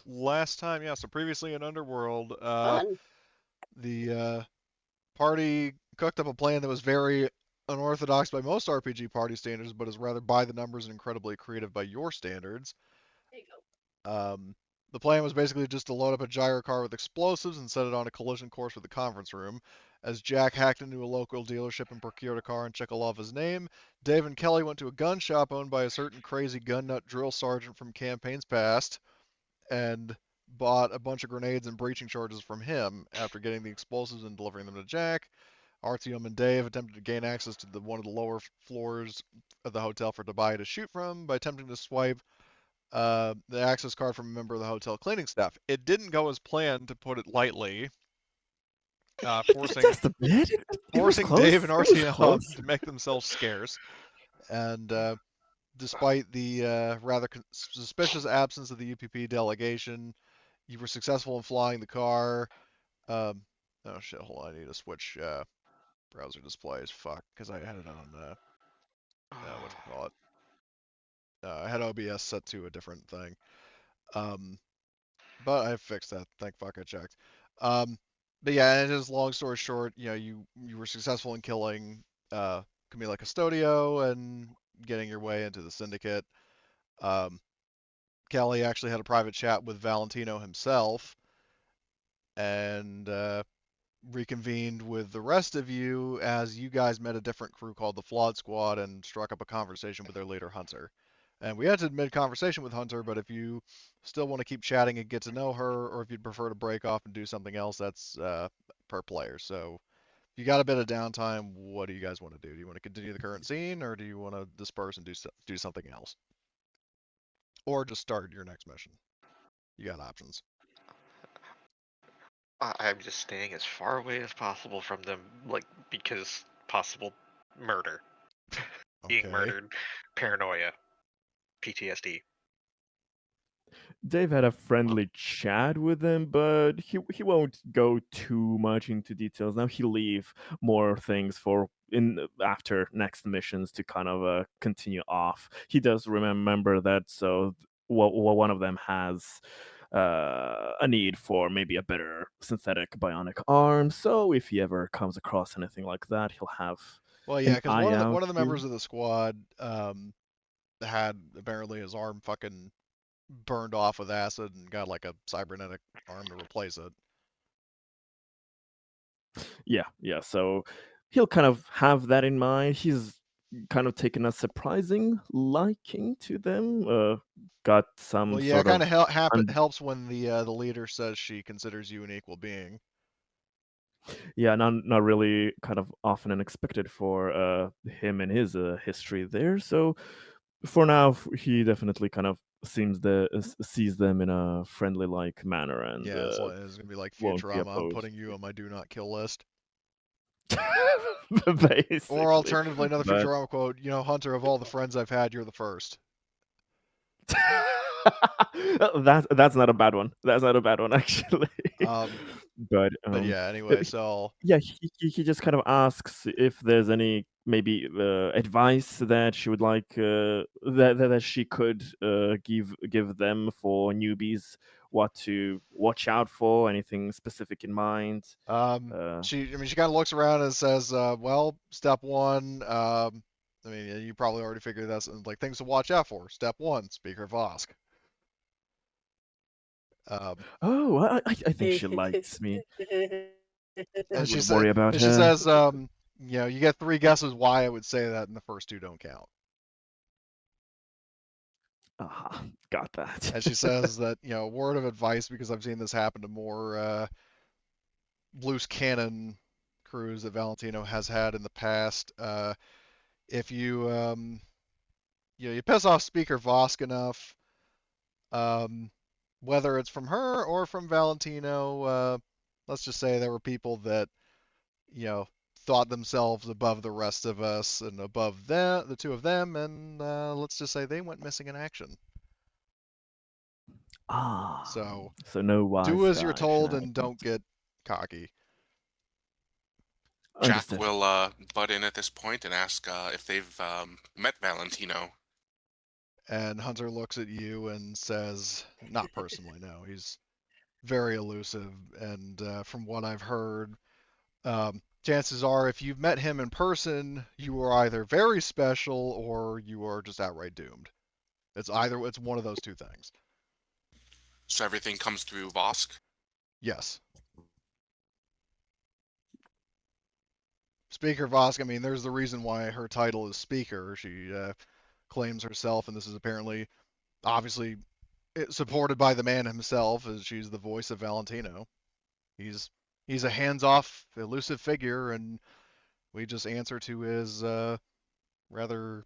Last time, yeah, so previously in Underworld, Fun. the party cooked up a plan that was very unorthodox by most RPG party standards, but is rather by the numbers and incredibly creative by your standards. There you go. Um, the plan was basically just to load up a gyro car with explosives and set it on a collision course with the conference room. As Jack hacked into a local dealership and procured a car in Chekalova's name, Dave and Kelly went to a gun shop owned by a certain crazy gun nut drill sergeant from campaigns past and bought a bunch of grenades and breaching charges from him. After getting the explosives and delivering them to Jack, Artyom and Dave attempted to gain access to one of the lower floors of the hotel for Tobias to shoot from by attempting to swipe the access card from a member of the hotel cleaning staff. It didn't go as planned, to put it lightly, forcing Just a bit. It was forcing close. Dave and It was Artyom close. to make themselves scarce. And despite the rather suspicious absence of the UPP delegation, you were successful in flying the car. Oh shit! Hold on, I need to switch browser displays. Fuck, because I had it on what you call it. I had OBS set to a different thing. Um, but I fixed that. Thank fuck I checked. Um, but yeah, and just long story short, you were successful in killing Camila Custodio and getting your way into the syndicate. Um, Kelly actually had a private chat with Valentino himself and reconvened with the rest of you as you guys met a different crew called the Flawed Squad and struck up a conversation with their leader, Hunter. And we ended mid-conversation with Hunter, but if you still want to keep chatting and get to know her, or if you'd prefer to break off and do something else, that's per player. So if you got a bit of downtime, what do you guys want to do? Do you want to continue the current scene, or do you want to disperse and do something else? Or just start your next mission? You got options. I'm just staying as far away as possible from them, like, because possible murder. Being Okay. murdered, paranoia, PTSD. Dave had a friendly chat with him, but he won't go too much into details. Now he'll leave more things for in after next missions to kind of continue off. He does remember that, so one of them has a need for maybe a better synthetic bionic arm. So if he ever comes across anything like that, he'll have Well, yeah, an because eye out. one of the members of the squad had apparently his arm fucking burned off with acid and got like a cybernetic arm to replace it. Yeah. So he'll kind of have that in mind. He's kind of taken a surprising liking to them. Got some Well, yeah, it sort kind of of un- helps when the leader says she considers you an equal being. yeah, not really kind of often unexpected for him and his history there. So for now, he definitely kind of sees them in a friendly like manner and Yeah, it's gonna be like won't be Futurama. I'm opposed. putting you on my do not kill list. Or Basically, alternatively, another but Futurama quote. Hunter, of all the friends I've had, you're the first. that's not a bad one. That's not a bad one actually. Um, but but yeah. Anyway, so yeah, he just kind of asks if there's any maybe advice that she would like that she could give them for newbies, what to watch out for, anything specific in mind. Uh, she kind of looks around and says, "Well, step one. I mean, you probably already figured that's like things to watch out for. Step one, Speaker Vosk. Um, oh, I think she likes me. I and wouldn't worry about she her. says, you get three guesses why I would say that, and the first two don't count. Aha, got that. And she says that, a word of advice because I've seen this happen to more loose cannon crews that Valentino has had in the past. If you piss off Speaker Vosk enough, um, whether it's from her or from Valentino, let's just say there were people that you know, thought themselves above the rest of us and above them, the two of them, and let's just say they went missing in action. Ah, So so no do wise as you're guy told and shenanigans. don't get cocky. Jack Understood. will butt in at this point and ask if they've met Valentino. And Hunter looks at you and says, not personally, no. He's very elusive, and from what I've heard, chances are if you've met him in person, you are either very special or you are just outright doomed. It's one of those two things. So everything comes through Vosk? Yes. Speaker Vosk, I mean, there's the reason why her title is Speaker. She claims herself, and this is apparently, obviously, supported by the man himself, as she's the voice of Valentino. He's he's a hands-off, elusive figure, and we just answer to his rather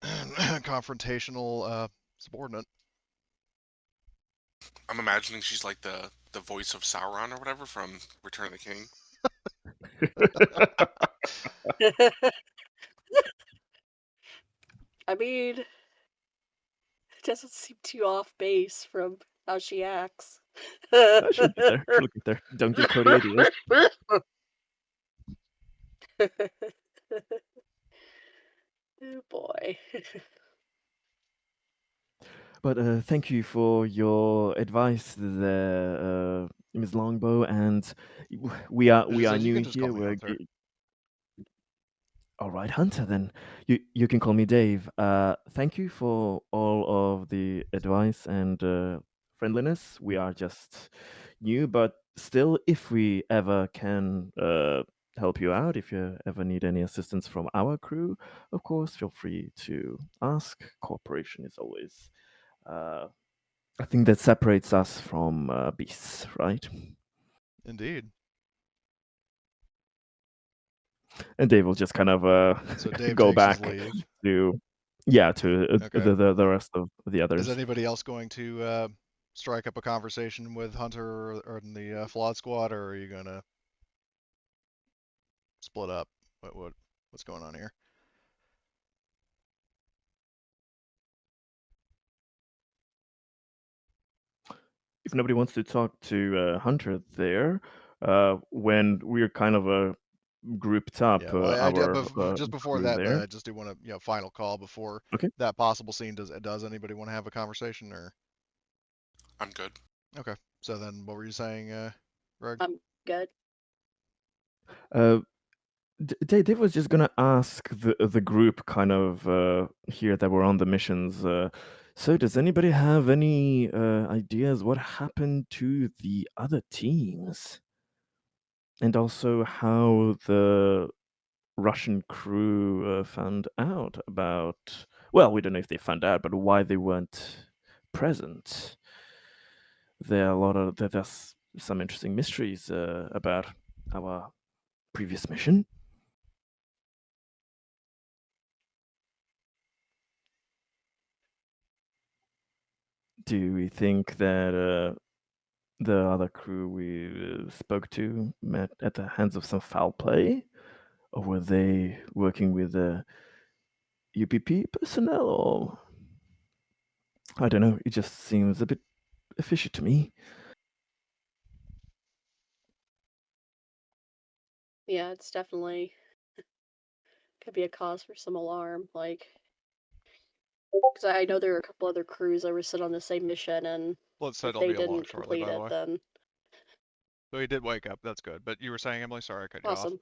confrontational subordinate. I'm imagining she's like the voice of Sauron or whatever from Return of the King. I mean, it doesn't seem too off base from how she acts. She'll get there. She'll get there. Don't give Cody ideas. Oh boy. But thank you for your advice there, Ms. Longbow. And we are You new can just call here. me Hunter. All right, Hunter. Then you can call me Dave. Thank you for all of the advice and friendliness. We are just new, but still, if we ever can help you out, if you ever need any assistance from our crew, of course, feel free to ask. Cooperation is always I think that separates us from beasts, right? Indeed. And Dave will just kind of So Dave go takes his back leave. to Okay. the rest of the Is others. anybody else going to strike up a conversation with Hunter or in the Flawed Squad, or are you gonna split up? What's going on here? If nobody wants to talk to Hunter there, when we're kind of grouped up, Yeah, well, just before crew that, there. I just do want to, final call before Okay. that possible scene. Does anybody want to have a conversation, or? I'm good. Okay. So then, what were you saying, Greg? I'm good. Dave was just gonna ask the group kind of here that were on the missions. So, does anybody have any ideas what happened to the other teams, and also how the Russian crew found out about? Well, we don't know if they found out, but why they weren't present. There are there's some interesting mysteries about our previous mission. Do we think that the other crew we spoke to met at the hands of some foul play? Or were they working with the UPP personnel? Or I don't know, it just seems a bit fishy to me. Yeah, it's definitely could be a cause for some alarm. Like, because I know there are a couple other crews that were sent on the same mission, and Blood said if I'll they be along didn't shortly, complete by the it, way. then So he did wake up. That's good. But you were saying, Emily? Sorry, I cut you off. awesome.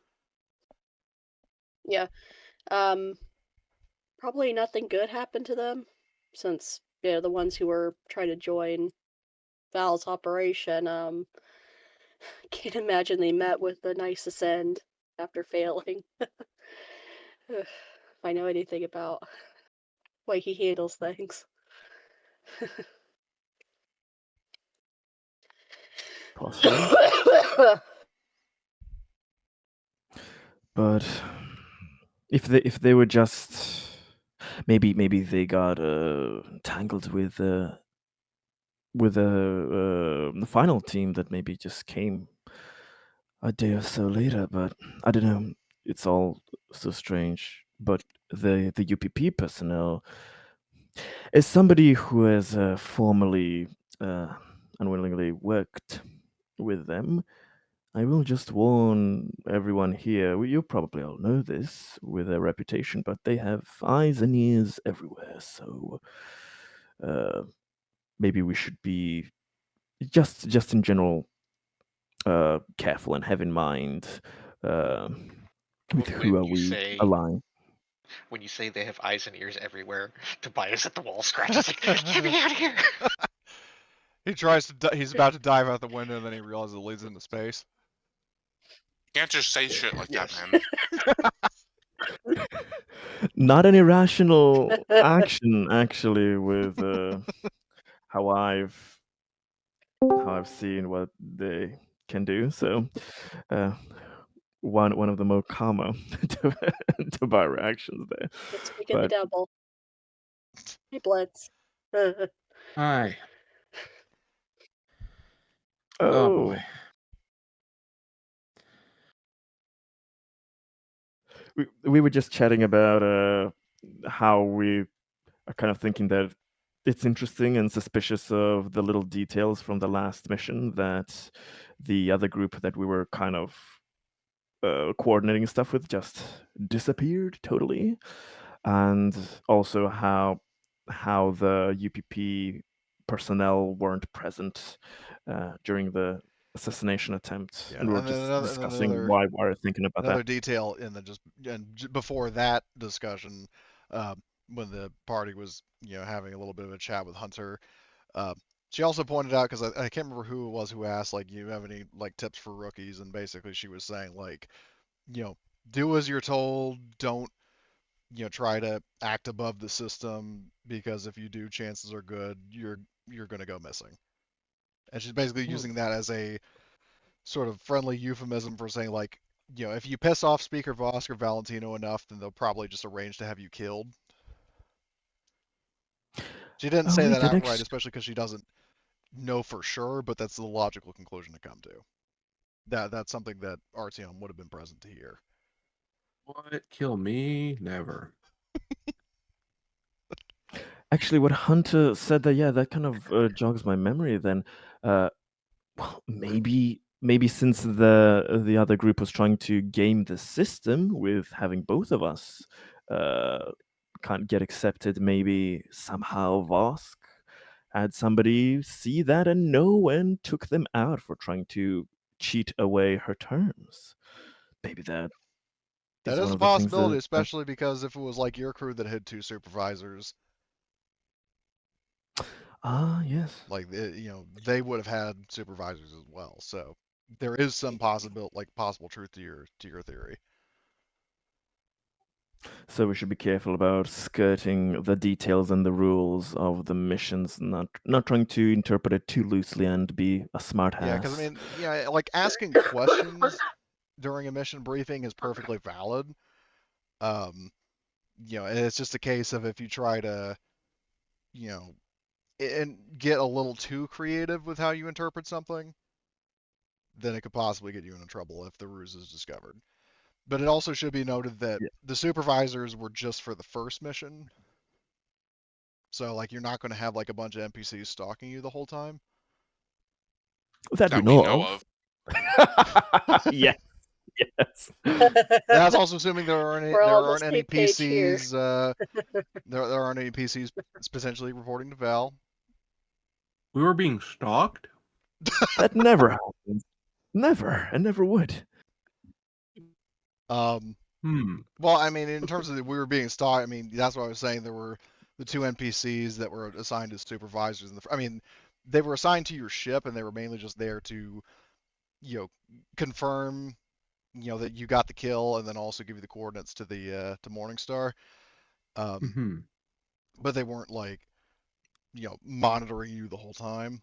Yeah. Probably nothing good happened to them, since the ones who were trying to join Val's operation. Can't imagine they met with the nicest end after failing. If I know anything about way he handles things. Possibly. But if they were just maybe they got tangled with the the final team that maybe just came a day or so later. But I don't know. It's all so strange. But the UPP personnel, as somebody who has formerly unwillingly worked with them, I will just warn everyone here. You probably all know this with their reputation, but they have eyes and ears everywhere. So maybe we should be just in general careful and have in mind uh, with who When are you we say aligned. when you say they have eyes and ears everywhere, Tobias at the wall scratches like, "Get me out of here!" He's about to dive out the window, and then he realizes it leads into space. You can't just say shit like Yes. that, man. Not an irrational action, actually, with how I've seen what they can do. So, uh, one of the more calmer Tobias reactions there. Let's begin the But devil. Hey, Blitz. Hi. Oh oh, boy. we were just chatting about how we are kind of thinking that it's interesting and suspicious of the little details from the last mission that the other group that we were kind of coordinating stuff with just disappeared totally, and also how the UPP personnel weren't present during the assassination attempt, Yeah, and we were and then just another, discussing why we were thinking about that. another detail in the before that discussion, when the party was having a little bit of a chat with Hunter, uh, she also pointed out, because I can't remember who it was who asked, like, you have any like tips for rookies, and basically she was saying, like, you know do as you're told, don't try to act above the system, because if you do, chances are good you're going to go missing. And she's basically using that as a sort of friendly euphemism for saying, like, if you piss off Speaker Vosk or Valentino enough, then they'll probably just arrange to have you killed. She didn't Oh say wait, that the outright, next especially because she doesn't know for sure, but that's the logical conclusion to come to. That's something that Artyom would have been present to hear. What? Kill me? Never. actually what Hunter said, that yeah, that kind of jogs my memory. Then, well, maybe since the other group was trying to game the system with having both of us uh, can't get accepted, maybe somehow Vosk had somebody see that and know and took them out for trying to cheat away her terms. Maybe that That is one is a of the things possibility, that especially because if it was like your crew that had two supervisors, yes. like, they would have had supervisors as well. So there is some possible truth to your theory. So we should be careful about skirting the details and the rules of the missions, not trying to interpret it too loosely and be a smart Yeah, because I ass. mean, like, asking questions during a mission briefing is perfectly valid. Um, and it's just a case of, if you try to, you know, and get a little too creative with how you interpret something, then it could possibly get you into trouble if the ruse is discovered. But it also should be noted that Yeah. the supervisors were just for the first mission. So, like, you're not going to have, like, a bunch of NPCs stalking you the whole time. That we That we know know of. of. Yes, yes. That's also assuming there aren't We're all on the aren't any same page here. PCs. There aren't any PCs potentially reporting to Val. We were being stalked? That never happens. Never, and never would. Um, Hmm. well, I mean, in terms of we were being stalked, I mean, that's what I was saying. There were the two NPCs that were assigned as supervisors. I mean, they were assigned to your ship, and they were mainly just there to, you know, confirm, that you got the kill, and then also give you the coordinates to the to Morningstar. Um, Hmm. but they weren't, like, monitoring you the whole time.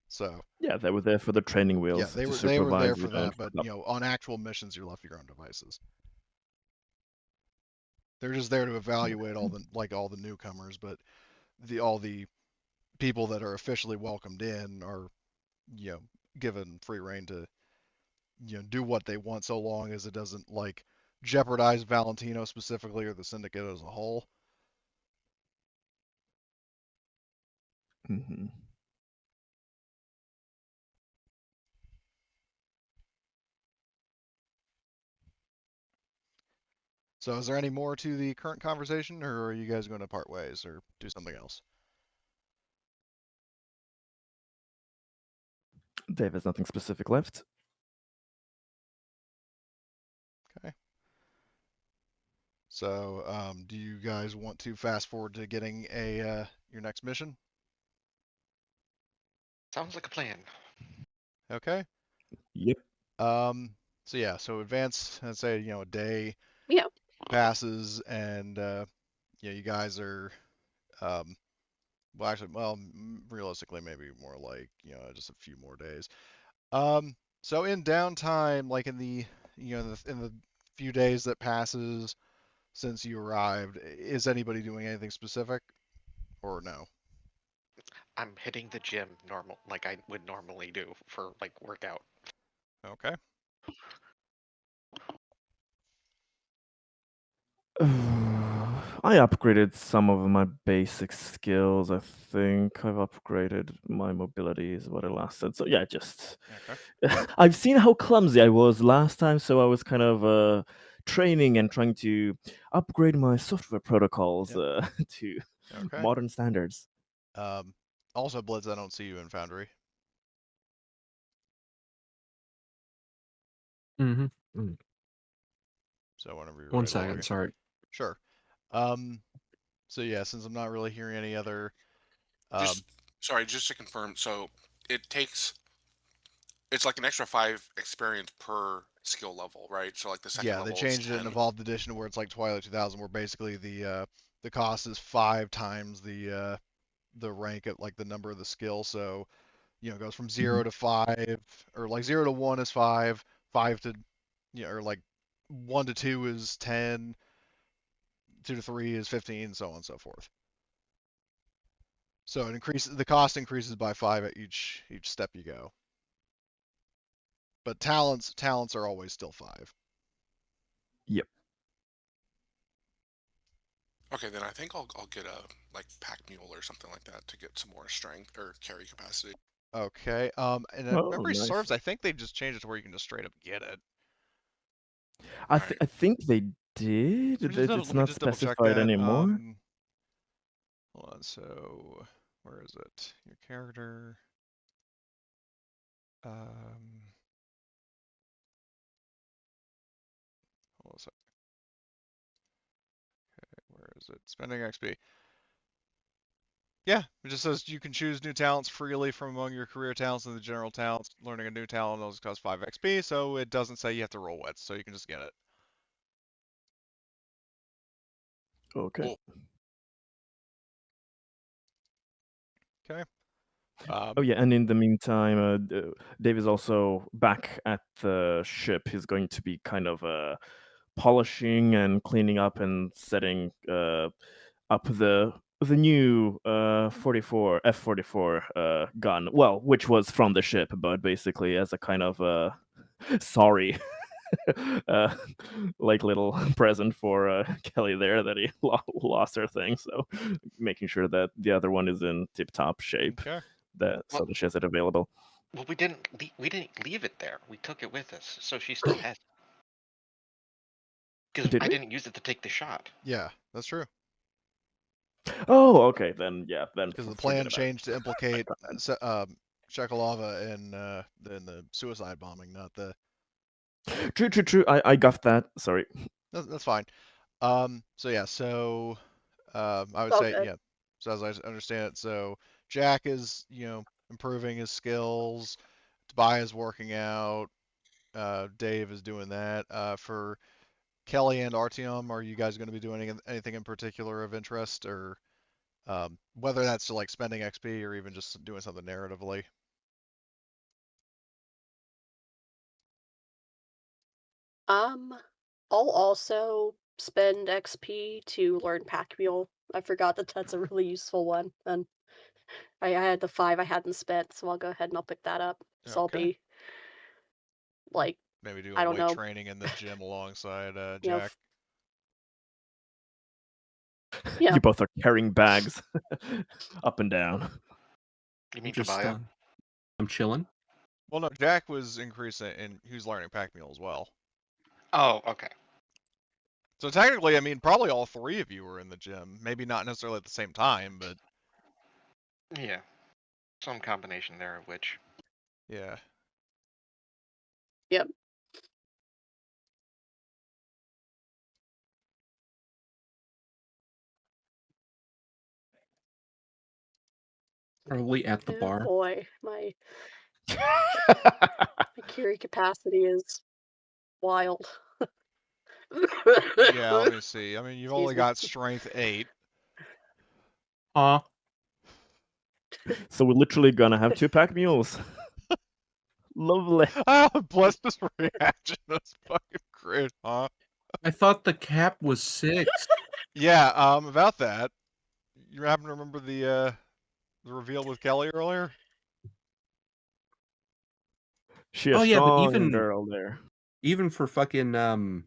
So Yeah, they were there for the training yeah, wheels to they were there supervise you. for Don't that. But fuck up. on actual missions, you're left to your own devices. They're just there to evaluate all the newcomers, but all the people that are officially welcomed in are, you know, given free reign to, do what they want, so long as it doesn't, like, jeopardize Valentino specifically or the syndicate as a whole. Mhm. So is there any more to the current conversation, or are you guys going to part ways or do something else? Dave has nothing specific left. Okay. So, do you guys want to fast forward to getting a your next mission? Sounds like a plan. Okay. Yep. So yeah, so advance, let's say, a day Yeah. passes and you guys are well actually realistically maybe more like, just a few more days. So in downtime, like in the in the few days that passes since you arrived, is anybody doing anything specific or no? I'm hitting the gym like I would normally do for like workout. Okay. I upgraded some of my basic skills. I think I've upgraded my mobility is what I last said. So yeah, just Okay. I've seen how clumsy I was last time, so I was kind of training and trying to upgrade my software protocols Yep. to Okay. modern standards. Also, Blitz, I don't see you in Foundry. Mm-hmm. So whenever you're One ready to log second, in. sorry. Sure. So yeah, since I'm not really hearing any other Just sorry, just to confirm. So it takes it's like an extra 5 experience per skill level, right? So like the second yeah, they level is changed it in 10. Evolved Edition where it's like Twilight 2000, where basically the cost is 5 times the rank at like the number of the skill. So it goes from 0 to 5, or like 0 to 1 is 5, 5 to or like 1 to 2 is 10, 2 to 3 is 15, so on and so forth. So the cost increases by 5 at each step you go. But talents are always still 5. Yep. Okay, then I think I'll get a like pack mule or something like that to get some more strength or carry capacity. Okay. And if Oh, memory nice. serves, I think they just changed it to where you can just straight up get it. I Right. I think they did. It's Let me not just double check specified that. anymore. Hold on. So where is it? Your character. Hold on a sec. Okay, where is it? Spending XP. Yeah, it just says you can choose new talents freely from among your career talents and the general talents. Learning a new talent only costs 5 XP, so it doesn't say you have to roll wits, so you can just get it. Okay. Cool. Okay. Oh yeah, and in the meantime, Dave is also back at the ship. He's going to be kind of polishing and cleaning up and setting up the new 44 F44 gun. Well, which was from the ship, but basically as a kind of sorry. uh, like little present for Kelly there that he lost her thing. So making sure that the other one is in tip top shape, Okay. so that she has it available. Well, we didn't leave it there. We took it with us, so she still has it. Because Did I we? didn't use it to take the shot. Yeah, that's true. Oh, okay. Then yeah. Then Because the forget plan about it. changed to implicate Shekalova in the suicide bombing, not the. True. I got that. Sorry. That's fine. So yeah, so I would It's all say good. yeah. So as I understand it, so Jack is improving his skills. Tobias working out. Dave is doing that. For Kelly and Artyom, are you guys going to be doing anything in particular of interest, or whether that's to like spending XP or even just doing something narratively? I'll also spend XP to learn Pack Mule. I forgot that that's a really useful one, and I had the 5 I hadn't spent, so I'll go ahead and I'll pick that up. So I'll Okay. be like, Maybe I doing don't weight know, training in the gym alongside you know, Jack. Yeah. You both are carrying bags up and down. You I'm mean just Tobiah? I'm chilling. Well, no, Jack was increasing, and he was learning pack mule as well. Oh, okay. So technically, I mean, probably all three of you were in the gym. Maybe not necessarily at the same time, but Yeah, some combination there of which. yeah. Yep. Probably at the Oh bar. boy, my carry capacity is wild. Yeah, let me see. I mean, you've Excuse only me. got strength 8. Huh? So we're literally gonna have 2-pack mules. Lovely. Oh, bless this reaction. That's fucking great, huh? I thought the cap was 6. Yeah, about that. You happen to remember the reveal with Kelly earlier? She a Oh yeah, but strong girl there. even for fucking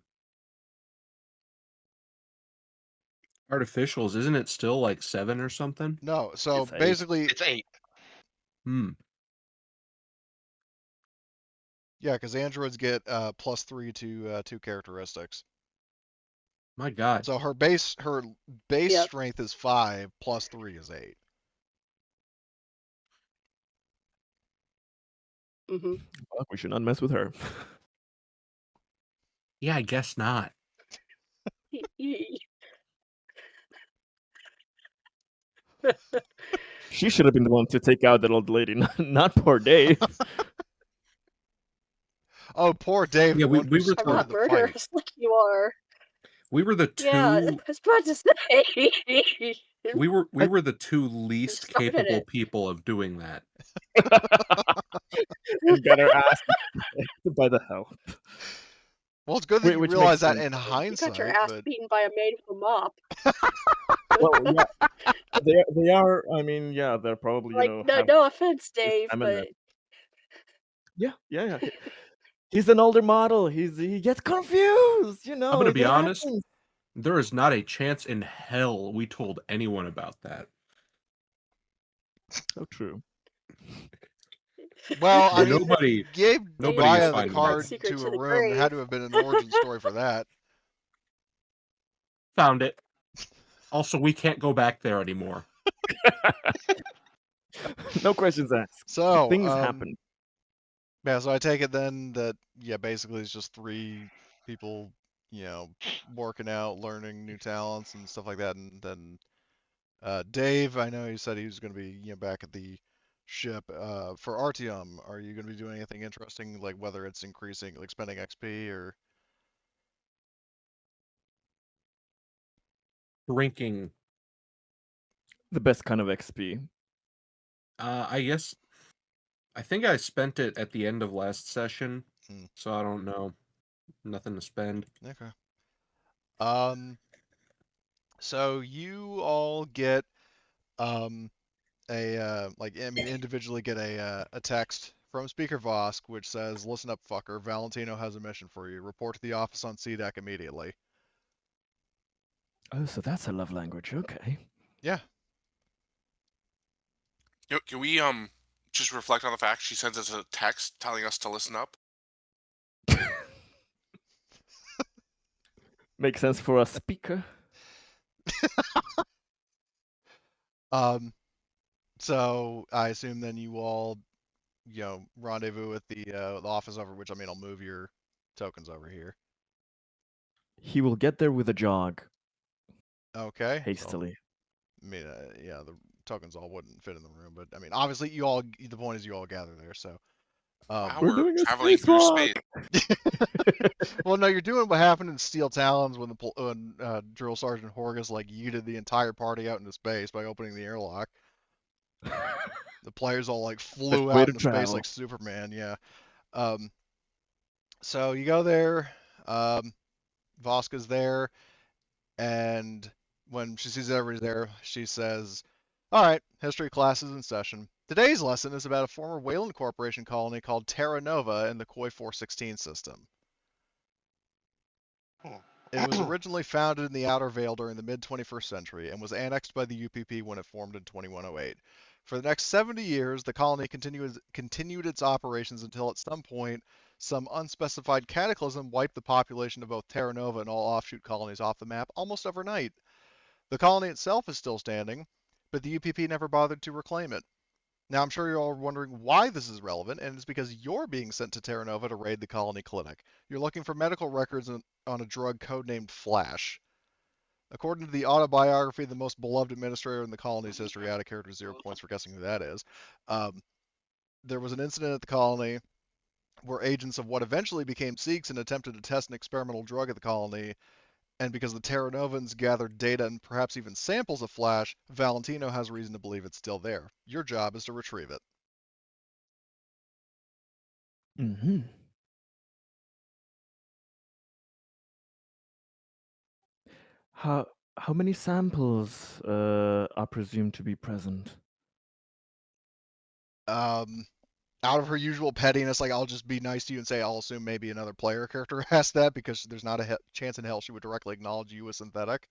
artificials, isn't it still like 7 or something? No, so It's 8. basically, It's 8. Hmm. yeah, because androids get +3 to 2 characteristics. My God. So her base Yep. strength is 5, +3 is 8. Hmm. Fuck, we should not mess with her. Yeah, I guess not. She should have been the one to take out that old lady, not poor Dave. Oh, poor Dave, Yeah, the one who we were I'm started not the fight. murderous like you are. We were the Yeah, two I was about to say. we were the two least started capable it. people of doing that. And got her ass kicked by the hell. Well, it's good that you Which realize makes that sense. in You got your hindsight, ass but beaten by a maid with a mop. Well, yeah, they are. I mean, yeah, they're probably Like, no, have no offense, this Dave, stamina. but Yeah. He's an older model. He gets confused. I'm gonna be It honest, happens. there is not a chance in hell we told anyone about that. So true. well, I mean, Nobody you gave nobody is Via the finding that. card secret to to a the room. There had grave. to have been an origin story for that. Found it. Also, we can't go back there anymore. No questions asked. So, Things happen. yeah, so I take it then that, yeah, basically it's just 3 people, working out, learning new talents and stuff like that. And then Dave, I know he said he was going to be, back at the ship. For Artyom, are you going to be doing anything interesting, like whether it's increasing, like spending XP or? Drinking. The best kind of XP. I think I spent it at the end of last session, so I don't know. Nothing to spend. Okay. So you all get individually get a text from Speaker Vosk which says, "Listen up, fucker. Valentino has a mission for you. Report to the office on C deck immediately." Oh, so that's a love language. Okay. Yeah. Can we just reflect on the fact she sends us a text telling us to listen up? Makes sense for a speaker. So I assume then you all, rendezvous at the office over which, I mean, I'll move your tokens over here. He will get there with a jog. Okay. Hastily. So, I mean, yeah, the tokens all wouldn't fit in the room, but I mean, obviously the point is you all gather there, so. Wow, We're we're doing a traveling through spacewalk. space. Well, no, you're doing what happened in Steel Talons when Drill Sergeant Horgus yeeted the entire party out into space by opening the airlock. The players all flew Way out to into space travel. like Superman. Yeah. So you go there. Voska's there, and when she sees everybody's there, she says, "All right, history class is in session. Today's lesson is about a former Weyland Corporation colony called Terra Nova in the Koi 416 system. It was originally founded in the Outer Veil during the mid-21st century and was annexed by the UPP when it formed in 2108. For the next 70 years, the colony continued its operations until at some point some unspecified cataclysm wiped the population of both Terra Nova and all offshoot colonies off the map almost overnight. The colony itself is still standing, but the UPP never bothered to reclaim it. Now, I'm sure you're all wondering why this is relevant, and it's because you're being sent to Terra Nova to raid the colony clinic. You're looking for medical records on a drug codenamed Flash. According to the autobiography of the most beloved administrator in the colony's history, out of character 0 points for guessing who that is, there was an incident at the colony where agents of what eventually became Seegson attempted to test an experimental drug at the colony, and because the Terra Novans gathered data and perhaps even samples of Flash, Valentino has reason to believe it's still there. Your job is to retrieve it. Mm-hmm. How many samples are presumed to be present? Out of her usual pettiness, like, I'll just be nice to you and say I'll assume maybe another player character asked that because there's not a chance in hell she would directly acknowledge you as synthetic.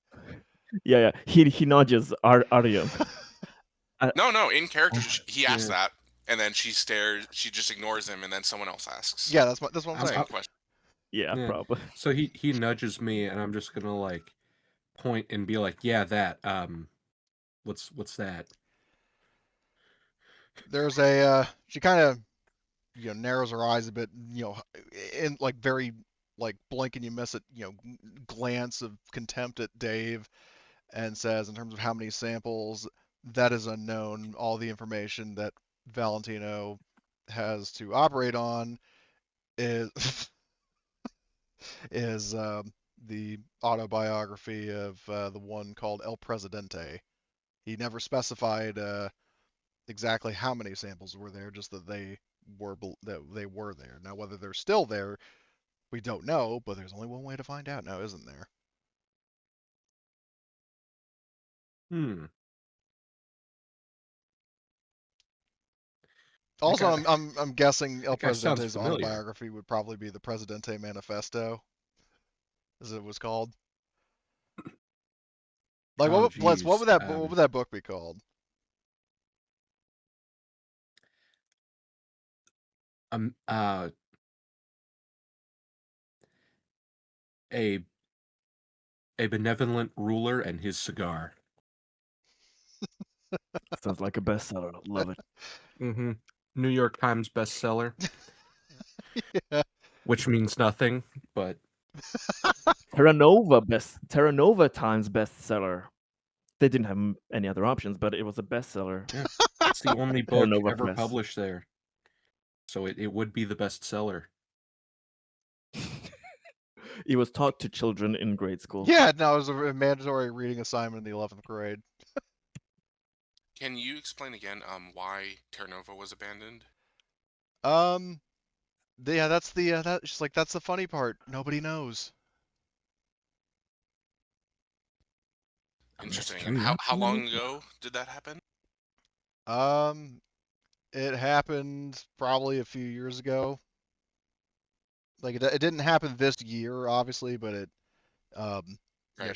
Yeah. He nudges Arya. No, in character, he asks Yeah. that, and then she stares. She just ignores him, and then someone else asks. Yeah, that's what I'm the saying. same question. Yeah, Yeah. probably. So he nudges me, and I'm just gonna like point and be like, "Yeah, that. What's that?" There's a she kind of narrows her eyes a bit, in like very like blink and you miss it, glance of contempt at Dave, and says, in terms of how many samples, that is unknown. All the information that Valentino has to operate on is is the autobiography of the one called El Presidente. He never specified exactly how many samples were there, just that they were there. Now, whether they're still there, we don't know, but there's only one way to find out now, isn't there? Hmm. Also, That guy, I'm guessing El that guy sounds Presidente's familiar. autobiography would probably be the Presidente Manifesto, as it was called. Like, Oh, Blitz, geez. what would that book be called? Um. Uh. A a benevolent ruler and his cigar. Sounds like a bestseller. Love it. Mm-hmm. New York Times bestseller, Yeah. which means nothing, but Terra Nova Times bestseller. They didn't have any other options, but it was a bestseller. yeah, it's the only Terra book Nova ever Press. published there, so it would be the bestseller. It was taught to children in grade school. Yeah, no, it was a mandatory reading assignment in the 11th grade. Can you explain again why Terra Nova was abandoned? Yeah, that's that's the funny part. Nobody knows. A Interesting. And mystery how unto long me. ago did that happen? It happened probably a few years ago. Like, it didn't happen this year, obviously, but Right,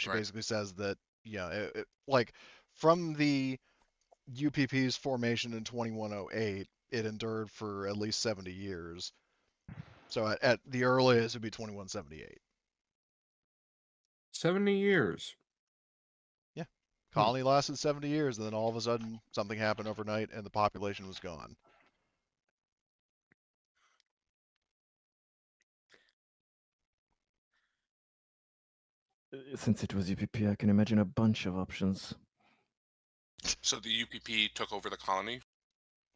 she right. basically says that, like, from the UPP's formation in 2108, it endured for at least 70 years. So at the earliest, it would be 2178. 70 years. Yeah. Colony lasted 70 years, and then all of a sudden, something happened overnight, and the population was gone. Since it was UPP, I can imagine a bunch of options. So the UPP took over the colony?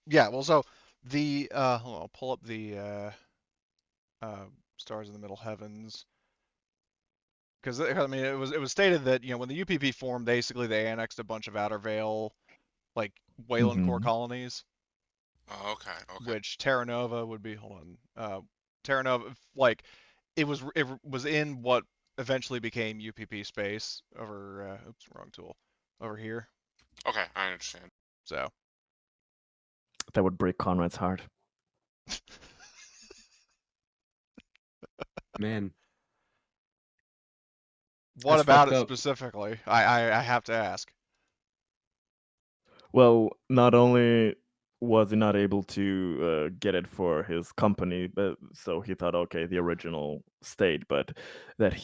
Yeah, well, so the hold on, I'll pull up the Stars in the Middle Heavens, because I mean it was stated that when the UPP formed, basically they annexed a bunch of Outer Vale, like Weyland core colonies, Oh, okay, okay. which Terra Nova would be. Hold on, Terra Nova, like it was in what eventually became UPP space over. Oops, wrong tool. Over here. Okay, I understand. So. That would break Conrad's heart. Man, What that's about fucked it up. specifically? I have to ask. Well, not only was not able to get it for his company, but so he thought, okay, the original state, but that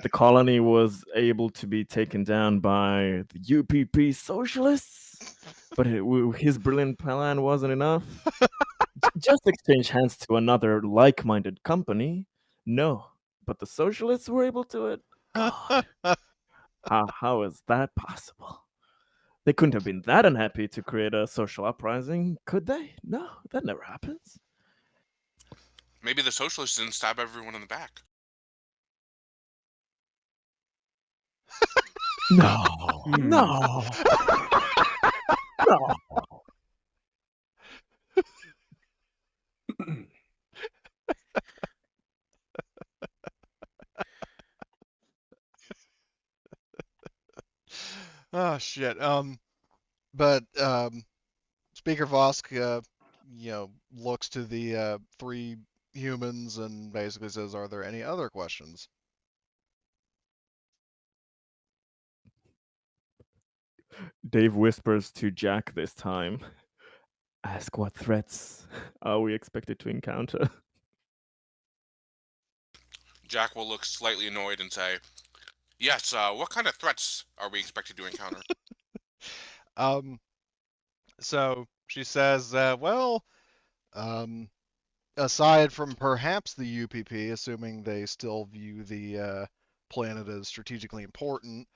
the colony was able to be taken down by the UPP socialists, but his brilliant plan wasn't enough. Just exchange hands to another like-minded company. No, but the socialists were able to it. God, how is that possible? They couldn't have been that unhappy to create a social uprising, could they? No, that never happens. Maybe the socialists didn't stab everyone in the back. No, no, no. Oh shit. But Speaker Vosk, looks to the three humans and basically says, "Are there any other questions?" Dave whispers to Jack this time. Ask what threats are we expected to encounter? Jack will look slightly annoyed and say, "Yes, what kind of threats are we expected to encounter?" So she says, "Well, um, aside from perhaps the UPP, assuming they still view the planet as strategically important,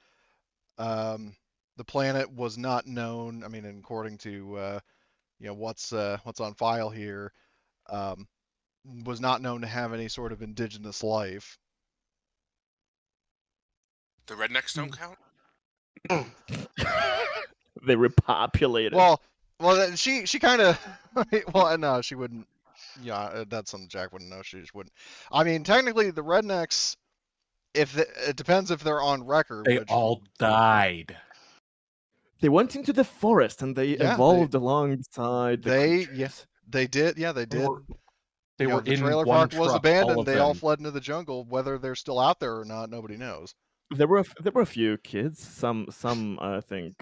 um, the planet was not known. I mean, according to what's on file here, um, was not known to have any sort of indigenous life." The rednecks don't count? They repopulated. Well, she kind of, well, no, she wouldn't. Yeah, that's something Jack wouldn't know. She just wouldn't. I mean, technically, the rednecks, it depends if they're on record. They Which all died. They went into the forest and they Yeah, evolved alongside the yeah, creatures. they did. Yeah, they They did. were, they were The in trailer one park was truck, all abandoned. of They all them. fled into the jungle. Whether they're still out there or not, nobody knows. There were a few kids. Some I think.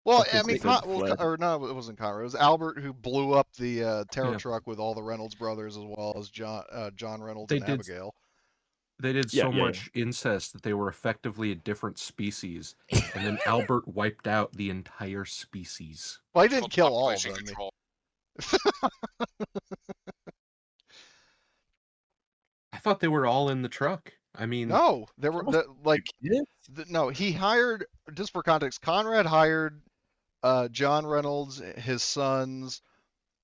Well, I think I mean, said fled. or no, it wasn't Conrad. It was Albert who blew up the terror Yeah. truck with all the Reynolds brothers, as well as John Reynolds They and did Abigail. They did Yeah, so yeah, much incest that they were effectively a different species, and then Albert wiped out the entire species. Well, he It's didn't called kill all of population them. control. I thought they were all in the truck. I mean, No, there were like kids. no. He hired, just for context, Conrad hired John Reynolds, his sons,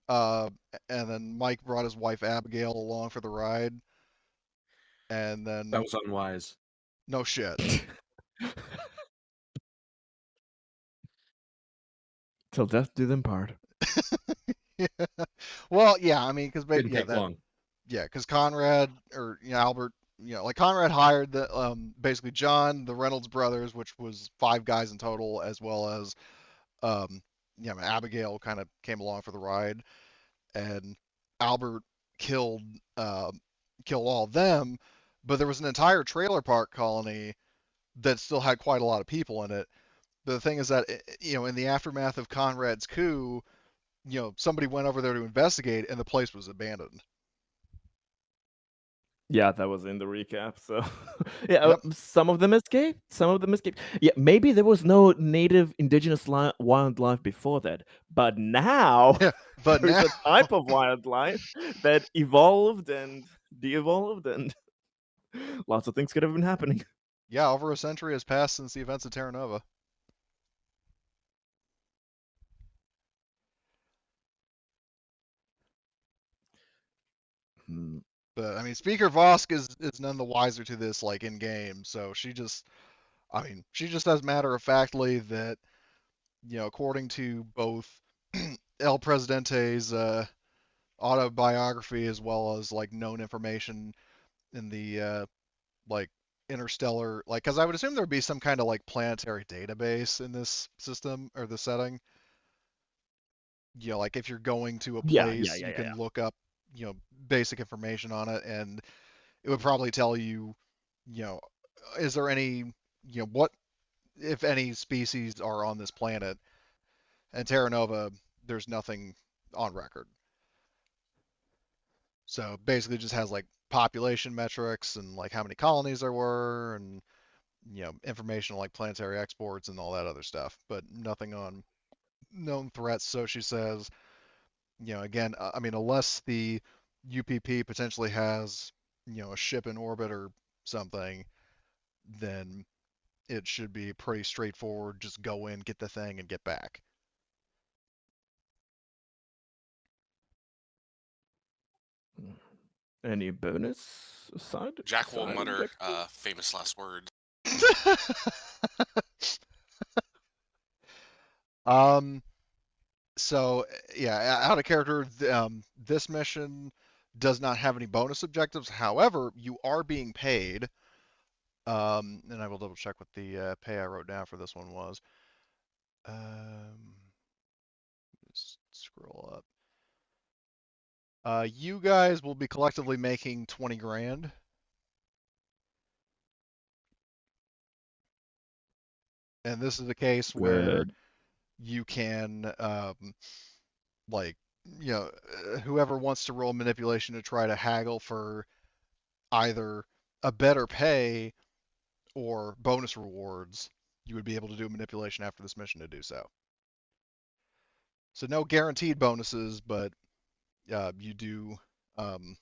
uh, and then Mike brought his wife Abigail along for the ride, and then that was unwise. no shit. Till death do them part. Well, yeah, I mean, because Didn't take long. yeah, because Conrad or Albert, like Conrad hired the basically John, the Reynolds brothers, which was 5 guys in total, as well as Abigail kind of came along for the ride, and Albert killed killed all of them, but there was an entire trailer park colony that still had quite a lot of people in it. But the thing is that in the aftermath of Conrad's coup, somebody went over there to investigate, and the place was abandoned. Yeah, that was in the recap. So, yeah, Yep. some of them escaped. Some of them escaped. Yeah, maybe there was no native indigenous wildlife before that, but now But there's now, a type of wildlife that evolved and de-evolved, and lots of things could have been happening. yeah, over a century has passed since the events of Terra Nova. Hmm. But I mean, Speaker Vosk is none the wiser to this, like in game. So she just says matter of factly that according to both El Presidente's autobiography, as well as like known information in the like interstellar, like, because I would assume there would be some kind of like planetary database in this system or the setting. Like if you're going to a Yeah, place, you can look up basic information on it, and it would probably tell you, you know, is there any, what if any species are on this planet? And Terra Nova there's nothing on record. So basically, it just has like population metrics and like how many colonies there were, and information on like planetary exports and all that other stuff, but nothing on known threats. So she says, again, I mean, unless the UPP potentially has, a ship in orbit or something, then it should be pretty straightforward. Just go in, get the thing, and get back. Any bonus aside? Jack will aside mutter objective? famous last words. um. So yeah, out of character, this mission does not have any bonus objectives. However, you are being paid. And I will double check what the pay I wrote down for this one was. Just scroll up. You guys will be collectively making 20 grand. And this is the case where Good. you can, like, whoever wants to roll manipulation to try to haggle for either a better pay or bonus rewards, you would be able to do manipulation after this mission to do so. So no guaranteed bonuses, but you do, um,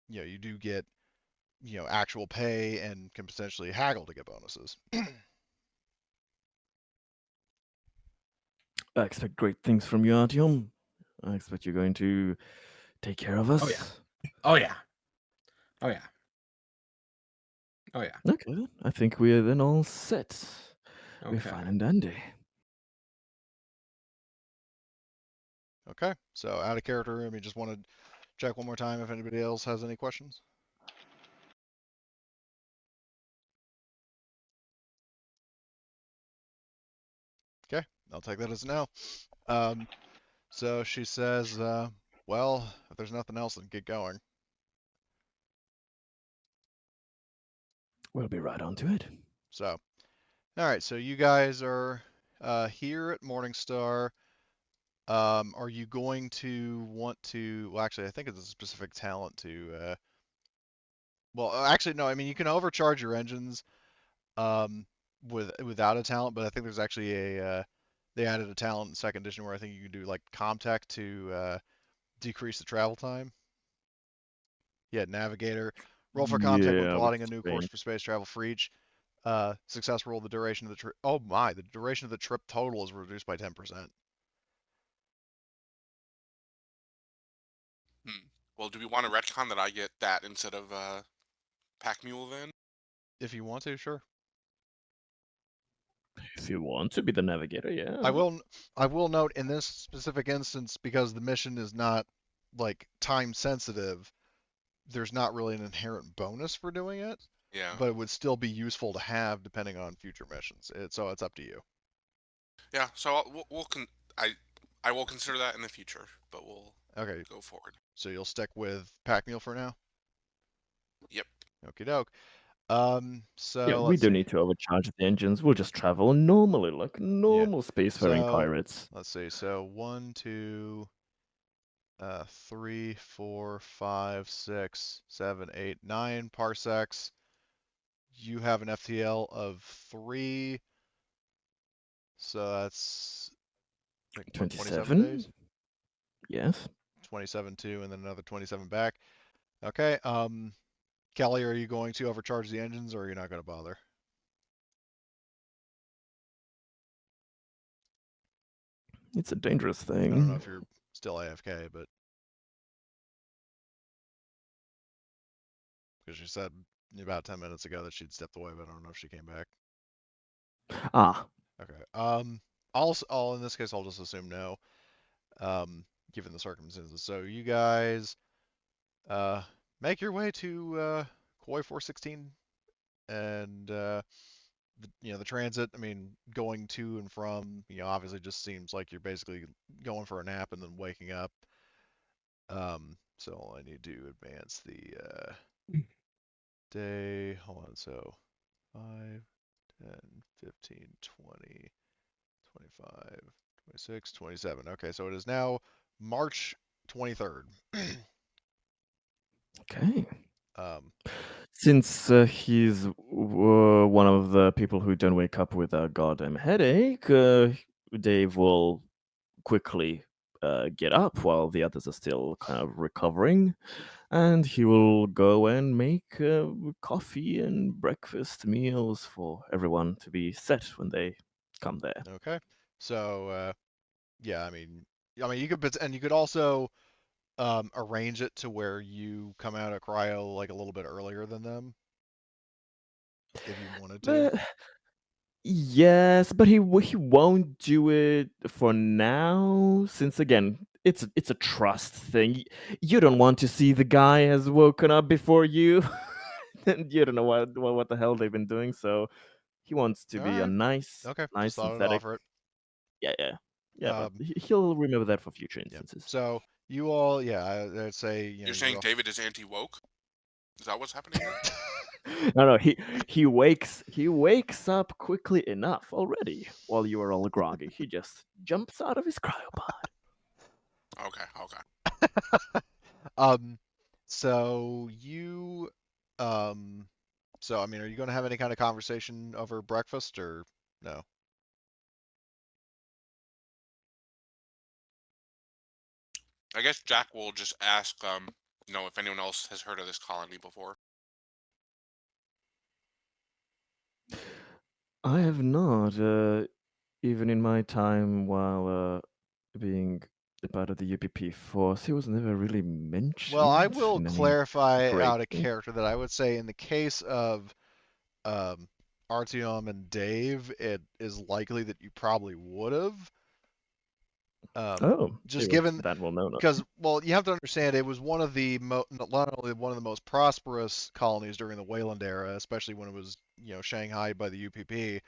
you do get, actual pay and can potentially haggle to get bonuses. I expect great things from you, Artyom. I expect you're going to take care of us. Oh, yeah. Oh yeah. Oh yeah. Oh yeah. Okay, then. I think we're then all set. We're Okay. fine and dandy. Okay, so out of character, I mean, just want to check one more time if anybody else has any questions. Okay, I'll take that as a no. So she says, well, if there's nothing else, then get going. We'll be right on to it. So, all right, so you guys are here at Morningstar. Are you going to want to? Well, actually, I think it's a specific talent to. Well, actually, no. I mean, you can overcharge your engines without a talent, but I think there's actually a they added a talent in second edition where I think you can do like Comtech to decrease the travel time. Yeah, Navigator. Roll for Comtech when Yeah, which plotting a is new course strange. for space travel for each. Success roll, the duration of the trip. Oh my, the duration of the trip total is reduced by 10%. Well, do we want to retcon that I get that instead of Pack Mule then? If you want to, sure. If you want to be the navigator, yeah. I will note in this specific instance, because the mission is not like time sensitive, there's not really an inherent bonus for doing it, Yeah. but it would still be useful to have depending on future missions. So it's up to you. Yeah. So I will consider that in the future, but we'll Okay, go forward. so you'll stick with pack mule for now. Yep. Okie doke. Yeah, So we let's don't see. need to overcharge the engines. We'll just travel normally, like Yeah. normal spacefaring So pirates. let's see. So 1, 2, 3, 4, 5, 6, 7, 8, 9 parsecs. You have an FTL of 3, so that's I think, what, 27 27? days? Yes. 27 2, and then another 27 back. Okay. Kelly, are you going to overcharge the engines, or are you not going to bother? It's a dangerous I don't know thing. if you're still AFK, but because she said about 10 minutes ago that she'd stepped away, but I don't know if she came back. Ah, Okay. In this case, I'll just assume no, given the circumstances. So you guys, make your way to Koi 416, and the transit. I mean, going to and from, obviously just seems like you're basically going for a nap and then waking up. So I need to advance the day. Hold on. So 5, 10, 15, 20, 25, 26, 27. Okay, so it is now March 23rd. Okay. um, Since he's one of the people who don't wake up with a goddamn headache, Dave will quickly get up while the others are still kind of recovering, and he will go and make coffee and breakfast meals for everyone to be set when they come there. okay, so yeah, you could also arrange it to where you come out of cryo like a little bit earlier than them if you wanted to. But yes, but he won't do it for now, since again it's a trust thing. You don't want to see the guy has woken up before you, and you don't know what the hell they've been doing. So he wants to All be a right. nice, Okay. nice Just thought I'd synthetic. offer it. Yeah. But Um, he'll remember that for future yeah. instances. So you all, yeah, I'd say You're saying David is anti-woke? Is that what's happening here? No, he wakes up quickly enough already while you are all groggy. He just jumps out of his cryopod. Okay, okay. um, so you, so are you going to have any kind of conversation over breakfast or no? I guess Jack will just ask, if anyone else has heard of this colony before. I have not, even in my time while being a part of the UPP force, he was never really mentioned Well, I will in any clarify great out of way. character that I would say in the case of um, Artyom and Dave, it is likely that you probably would have. Oh, Just it was given, that well known. because, well, you have to understand it was one of the not only one of the most prosperous colonies during the Weyland era, especially when it was shanghaied by the UPP,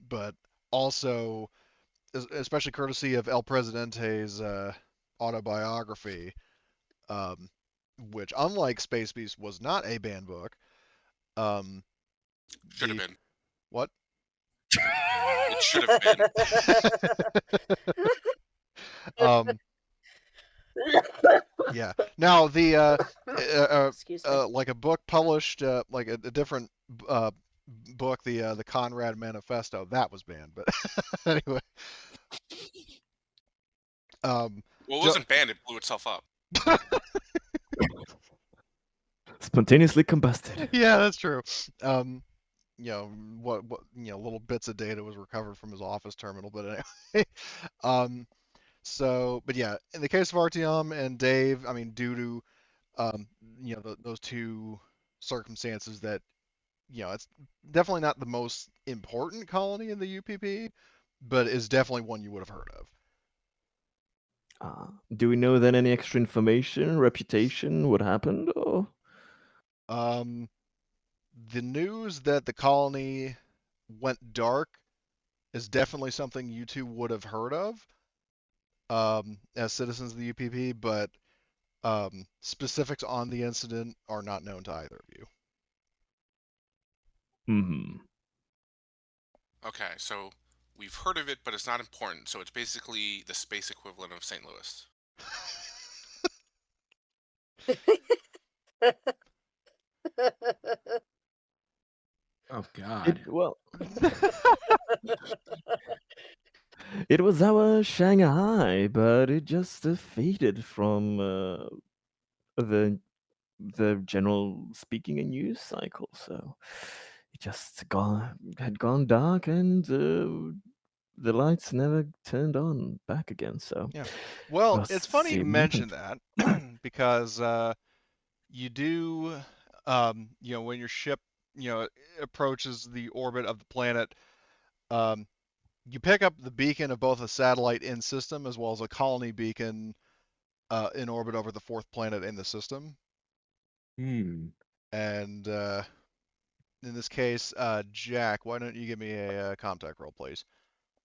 but also especially courtesy of El Presidente's autobiography, um, which unlike Space Beast was not a banned book. Um, Should have the been. what? It should have been. um, yeah. Now the Excuse me. like a book published like a different uh, book, the Conrad Manifesto, that was banned. But anyway, Well, it jo- wasn't banned, it blew itself up. Spontaneously combusted. yeah, that's true. What little bits of data was recovered from his office terminal, but anyway. So, but yeah, in the case of Artyom and Dave, due to those two circumstances that it's definitely not the most important colony in the UPP, but is definitely one you would have heard of. Do we know then any extra information, reputation, what happened, or? The news that the colony went dark is definitely something you two would have heard of as citizens of the UPP, but specifics on the incident are not known to either of you. Hmm. Okay, so we've heard of it, but it's not important. So it's basically the space equivalent of St. Louis. Oh God. Well, it was our Shanghai, but it just faded from the general speaking and news cycle. So it just had gone dark, and the lights never turned on back again. So Yeah. Well, we'll it's funny see you what mention happens. that because you do, when your ship, approaches the orbit of the planet, um, you pick up the beacon of both a satellite in system as well as a colony beacon in orbit over the fourth planet in the system. Hmm. And in this case, Jack, why don't you give me a contact roll, please?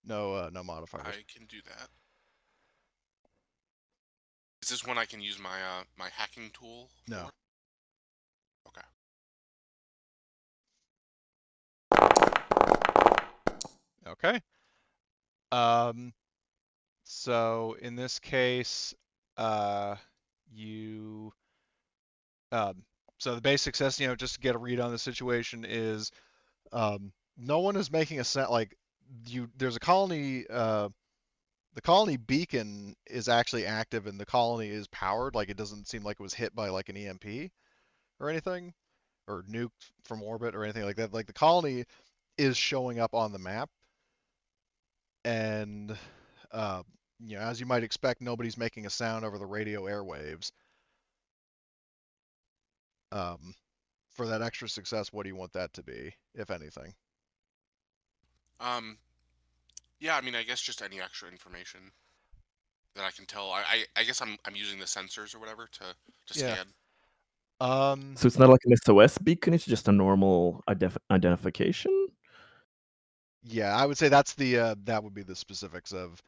No modifiers. I can do that. Is this one I can use my my hacking tool No. for? Okay. Okay. Um, So in this case, you so the basic says, just to get a read on the situation is no one is making a set like there's a colony the colony beacon is actually active and the colony is powered, like it doesn't seem like it was hit by like an EMP or anything or nuked from orbit or anything like that. Like the colony is showing up on the map and uh, as you might expect, nobody's making a sound over the radio airwaves. Um, for that extra success, what do you want that to be, if anything? Yeah, I mean, I guess just any extra information that I can tell. I guess I'm using the sensors or whatever to Yeah. scan. So it's not like an SOS beacon; it's just a normal identification. Yeah, I would say that's the that would be the specifics of,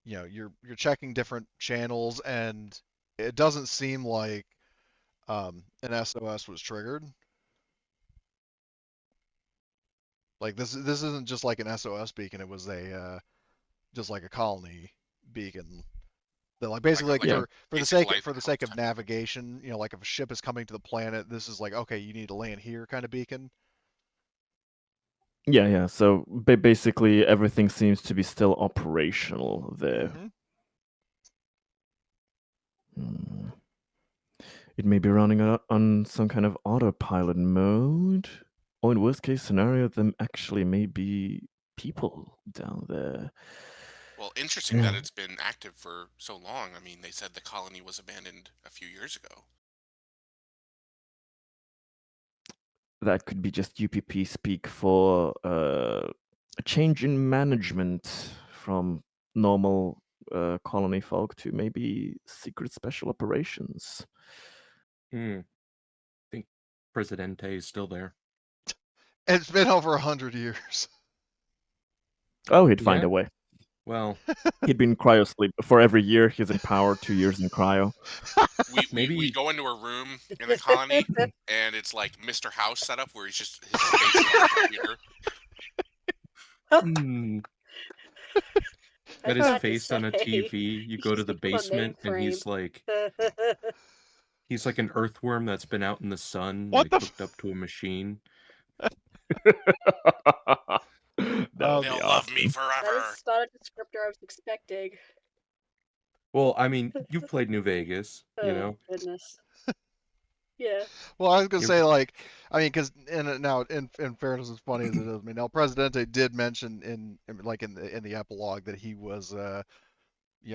you're checking different channels, and it doesn't seem like an SOS was triggered. Like this isn't just like an SOS beacon; it was a just like a colony beacon. That like basically like a for the basic sake light for the that sake helps of type thing. navigation, like if a ship is coming to the planet, this is like, okay, you need to land here kind of beacon. Yeah. So basically, everything seems to be still operational there. Mm-hmm. It may be running on some kind of autopilot mode, or in worst case scenario, there actually may be people down there. Well, interesting that it's been active for so long. I mean, they said the colony was abandoned a few years ago. That could be just UPP speak for a change in management from normal colony folk to maybe secret special operations. I think Presidente is still there. It's been over 100 years. Oh, he'd find Yeah? a way. Well, He'd been cryo sleep for every year. He's in power, 2 years in cryo. We Maybe- go into a room in the colony, and it's like Mr. House setup where his face is on the computer. got I his thought to face on a say, TV. You go to the he's on basement, and he's like an earthworm that's been out in the sun, What the hooked up to a machine. That would be They'll love me awesome. forever. That is not a descriptor I was expecting. Well, I mean, you've played New Vegas, you know. Goodness. Yeah. Well, I was gonna You- say like, I mean, because now in fairness, as funny as it is, I mean, El Presidente did mention in the epilogue that he was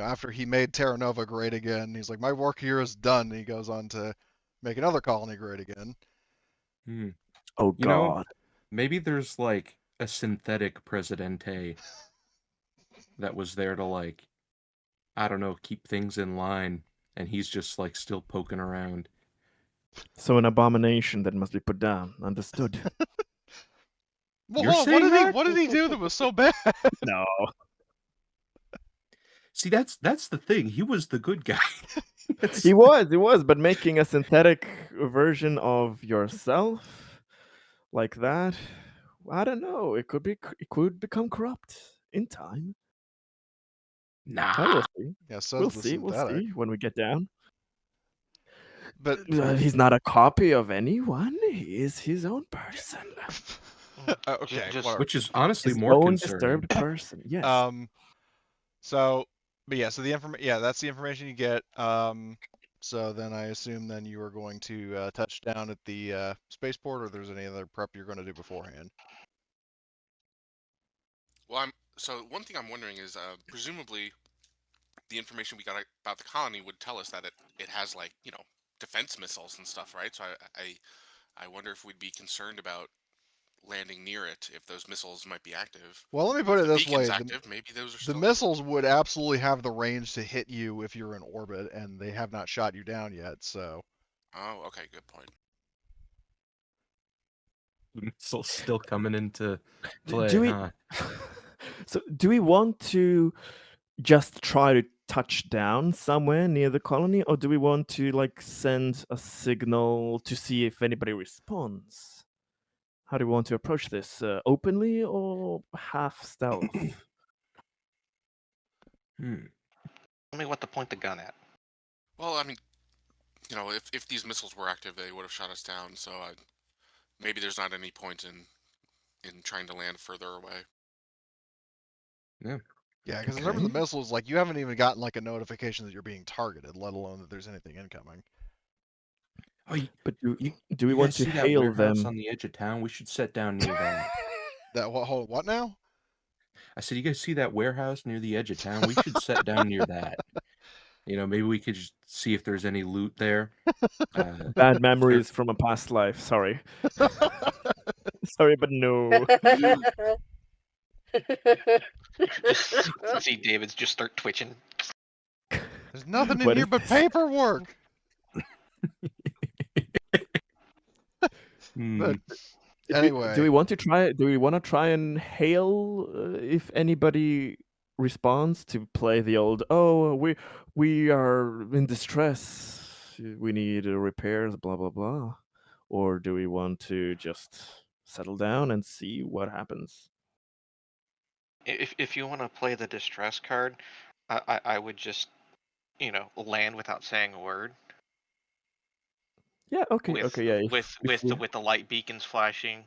after he made Terra Nova great again, he's like, my work here is done. And he goes on to make another colony great again. Oh You know, God. maybe there's like a synthetic Presidente that was there to like, I don't know, keep things in line, and he's just like still poking around. So an abomination that must be put down. Understood. Well, You're hold on, saying that? what did he do that was so bad? No. See, that's the thing. He was the good guy. He was, but making a synthetic version of yourself like that, I don't know. It could become corrupt in time. Nah. We'll see. Yeah, so We'll the see. We'll synthetic. see when we get down. But He's not a copy of anyone. He is his own person. okay, Just- whatever. Which is honestly His more own concerning. disturbed person. Yes. So, but yeah, so that's the information you get. So then I assume then you are going to touch down at the spaceport, or there's any other prep you're going to do beforehand. Well, so one thing I'm wondering is, presumably, the information we got about the colony would tell us that it has like defense missiles and stuff, right? So I wonder if we'd be concerned about landing near it if those missiles might be active. Well, let me put If it the this way: beacon's active, maybe those are the still missiles would absolutely have the range to hit you if you're in orbit, and they have not shot you down yet. So. Oh, okay, good point. So still coming into play, do we? huh? So, do we want to just try to touch down somewhere near the colony, or do we want to like send a signal to see if anybody responds? How do we want to approach this? Openly or half stealth? me what to point the gun at. Well, I mean, if these missiles were active, they would have shot us down. So maybe there's not any point in trying to land further away. Yeah, because in terms of Okay. the missiles, like you haven't even gotten like a notification that you're being targeted, let alone that there's anything incoming. Oh, But you do we guys want to see that hail warehouse them? on the edge of town? We should set down near that. That what now? I said, you guys see that warehouse near the edge of town? We should set down near that. Maybe we could just see if there's any loot there. Bad memories from a past life. Sorry. Sorry, but no. Just see David's just start twitching. There's nothing in What here is but this? paperwork. Hmm. But anyway, do we want to try? Do we want to try and hail if anybody responds to play the old? Oh, we are in distress. We need repairs. Blah blah blah. Or do we want to just settle down and see what happens? If you want to play the distress card, I would just land without saying a word. Yeah. Okay. With Okay. Yeah. with the light beacons flashing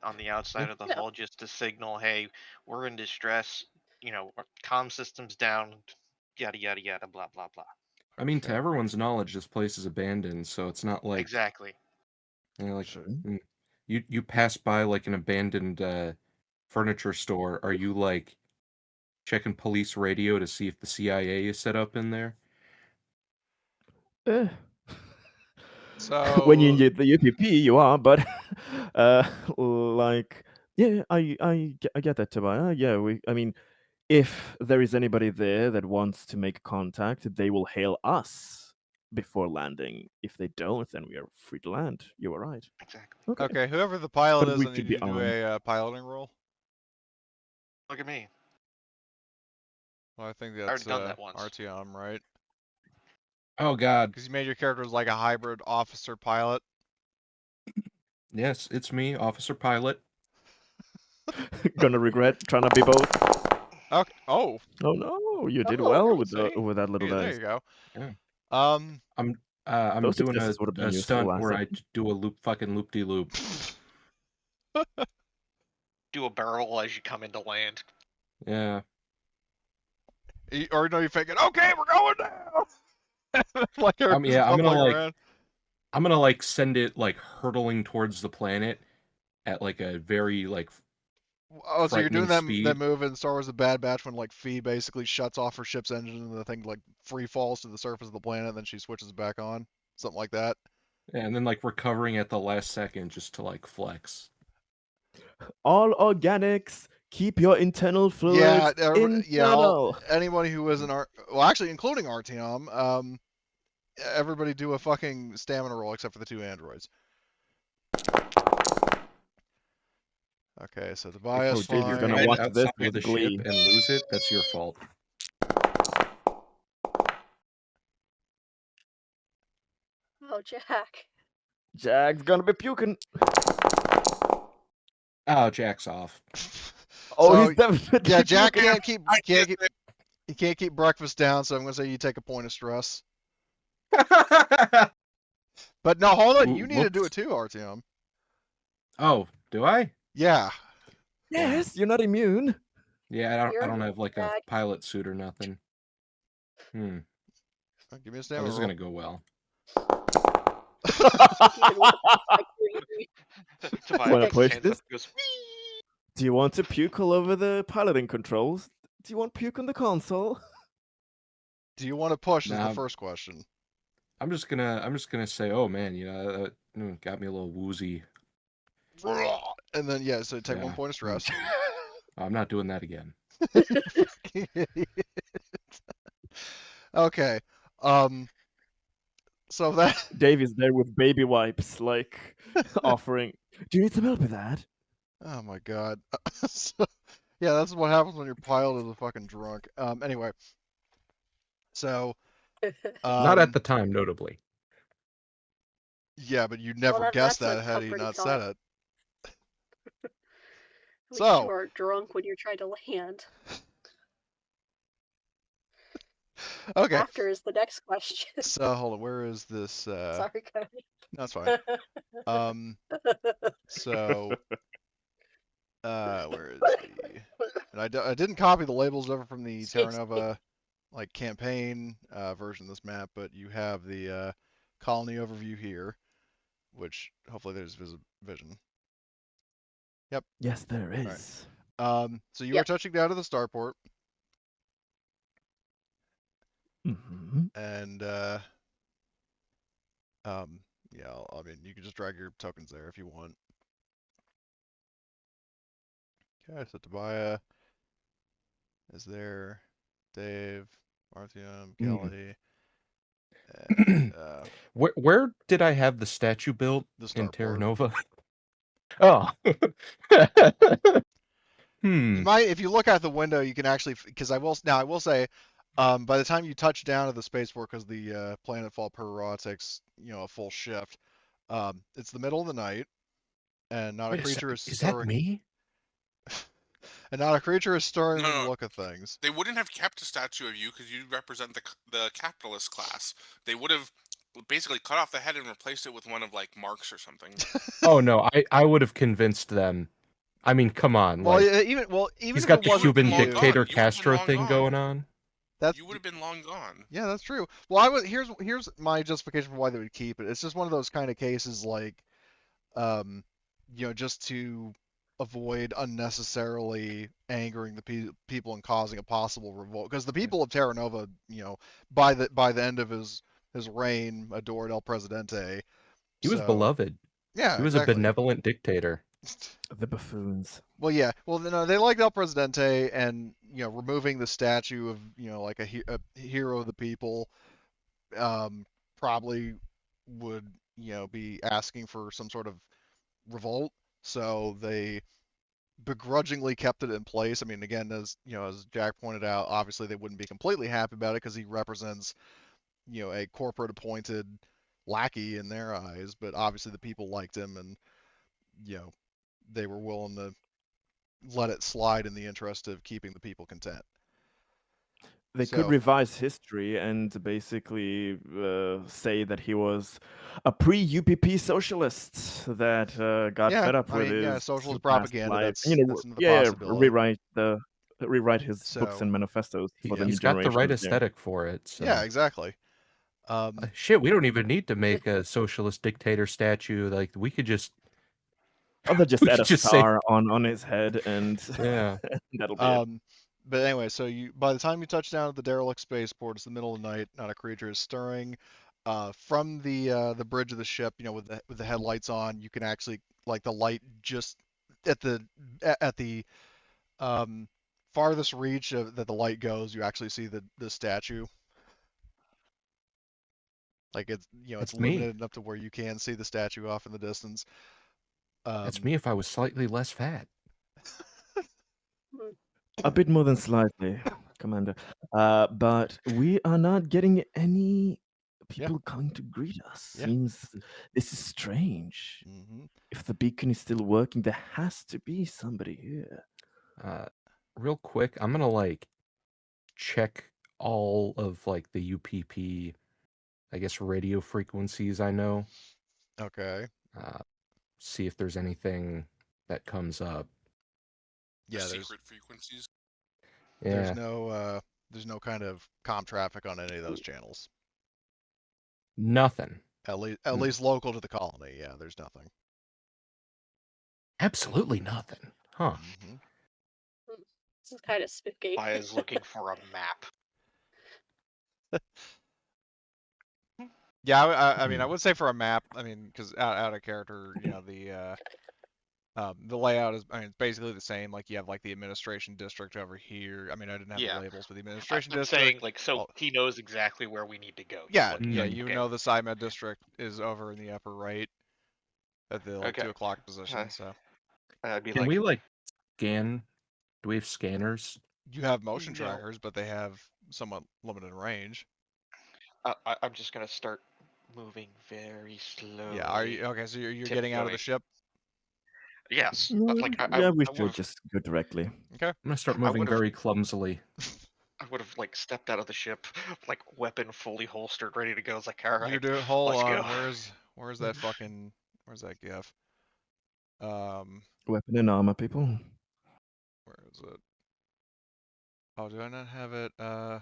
on the outside of the Yeah. hull, just to signal, hey, we're in distress. Our comm system's down. Yada yada yada. Blah blah blah. I mean, to Okay. everyone's knowledge, this place is abandoned, so it's not like Exactly. Sure. you pass by like an abandoned furniture store. Are you like checking police radio to see if the CIA is set up in there? Eh. When you so need the UPP, you are, but like, yeah, I get that, Tobiah. Yeah, I mean, if there is anybody there that wants to make contact, they will hail us before landing. If they don't, then we are free to land. You are right. Exactly. Okay, okay, whoever the pilot but is, we I need should you be to do armed. a piloting roll. Look at me. Well, I think I already that's done that once. Artyom, right? Oh God, Because you made your character as like a hybrid officer pilot. yes, it's me, Officer Pilot. Gonna regret trying to be both. Okay. Oh, Oh no, you did oh, well okay. with See, with that little there dice. you go. Yeah. Um, I'm Those doing successes would have been a useful stunt last where time. I do a loop de loop. Do a barrel as you come into land. Yeah. or no, you're thinking, okay, we're going down. Like everyone's Yeah, bubbling around. I'm gonna like send it like hurtling towards the planet at like a very like Oh, so you're doing frightening that speed. move in Star Wars: The Bad Batch when like Fee basically shuts off her ship's engine and the thing like free falls to the surface of the planet, and then she switches back on, something like that. Yeah, and then like recovering at the last second just to like flex. All organics. Keep your internal Yeah, fluids internal. anybody who isn't well, actually including Artyom, everybody do a fucking stamina roll except for the two androids. Okay, so the If, bias Oh, if Dave, you're you gonna fine. ride watch this outside of the with ship glee. and lose it, that's your fault. Oh, Jack. Jack's gonna be puking. Oh, Jack's off. Oh, So he's definitely yeah, Jack puking. he can't keep breakfast down, so I'm gonna say you take a point of stress. But no, hold on, you need to do it Whoops. too, Artyom. Oh, do I? Yeah. Yes, you're not immune. Yeah, I You're don't have like a Jack. pilot suit or nothing. Give me a Oh, stamina this is roll. gonna go well. Even with like crazy. Tobias Wanna puts his push hands this? up and goes, whee! Do you want to puke all over the piloting controls? Do you want puke on the console? Do you want to push? Is the Nah, first question. I'm just gonna say, oh man, that got me a little woozy. And then yeah, so take 1 Yeah. point of stress. I'm not doing that again. Fucking idiot. Okay. So that Dave is there with baby wipes, like offering. Do you need some help with that? oh my god. So, yeah, that's what happens when your pilot is a fucking drunk. Anyway. So Not at the time, notably. yeah, but you never Well, guessed that's a that had he comforting not thought. said it. At least So you aren't drunk when you're trying to land. Okay. After is the next question. So hold on, where is this? Sorry, Cody. No, that's fine. So where is the? And I didn't copy the labels over from the Terra Excuse me. Nova like campaign version of this map, but you have the colony overview here, which hopefully there's vision. Yep. Yes, there right. is. So you are touching down to the starport, Mm-hmm. and yeah, I mean you can just drag your tokens there if you want. Okay, so Tobiah is there, Dave, Marthium, Kelly, and Where did I have the statue built the in Terra starport. Nova? Oh. You might, if you look out the window, you can actually, because I will say, by the time you touch down to the spaceport, because the planetfall per raw takes a full shift, it's the middle of the night, and not a Wait a creature second. is Is that stirring, me? and not a creature is stirring No, with the no, look of things. they wouldn't have kept a statue of you because you represent the capitalist class. They would have basically cut off the head and replaced it with one of like Marx or something. Oh no, I would have convinced them. I mean, come on, Well, like even he's if it got the You would have wasn't been Cuban long you, dictator gone. You would have been Castro long thing gone. going on. that's You would have been long gone. yeah, that's true. Well, here's my justification for why they would keep it. It's just one of those kind of cases like, um, just to avoid unnecessarily angering the people and causing a possible revolt. Because the people of Terra Nova, by the end of his reign, adored El Presidente. He was So beloved. yeah, He was a exactly. benevolent dictator. The buffoons. Well, yeah. Well, no, they liked El Presidente, and removing the statue of like a hero of the people, probably would be asking for some sort of revolt. So they begrudgingly kept it in place. I mean, again, as Jack pointed out, obviously they wouldn't be completely happy about it because he represents, a corporate appointed lackey in their eyes. But obviously the people liked him, and they were willing to let it slide in the interest of keeping the people content. They could So revise history and basically say that he was a pre-UPP socialist that got yeah, fed up I with mean, yeah, his socialist past propaganda. life. That's another Yeah, possibility. rewrite his books So and manifestos for the new He's got the right generations. Yeah. aesthetic for it. yeah, So exactly. Um, shit, we don't even need to make a socialist dictator statue. Like we could just Or they just we add could a just say star on his head, and yeah. that'll be it. But anyway, so by the time you touch down at the derelict spaceport, it's the middle of the night. Not a creature is stirring. From the bridge of the ship, with the headlights on, you can actually like the light just at the um, farthest reach that the light goes. You actually see the statue. Like it's That's me. limited enough to where you can see the statue off in the distance. That's me if I was slightly less fat. A bit more than slightly, Commander. But we are not getting any Yeah. people coming to greet us. Yeah. Seems this is strange. Mm-hmm. If the beacon is still working, there has to be somebody here. Real quick, I'm gonna like check all of like the UPP, I guess radio frequencies I know. Okay. See if there's anything that comes up. The Yeah. secret frequencies. There's Yeah. no kind of comm traffic on any of those channels. Nothing. At least Mm. local to the colony. Yeah, there's nothing. Absolutely nothing. Huh. Mm-hmm. This is kind of spooky. Is looking for a map. Yeah, I mean, I would say for a map, I mean, because out of character, the layout is, I mean, it's basically the same. Like you have like the administration district over here. I mean, I didn't have the Yeah. labels, but the administration I'm district. saying like so Oh, he knows exactly where we need to go. He's yeah, looking, yeah, like, you okay. know the SciMed district is over in the upper right at the like Okay. 2 o'clock position. So I'd be Can like, we like scan? Do we have scanners? you have motion No. trackers, but they have somewhat limited range. I'm just gonna start moving very slowly. Yeah, are you okay? So you're getting out of the tiptoeing. ship. Yes, Yeah, but like yeah, we I should would've- just go directly. Okay. I'm gonna start I moving would've- very clumsily. I would have like stepped out of the ship, like weapon fully holstered, ready to go. I was like, all You're right, doing. Hold let's on. go. Where's that fucking? Where's that GIF? Weapon and armor, people. Where is it? Oh, do I not have it? Oh,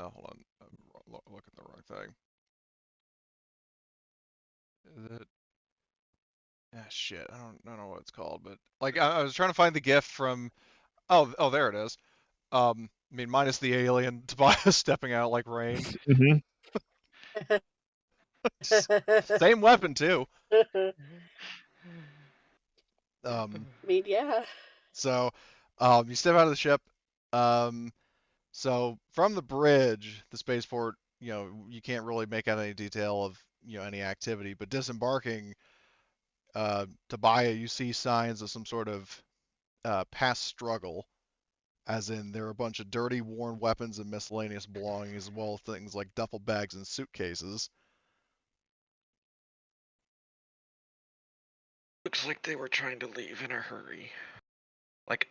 hold on. I'm looking at the wrong thing. Is it? Ah, shit. I don't know what it's called, but like I was trying to find the GIF from. Oh, there it is. I mean, minus the alien Tobias stepping out like rain. Hmm. Same weapon too. I Um, mean, yeah. so, you step out of the ship. Um, so from the bridge, the spaceport, you can't really make out any detail of, any activity. But disembarking, Tobias, you see signs of some sort of past struggle. As in, there are a bunch of dirty, worn weapons and miscellaneous belongings, as well as things like duffel bags and suitcases. Looks like they were trying to leave in a hurry. Like,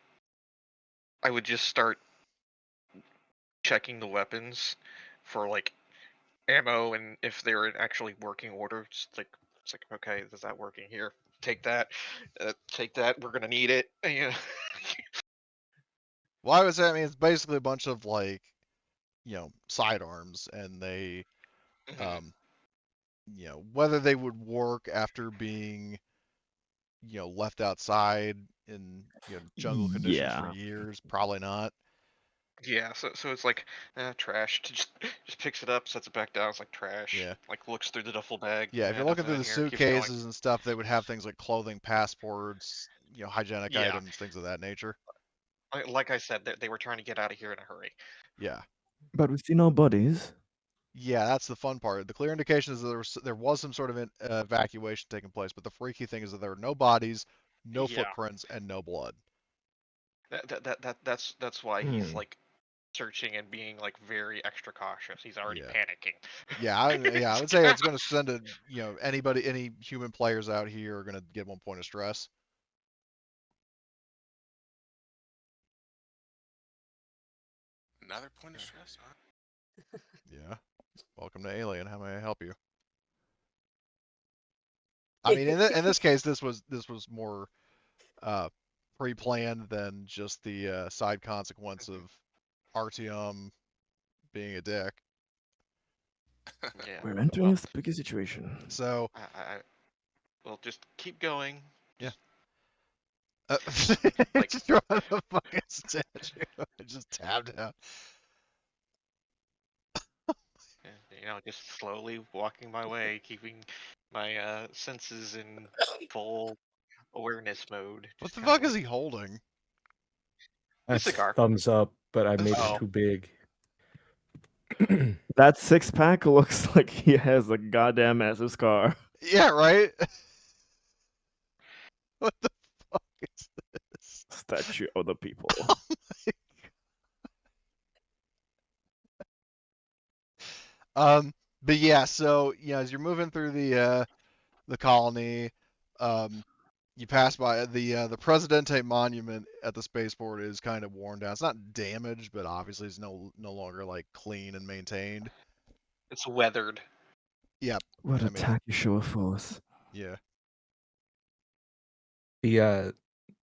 I would just start checking the weapons for like ammo and if they're in actually working order. Just like it's like, okay, is that working here? Take that, take that. We're gonna need it. Yeah. Why was that? I mean, it's basically a bunch of like, sidearms, and they, Mhm. um, whether they would work after being, left outside in, jungle conditions for Yeah. years, probably not. Yeah, so it's like trash. Just picks it up, sets it back down. It's like trash. Yeah. Like looks through the duffel bag. Yeah, if you're looking Nothing through in the here. Keeps going. suitcases and stuff, they would have things like clothing, passports, hygienic Yeah, items, things of that nature. like I said, they were trying to get out of here in a hurry. Yeah. But we see no bodies. Yeah, that's the fun part. The clear indication is that there was some sort of evacuation taking place, but the freaky thing is that there were no bodies, no Yeah, footprints, and no blood. that's why he's Hmm. like searching and being like very extra cautious. He's already Yeah. panicking. Yeah, I would say it's going to send any human players out here are going to get 1 point of stress. Another point of stress. All right. Yeah. Welcome to Alien. How may I help you? I mean, in this case, this was more pre-planned than just the side consequence Mhm. of Artyom being a dick. Yeah. We're entering Well, a spooky situation. So, I well just keep going. yeah. Just like Just throw out the fucking statue. I just tabbed out. just slowly walking my way, keeping my senses in full awareness mode. What Just the kind fuck of is like he holding? the That's cigar. thumbs up, but I made it Oh, too big. That six pack looks like he has a goddamn massive scar. Yeah, right? What the fuck is this? Statue of the people. But yeah, so as you're moving through the colony, um, you pass by the Presidente monument at the spaceport is kind of worn down. It's not damaged, but obviously it's no longer like clean and maintained. it's weathered. Yep. What I a mean, tacky show of force. yeah.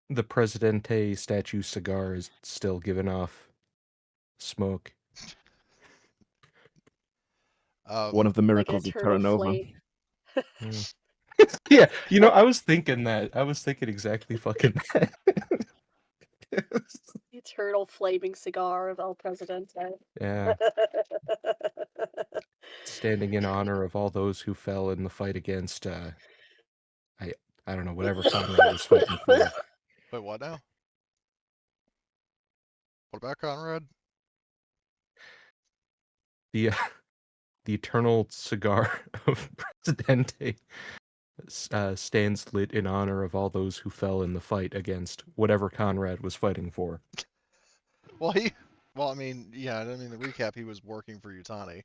The Presidente statue cigar is still giving off smoke. One Um, of the Like an miracles of eternal Terranova. flame. Mm. Yeah, I was thinking that. I was thinking exactly fucking that. Eternal flaming cigar of El Presidente. Yeah, standing in honor of all those who fell in the fight against I I don't know, whatever Conrad was fighting for. wait, what now? What about Conrad? The the eternal cigar of Presidente stands lit in honor of all those who fell in the fight against whatever Conrad was fighting for. Well, well, I mean, yeah, I mean, the recap, he was working for Utani.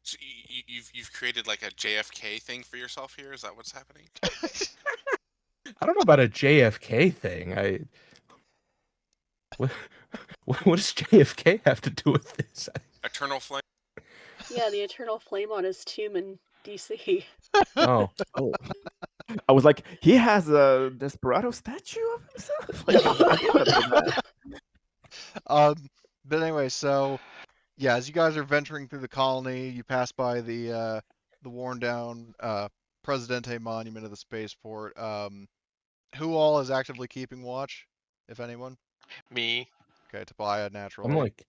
So you've created like a JFK thing for yourself here. Is that what's happening? I don't know about a JFK thing. What does JFK have to do with this? Eternal Flame. Yeah, the eternal flame on his tomb in DC. Oh, Oh, I was like, he has a Desperado statue of himself. Like, I thought about that. But anyway, so yeah, as you guys are venturing through the colony, you pass by the worn down Presidente monument of the spaceport. Who all is actively keeping watch, if anyone? Me. Okay, Tobiah I'm naturally. like,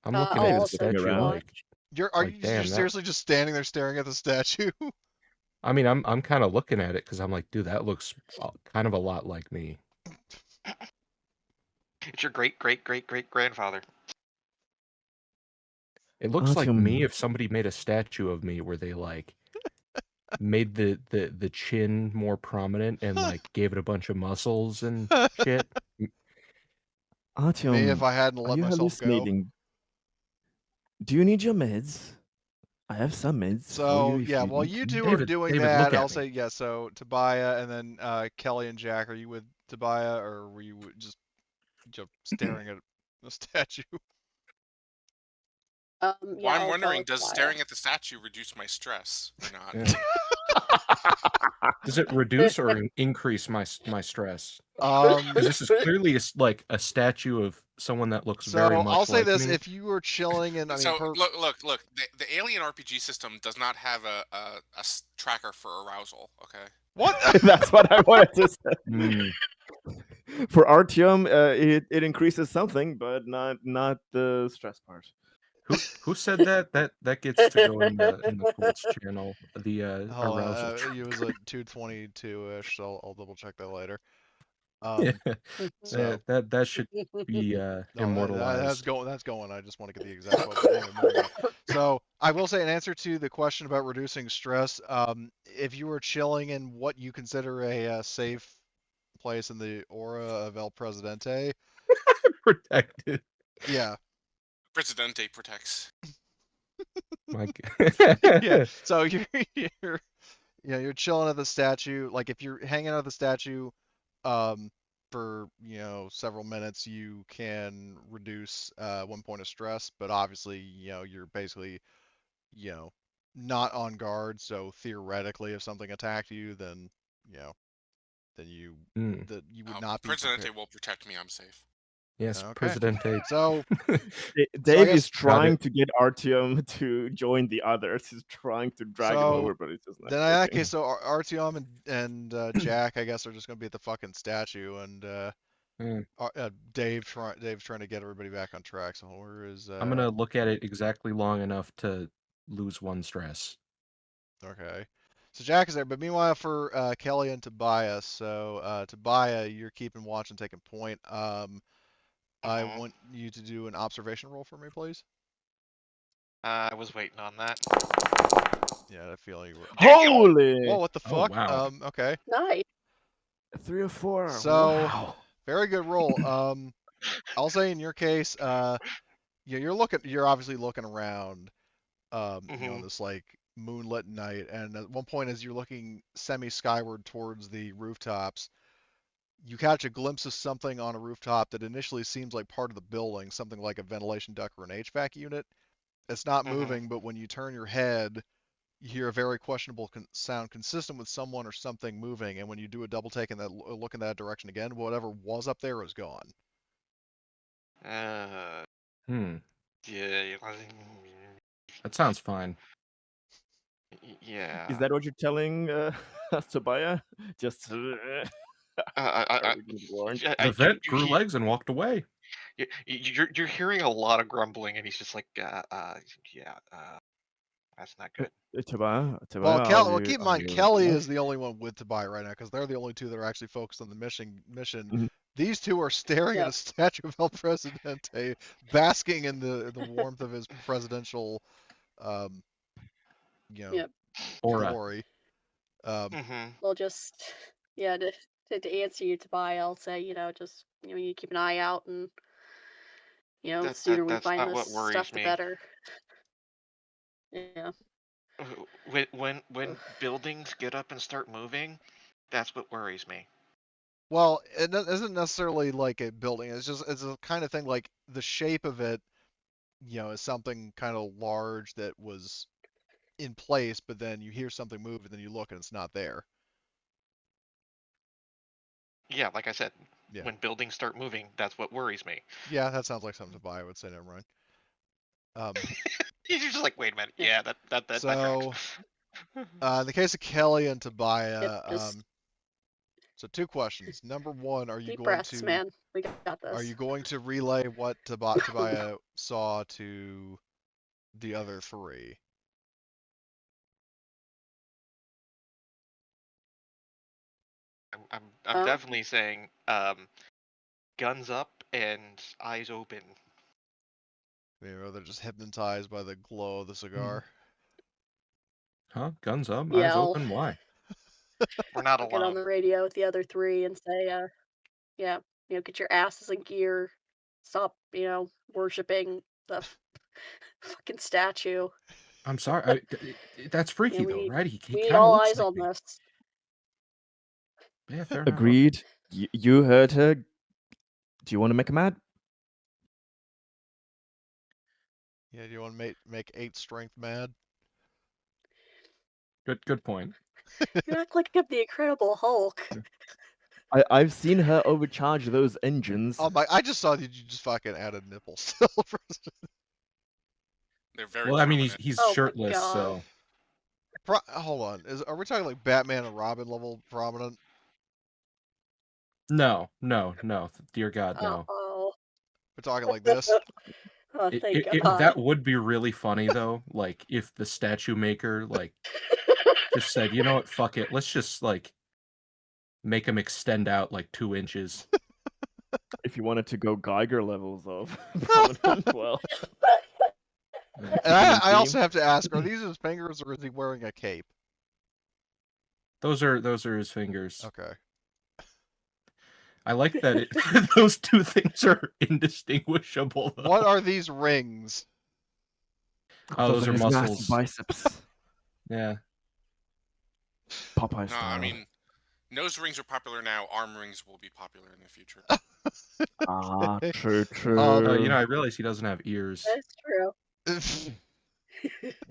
I'm I'll looking at the also keep statue, around. like, watch. Are like, you damn, that. seriously just standing there staring at the statue? I mean, I'm kind of looking at it because I'm like, dude, that looks kind of a lot like me. It's your great great great great grandfather. It looks like me Artyom, if somebody made a statue of me where they like made the chin more prominent and like gave it a bunch of muscles and shit. Me, if Artyom, I hadn't are let you myself go. hallucinating? Do you need your meds? I have some meds for you So if yeah, you while need you them. two are doing David, that, look I'll at say me. yeah. So Tobiah and then Kelly and Jack, are you with Tobiah or were you just staring at the statue? Yeah, Well, I'm I'll go wondering, with does Maya. staring at the statue reduce my stress or not? Yeah. Does it reduce or increase my stress? Because this is clearly like a statue of someone that looks very So I'll much say like this: me. if you were chilling and I mean, So look. The Alien RPG system does not have a tracker for arousal. Okay. what? That's what I wanted to say. Hmm. For Artyom, it increases something, but not the stress part. Who said that? That gets to go in the Colts channel. The Hold arousal on, it was tracker. a 222-ish, so I'll double check that later. Yeah, So that should be no, that's immortalized. going. That's going. I just want to get the exact quote. But anyway, moving on. So I will say, in answer to the question about reducing stress, if you were chilling in what you consider a safe place in the aura of El Presidente, Protected. yeah, Presidente protects. My yeah. God. So you're you're chilling at the statue. Like if you're hanging out at the statue, um, for several minutes, you can reduce 1 point of stress. But obviously, you're basically you know not on guard. So theoretically, if something attacked you, then you know then you Hmm. that you would not be prepared. Presidente will protect me. I'm safe. Yes, Okay. Presidente. So I Dave is guess Got it. trying to get Artyom to join the others. He's trying to drag him so. over, but it's just not Then in that working. case, so Artyom and Jack, I guess, are just gonna be at the fucking statue, and Hmm. Dave's trying to get everybody back on track. So where is I'm gonna look at it exactly long enough to lose one stress. okay. So Jack is there, but meanwhile for Kelly and Tobias, so Tobias, you're keeping watch and taking point. I Mhm. want you to do an observation roll for me, please. I was waiting on that. Yeah, I had a feeling you were. Holy! Whoa, what the Oh fuck? wow. Okay. Nice. 3 or 4. So Wow. very good roll. I'll say in your case, yeah, you're obviously looking around, on Mhm. this like moonlit night, and at one point as you're looking semi-skyward towards the rooftops, you catch a glimpse of something on a rooftop that initially seems like part of the building, something like a ventilation duct or an HVAC unit. It's not Mhm. moving, but when you turn your head, you hear a very questionable sound consistent with someone or something moving, and when you do a double take and that look in that direction again, whatever was up there is gone. Uh. Hmm. Yeah. That sounds fine. Is Yeah. that what you're telling Tobiah? Just I, we get warned. The vet grew legs and walked away. you're hearing a lot of grumbling, and he's just like, yeah, that's not good. Tobiah, Well, well, keep in are mind, you Kelly alive? is the only one with Tobias right now because they're the only two that are actually focused on the mission. Mhm. These two are staring at a Yep. statue of El Presidente, basking in the warmth of his presidential, um, Yep. Aura. glory. Mhm. We'll just, yeah, to answer you, Tobias, I'll say, just, you keep an eye out, and, the sooner we That's find not this what worries stuff, the me. better. Yeah. When Ugh. buildings get up and start moving, that's what worries me. Well, it isn't necessarily like a building. It's a kind of thing like the shape of it, is something kind of large that was in place, but then you hear something move and then you look and it's not there. Yeah, like I said, Yeah. when buildings start moving, that's what worries me. Yeah, that sounds like something to buy. I would say never mind. You're just like, wait a minute. Yeah, that tracks. So, in the case of Kelly and Yep, Tobiah, just so two questions. Number one, deep breaths, man. We got are this. you going to relay what Tobiah saw to the other three? I'm definitely saying guns up and eyes open. They're just hypnotized by the glow of the cigar. Huh? Guns up, Yeah, eyes I'll open. Why? We're not get on alone. the radio with the other three and say, yeah, get your asses in gear. Stop, worshiping the fucking statue. I'm sorry. That's freaky we though, need right? He we need kind of all looks eyes like on me. this. Yeah, fair enough. Agreed. You heard her. Do you want to make a mad? Yeah, do you want to make 8 strength mad? Good point. You act like I'm the Incredible Hulk. I've seen her overcharge those engines. Oh my! I just saw that you just fucking added nipples still. They're very Well, I mean, prominent. he's Oh my shirtless, god. so Hold on, are we talking like Batman and Robin level prominent? no. Dear God, no. Oh. We're talking like this. Oh, thank God. That would be really funny though. Like if the statue maker just said, you know what, fuck it, let's just make him extend out like 2 inches. If you wanted to go Geiger levels of prominent, well, And keeping in I also theme. have to ask: are these his fingers or is he wearing a cape? Those are his fingers. Okay. I like that those two things are indistinguishable though. What are these rings? Oh, those are his massive muscles. biceps. Yeah. Popeye No, I style. mean, nose rings are popular now. Arm rings will be popular in the future. Ah, true, Um, true. I realize he doesn't have ears. That's true.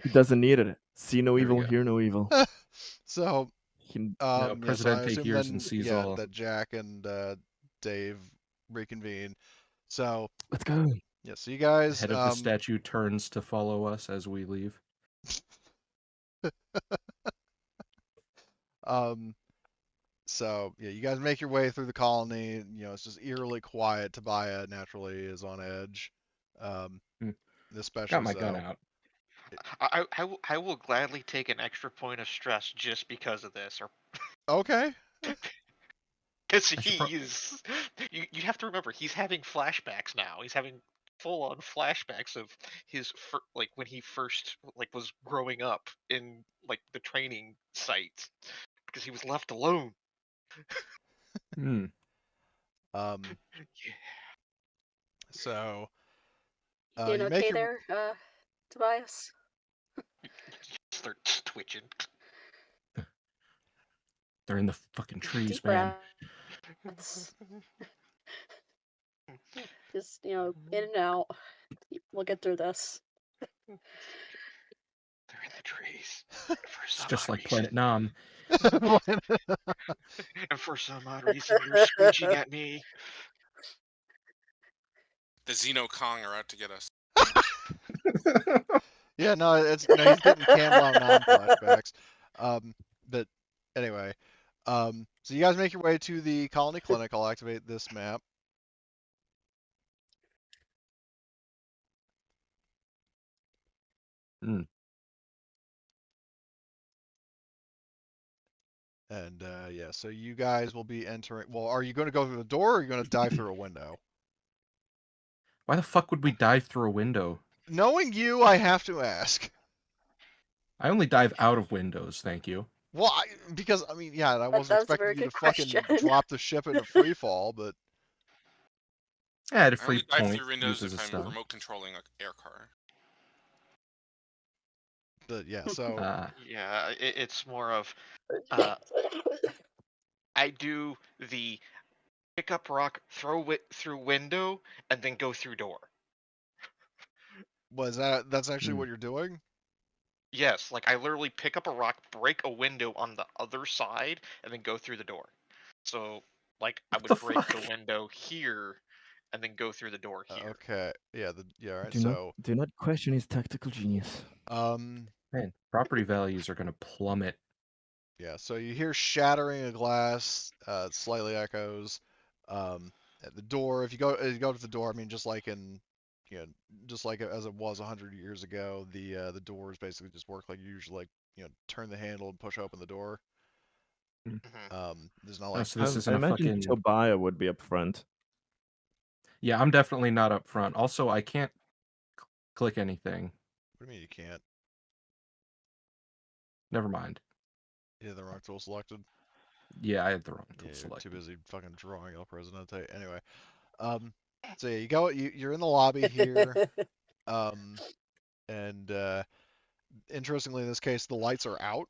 He doesn't need it. See no There we evil, go. hear no evil. so, He, so I Presidente assume hears then, and sees all. that Jack and Dave reconvene. So, let's go. yeah, so you The guys, head of the statue turns to follow us as we leave. So yeah, you guys make your way through the colony. It's just eerily quiet. Tobiah naturally is on edge, Hmm. especially Got my gun so. out. I will gladly take an extra point of stress just because of this, or Okay. because I should he is. You have to remember, he's having flashbacks now. He's having full-on flashbacks of his like when he first was growing up in the training site because he was left alone. Hmm. Um. Yeah. So You doing you make okay your there, Tobias? Starts twitching. They're in the fucking trees, Deep man. breaths. Just, in and out. We'll get through this. They're in the trees. For It's some just odd like reason. Planet Nam. And for some odd reason, you're screeching at me. The Xeno Kong are out to get us. yeah, no, he's getting Campbell non flashbacks. But anyway, so you guys make your way to the colony clinic. I'll activate this map. Hmm. And yeah, so you guys will be entering. Well, are you going to go through the door or are you going to dive through a window? Why the fuck would we dive through a window? Knowing you, I have to ask. I only dive out of windows, thank you. Well, because I mean, yeah, and I wasn't That's a very expecting you to good fucking question. drop the ship into free fall, but At a I free only dive point, through windows uses if a I'm stuff. remote controlling an air car. yeah, so Yeah, it's more of I do the pick up rock, throw it through window, and then go through door. That's actually Hmm. what you're doing? Yes, like I literally pick up a rock, break a window on the other side, and then go through the door. So, like, I What would the break fuck? the window here, and then go through the door here. Okay. Yeah, all right. Do not question his tactical genius. Man, property values are gonna plummet. Yeah, so you hear shattering of glass, it slightly echoes. At the door, if you go to the door, I mean, just like you know, just like as it was 100 years ago, the doors basically just work like you usually, like, turn the handle and push open the door. Hmm. There's not Oh, like, so this I isn't a imagine fucking. Tobiah would be up front. Yeah, I'm definitely not up front. Also, I can't click anything. what do you mean you can't? Never mind. You have the wrong tool selected. Yeah, I had the wrong tool Yeah, you're too selected. busy fucking drawing El Presidente. Anyway, so yeah, you're in the lobby here, um, and interestingly, in this case, the lights are out.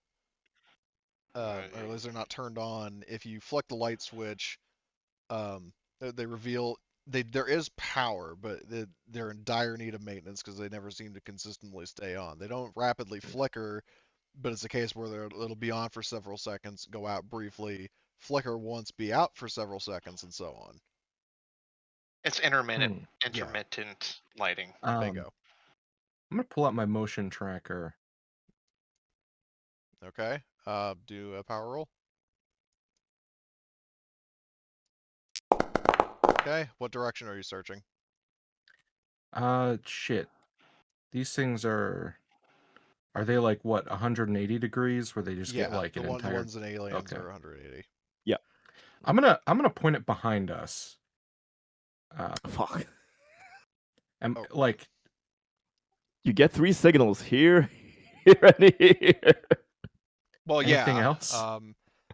Or at least they're not turned on. If you flick the light switch, they reveal there is power, but they're in dire need of maintenance because they never seem to consistently stay on. They don't rapidly flicker, but it's a case where it'll be on for several seconds, go out briefly, flicker once, be out for several seconds, and so on. It's Hmm. intermittent lighting. Bingo. I'm gonna pull out my motion tracker. Okay. Do a power roll. Okay. What direction are you searching? Shit. These things are they like what 180 degrees where they just get Yeah, like the an entire. ones in Aliens Okay. are 180. Yeah. I'm gonna point it behind us. Fuck. And Oh. like You get 3 signals here, here, and here. Well, anything yeah. else? Hold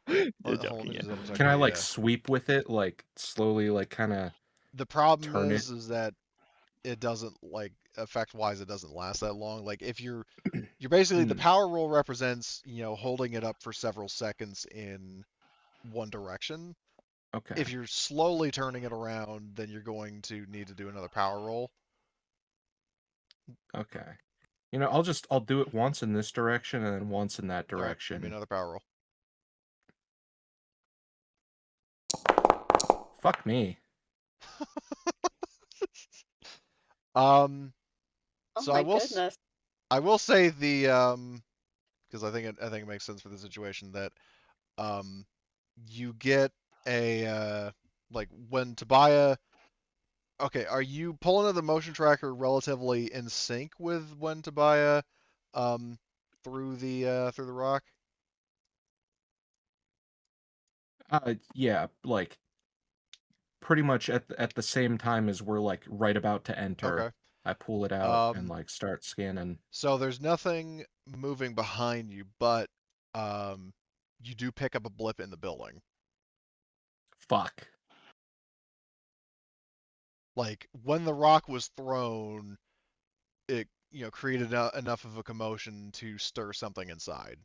on, let Joking, me yeah. just double check Can I the. like sweep with it, like slowly, like kind of The problem turn it? is that it doesn't, like, effect wise, it doesn't last that long. Like, if you're basically, the Hmm. power roll represents, holding it up for several seconds in one direction. Okay. If you're slowly turning it around, then you're going to need to do another power roll. Okay. I'll do it once in this direction and then once in that All right, give me direction. another power roll. Fuck me. Um, Oh so my goodness. I will say because I think it makes sense for the situation that you get a like when Tobiah. Okay, are you pulling of the motion tracker relatively in sync with when Tobiah um through the rock? Yeah, like pretty much at the same time as we're like right about to enter. Okay. I pull it out and Um, like start scanning. so there's nothing moving behind you, but um, you do pick up a blip in the building. Fuck. Like when the rock was thrown, it created enough of a commotion to stir something inside.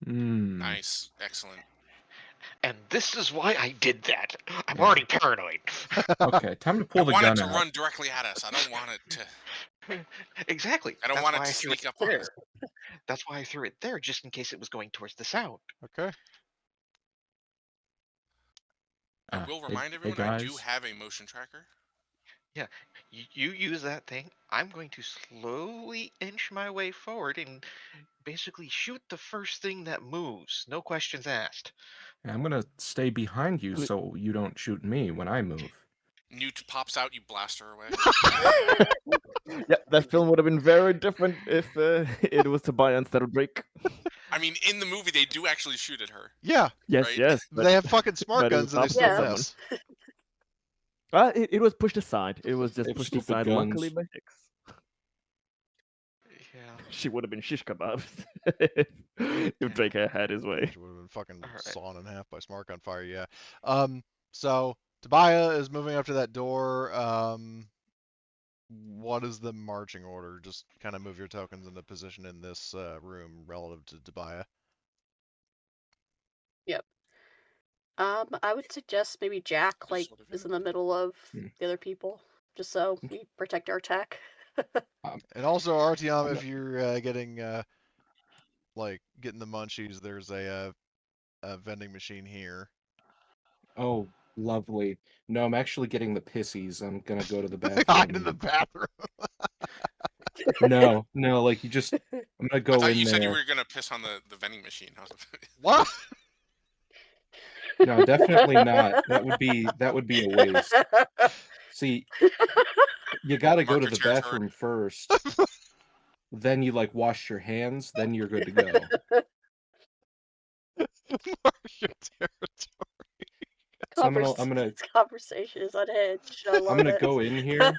Nice, excellent. And this is why I did that. I'm Yeah. already paranoid. Okay, time to I pull the want it gun to out. run directly at us. I don't want it to. Exactly. I don't That's want why it I to threw it sneak up on there. us. That's why I threw it there, just in case it was going towards the sound. Okay. I will Hey, remind hey everyone I do guys. have a motion tracker. Yeah, you use that thing. I'm going to slowly inch my way forward and basically shoot the first thing that moves. No questions asked. I'm gonna stay behind you Really- so you don't shoot me when I move. Newt pops out, you blast her away. Yeah, that film would have been very different if it was Tobiah instead of Drake. I mean, in the movie, they do actually shoot at her. Yeah, Yes, Right. yes. they have fucking smart but it was guns and they not still Yeah. someone. miss. It was pushed aside. It was just They have pushed stupid aside, guns. luckily by Hicks. Yeah. She would have been shish kebabs if Drake had had his way. Which would have been fucking All right. sawn in half by smart gunfire. Yeah. So Tobiah is moving up to that door. What is the marching order? Just kind of move your tokens into position in this room relative to Tobiah. Yep. I would suggest maybe Jack, Just like, sort of is in. in the middle of Hmm. the other people, just so we protect our tech. And also, Artyom, I'm if you're getting getting the munchies, there's a vending machine here. Oh, lovely. No, I'm actually getting the pissies. I'm gonna go to the bathroom. Hide in the bathroom. No, like you just. I'm gonna I go thought in you said you there. were gonna piss on the vending machine. What? No, definitely not. That would be a waste. See, you got to go Mark to your the territory. bathroom first. Then you like wash your hands. Then you're good to go. Mark your territory. So I'm gonna This conversation is unhinged. I love gonna it. go in here.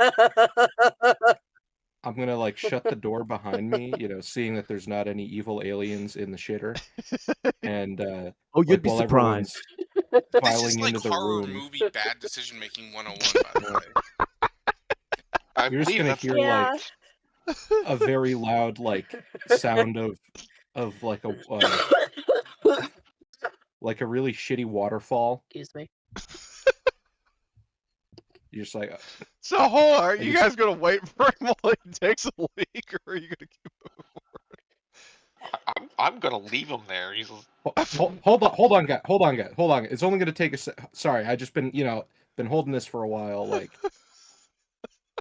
I'm gonna like shut the door behind me. Seeing that there's not any evil aliens in the shitter, and Oh, like you'd be while surprised. everyone's This is filing like into the horror room, movie bad decision making 101, by the way. I you're just believe gonna that's hear Yeah. like a very loud like sound of like a really shitty waterfall. Excuse me. You're just like, So hold on, are and you you guys gonna wait for him while he takes a leak, or are you gonna keep I'm gonna leave him there. He's hold on, guys. It's only gonna take a sorry. I just been been holding this for a while. Like,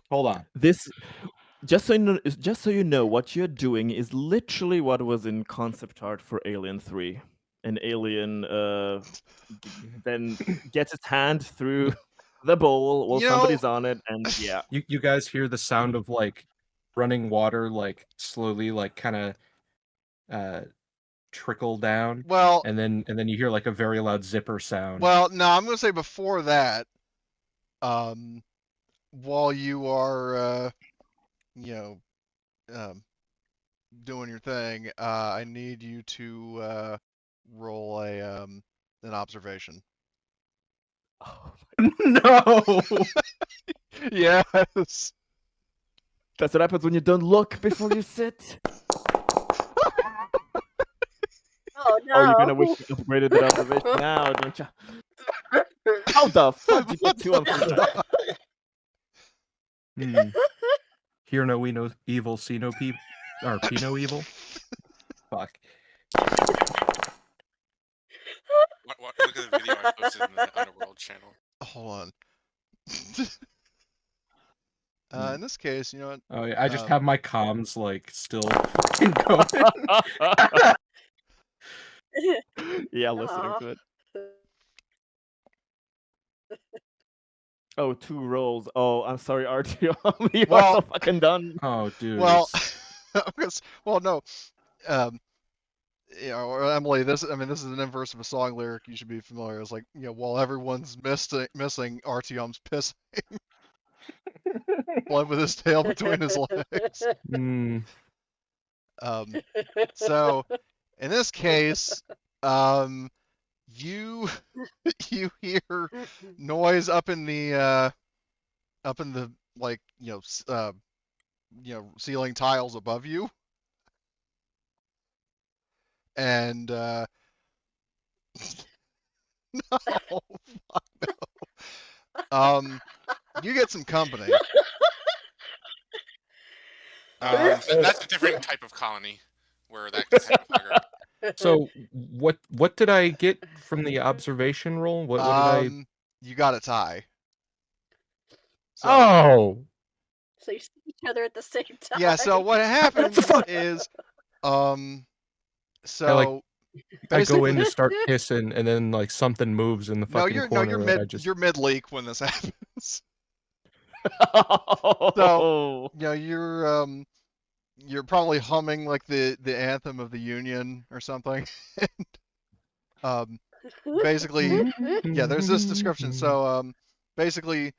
hold on. This, just so you know, what you're doing is literally what was in concept art for Alien 3. An alien then gets its hand through the bowl while You know, somebody's on it, and yeah. You guys hear the sound of like running water, like slowly, like kind of trickle down, well, and then you hear like a very loud zipper sound. no, I'm gonna say before that, while you are, you know, doing your thing, I need you to roll an observation. Oh, No. Yes. that's what happens when you don't look before you sit. Oh no. Oh, you're gonna wish you upgraded that observation now, don't you? How the fuck did you What get 2 the on 3 die? Hear no we no evil, see no or P no evil. Fuck. Look at the video I posted in the Underworld channel. Hold on. In this case, you know what? Oh yeah, I just have my comms like still fucking going. Yeah, listening Aw. to it. Oh, 2 rolls. Oh, I'm sorry, Artyom. You are Well- so fucking done. Oh, dude. Well, no. Emily, this is an inverse of a song lyric you should be familiar. It's like, while everyone's missing, Artyom's pissing. Blood with his tail between his legs. So, in this case, you hear noise up in the ceiling tiles above you, and no, fuck no. You get some company. That's a different type of colony where that type of hugger. So what did I get from the observation roll? What did I? You got a tie. So, Oh. So you see each other at the same time. yeah. So what happened is, so I go in to start pissing, and then like something moves in the fucking corner. you're mid leak when this happens. So, You're probably humming like the anthem of the Union or something. Basically, yeah, there's this description. So, basically,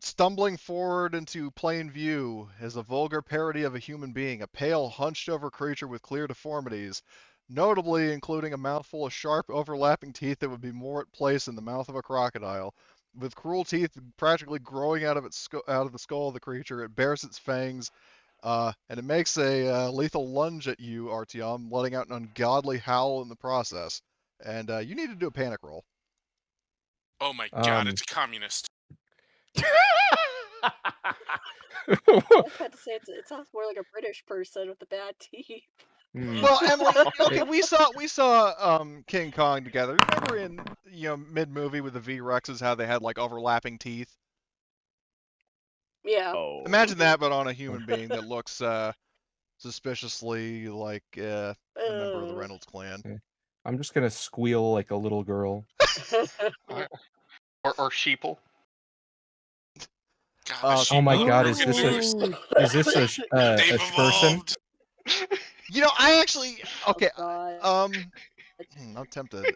stumbling forward into plain view is a vulgar parody of a human being, a pale, hunched-over creature with clear deformities, notably including a mouthful of sharp, overlapping teeth that would be more at place in the mouth of a crocodile. With cruel teeth practically growing out of the skull of the creature, it bears its fangs, and it makes a lethal lunge at you, Artyom, letting out an ungodly howl in the process. And you need to do a panic roll. Oh my god, it's communist. I've had to say it sounds more like a British person with the bad teeth. Well, Emily, okay, we saw King Kong together. Remember in mid movie with the V-Rexes how they had like overlapping teeth? Yeah. Oh. Imagine that, but on a human being that looks suspiciously like a member of the Reynolds clan. I'm just gonna squeal like a little girl. Or sheeple. God, Oh my god, is introduced. this a They've person? evolved. I actually okay. Oh, I'm tempted.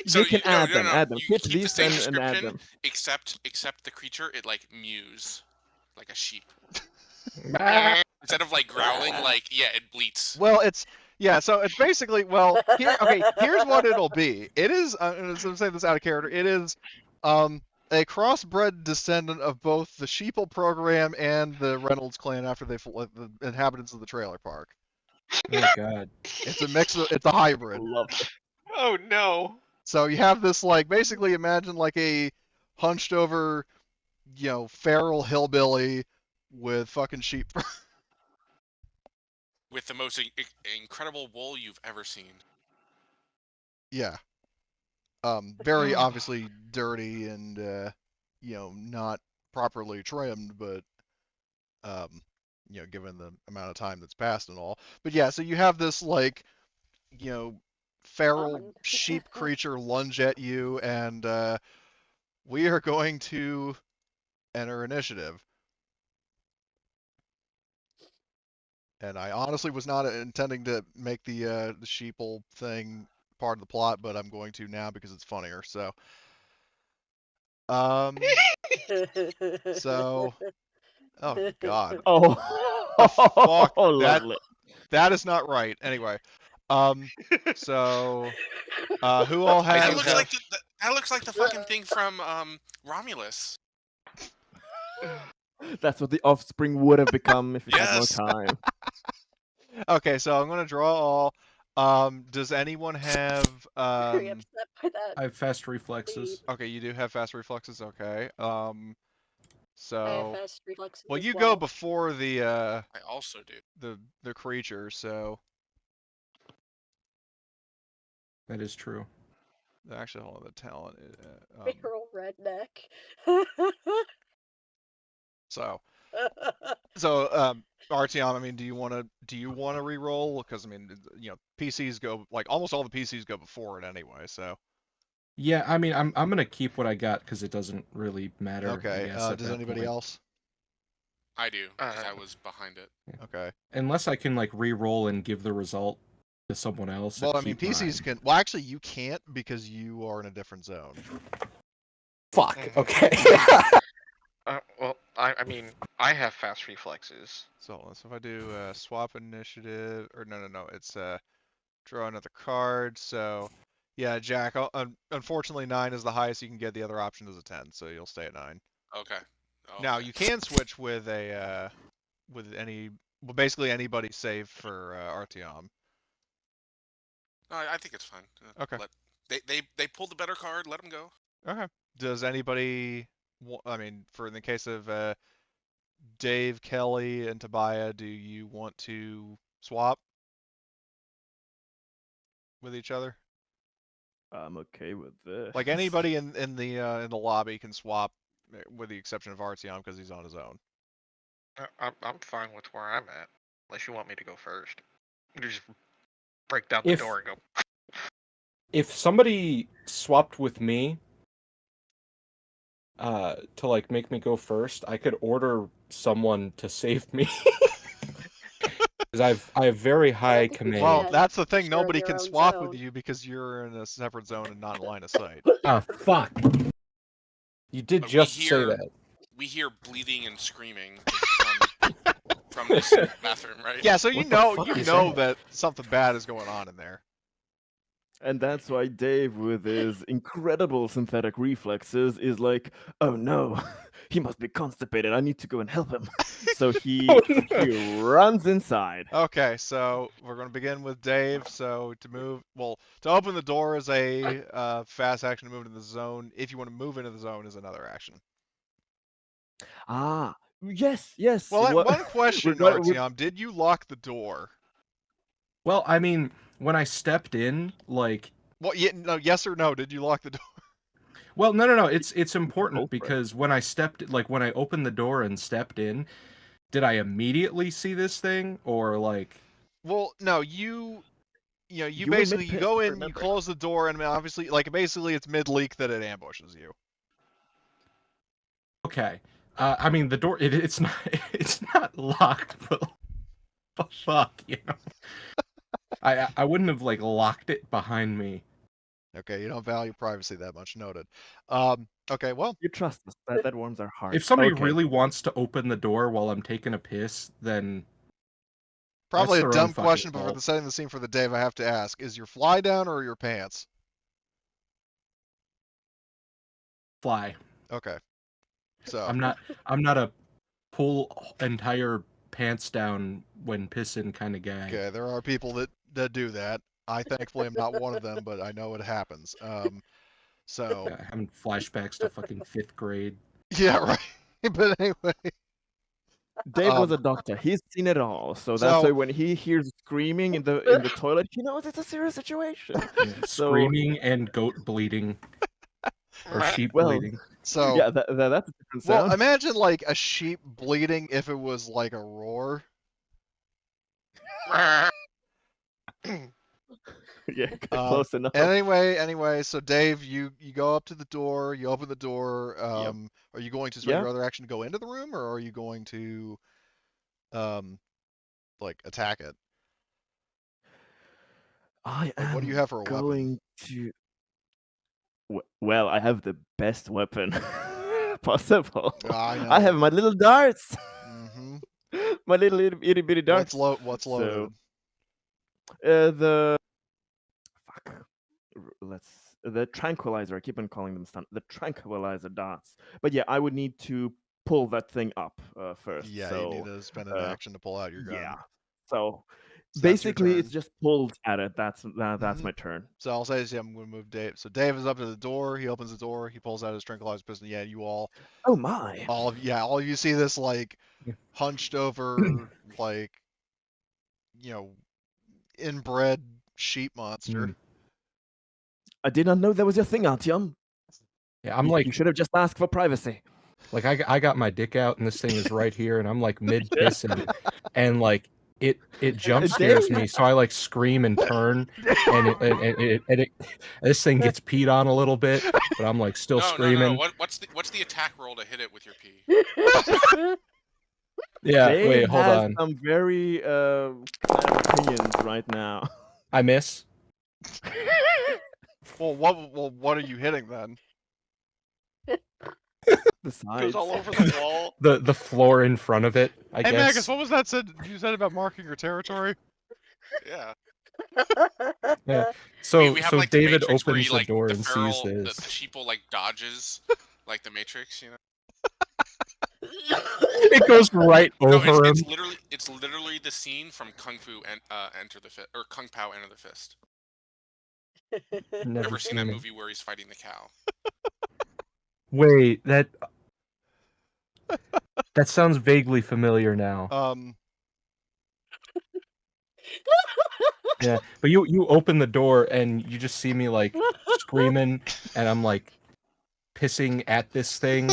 So You can add them. You Keep keep the these same and add description, them. except the creature, it like mews, like a sheep. Ah! Instead of like growling, it bleats. Well, so it's basically here's what it'll be. It is I'm saying this out of character. It is a crossbred descendant of both the Sheeple program and the Reynolds clan after they fled the inhabitants of the trailer park. Oh god. It's a hybrid. Love it. Oh no. So you have this basically imagine like a hunched over, feral hillbilly with fucking sheep. With the most incredible wool you've ever seen. Yeah. Very obviously dirty and not properly trimmed, but given the amount of time that's passed and all. But yeah, so you have this feral sheep creature lunge at you, and we are going to enter initiative. And I honestly was not intending to make the sheeple thing part of the plot, but I'm going to now because it's funnier. So, so, oh god, Oh, fuck lovely. that is not right. Anyway, so, who all has? That looks like the fucking thing from Romulus. That's what the offspring would have become if it had more Yes. time. Okay, so I'm gonna draw all. Does anyone have? Very upset by that. I have fast reflexes. Okay, you do have fast reflexes. Okay. I have So. fast reflexes. Well, as you well. go before the I also do. the creature, so. That is true. Actually, hold on. The talent. Feral redneck. So. Artyom, I mean, do you want to re-roll? Because I mean, PCs go almost all the PCs go before it anyway. So. Yeah, I mean, I'm gonna keep what I got because it doesn't really matter. Okay. I guess, at Does that anybody point. else? I do, because I was behind it. Okay. Unless I can re-roll and give the result to someone else. Well, I and mean, keep PCs mine. can. Well, actually, you can't because you are in a different zone. Fuck. Okay. Well, I mean, I have fast reflexes. So if I do swap initiative, or no, it's draw another card. So yeah, Jack. Unfortunately, 9 is the highest you can get. The other option is a 10, so you'll stay at 9. Okay. Oh, Now okay. you can switch with basically anybody save for Artyom. No, I think it's fine. Okay. They pulled the better card. Let them go. Okay. Does anybody? I mean, for in the case of Dave, Kelly, and Tobiah, do you want to swap with each other? I'm okay with this. Like anybody in the lobby can swap, with the exception of Artyom because he's on his own. I'm fine with where I'm at, unless you want me to go first. You just break down the door and go. If somebody swapped with me, to make me go first, I could order someone to save me. Because I have very high command. Well, that's the thing. You're in Nobody your can own swap zone. with you because you're in a separate zone and not in line of sight. Ah, fuck. You did But just say that. We hear bleeding and screaming from this bathroom, right? Yeah, so you What the know fuck is know that? that something bad is going on in there. And that's why Dave, with his incredible synthetic reflexes, is like, "Oh no, he must be constipated. I need to go and help him." So he runs inside. Okay, so we're going to begin with Dave. So to open the door is a fast action to move into the zone. If you want to move into the zone is another action. Ah, yes, yes. Well, What? one question, Artyom, did you lock the door? Well, I mean, when I stepped in, like, Well, no, yes or no? Did you lock the door? well, no. It's important Go for it. because when I opened the door and stepped in, did I immediately see this thing or like? Well, no, you You were basically you mid-piss, go I in, you remember. close the door, and obviously, like basically, it's mid-leak that it ambushes you. Okay, I mean the door. It's not. It's not locked, but fuck, you know. I wouldn't have like locked it behind me. Okay, you don't value privacy that much. Noted. Okay, well, You trust us. That warms our hearts. If somebody Okay. really wants to open the door while I'm taking a piss, then probably that's a their own dumb fucking question, but for fault. the setting the scene for the Dave, I have to ask: is your fly down or your pants? Fly. Okay, so I'm not a pull entire pants down when pissing kind of guy. okay, there are people that do that. I thankfully am not one of them, but I know it happens. So Having flashbacks to fucking 5th grade. yeah, right. But anyway, Dave was a doctor. He's seen it all. So that's So- why when he hears screaming in the toilet, he knows it's a serious situation. So Screaming and goat bleeding. Or sheep well, bleeding. so yeah, that's a different well, sound. imagine like a sheep bleeding if it was like a roar. Yeah, close enough. Anyway, so Dave, you go up to the door, you open the door. Yep. Are you going to spend Yeah. your other action to go into the room, or are you going to like attack it? I Like, am what do you have for a weapon? going to. Well, I have the best weapon possible. I know. I have my little darts. Mm-hmm. My little itty bitty darts. What's loaded? The fuck. The tranquilizer. I keep on calling them stun. The tranquilizer darts. But yeah, I would need to pull that thing up first. Yeah, so, you need to spend an action to pull out your gun. Yeah. So So that's your basically, it's turn. just pulled at it. That's Mhm. my turn. So I'll say, I'm going to move Dave. So Dave is up to the door. He opens the door. He pulls out his tranquilizer pistol. Yeah, you all Oh my! all of you see this like hunched over like inbred sheep monster. Mm. I did not know that was your thing, Artyom. Yeah, I'm like, You should have just asked for privacy. like I got my dick out and this thing is right here and I'm like mid pissing and like it jump scares me, so I like scream and turn and this thing gets peed on a little bit, but I'm like still No. screaming. What's the attack roll to hit it with your pee? Yeah, Dave wait, hold has on. some very kind of opinions right now. I miss. Well, what are you hitting then? The Goes sides. all over the wall. The floor in front of it, I Hey, guess. Magus, what was that you said about marking your territory? Yeah. Yeah. So we have so like the David Matrix where opens you, the like, door the and feral, sees this. the sheeple like dodges, like the Matrix, you know. It goes right No, over him. it's literally the scene from Kung Fu and Enter the Fist, or Kung Pao Enter the Fist. Never Ever seen that it. movie where he's fighting the cow? Wait, that sounds vaguely familiar now. Yeah, but you open the door and you just see me like screaming, and I'm like pissing at this thing.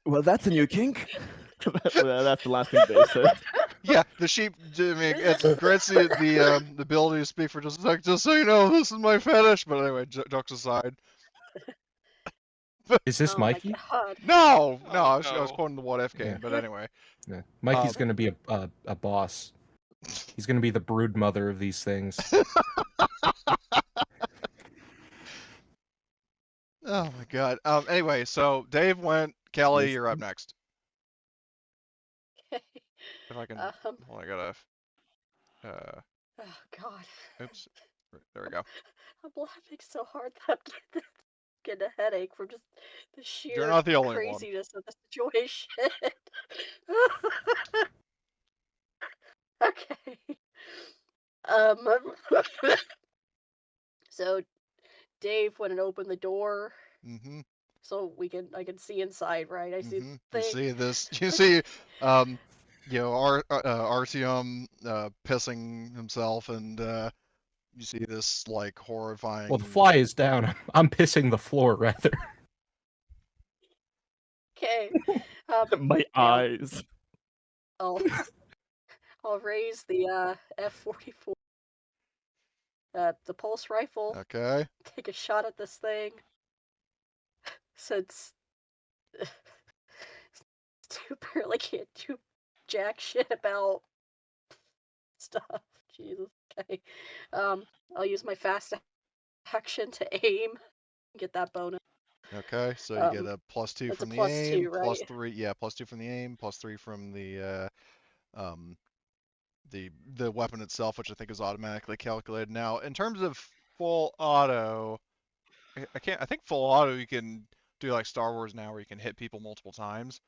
Well, that's a new kink. Well, that's the last thing they said. Yeah, the sheep. I mean, it grants you the ability to speak for just a second. Just so you know, this is my fetish. But anyway, jokes aside. Is this Oh my Mikey? god. No, Oh, I was no. quoting the What If game. Yeah. But anyway, Yeah. Mikey's gonna be a boss. He's gonna be the brood mother of these things. oh my god. Anyway, so Dave went. Kelly, Yes. you're up next. If I can. Um, Well, I gotta. oh god. Oops. There we go. I'm laughing so hard that I'm getting a headache from just the sheer You're not the only one. craziness of the situation. Okay. Um. So Dave went and opened the door Mm-hmm. so I can see inside, right? I see Mm-hmm. the You thing. see this? You see, Artyom pissing himself, and you see this like horrifying. Well, the fly is down. I'm pissing the floor rather. Okay. My Yeah, eyes. I'll I'll raise the F-44, the pulse rifle, Okay. take a shot at this thing. Since Stu barely can't do jack shit about stuff. Jesus. Okay. I'll use my fast action to aim. Get that bonus. Okay. So you get Um, a +2 that's a from the aim, +2, right? +3. Yeah, +2 from the aim, +3 from um the weapon itself, which I think is automatically calculated. Now, in terms of full auto, I can't. I think full auto you can do like Star Wars now, where you can hit people multiple times.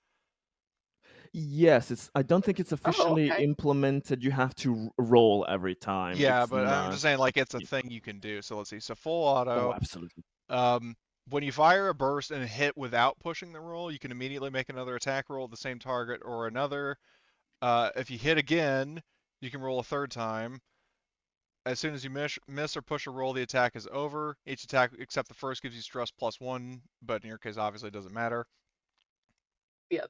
Yes, it's. I don't think it's Oh, officially okay. implemented. You have to roll every time. Yeah, It's but I'm not. just saying like it's a thing you can do. So let's see. So full auto. Oh, absolutely. When you fire a burst and hit without pushing the roll, you can immediately make another attack roll at the same target or another. If you hit again, you can roll a third time. As soon as you miss or push a roll, the attack is over. Each attack except the first gives you stress +1, but in your case, obviously, it doesn't matter. Yep.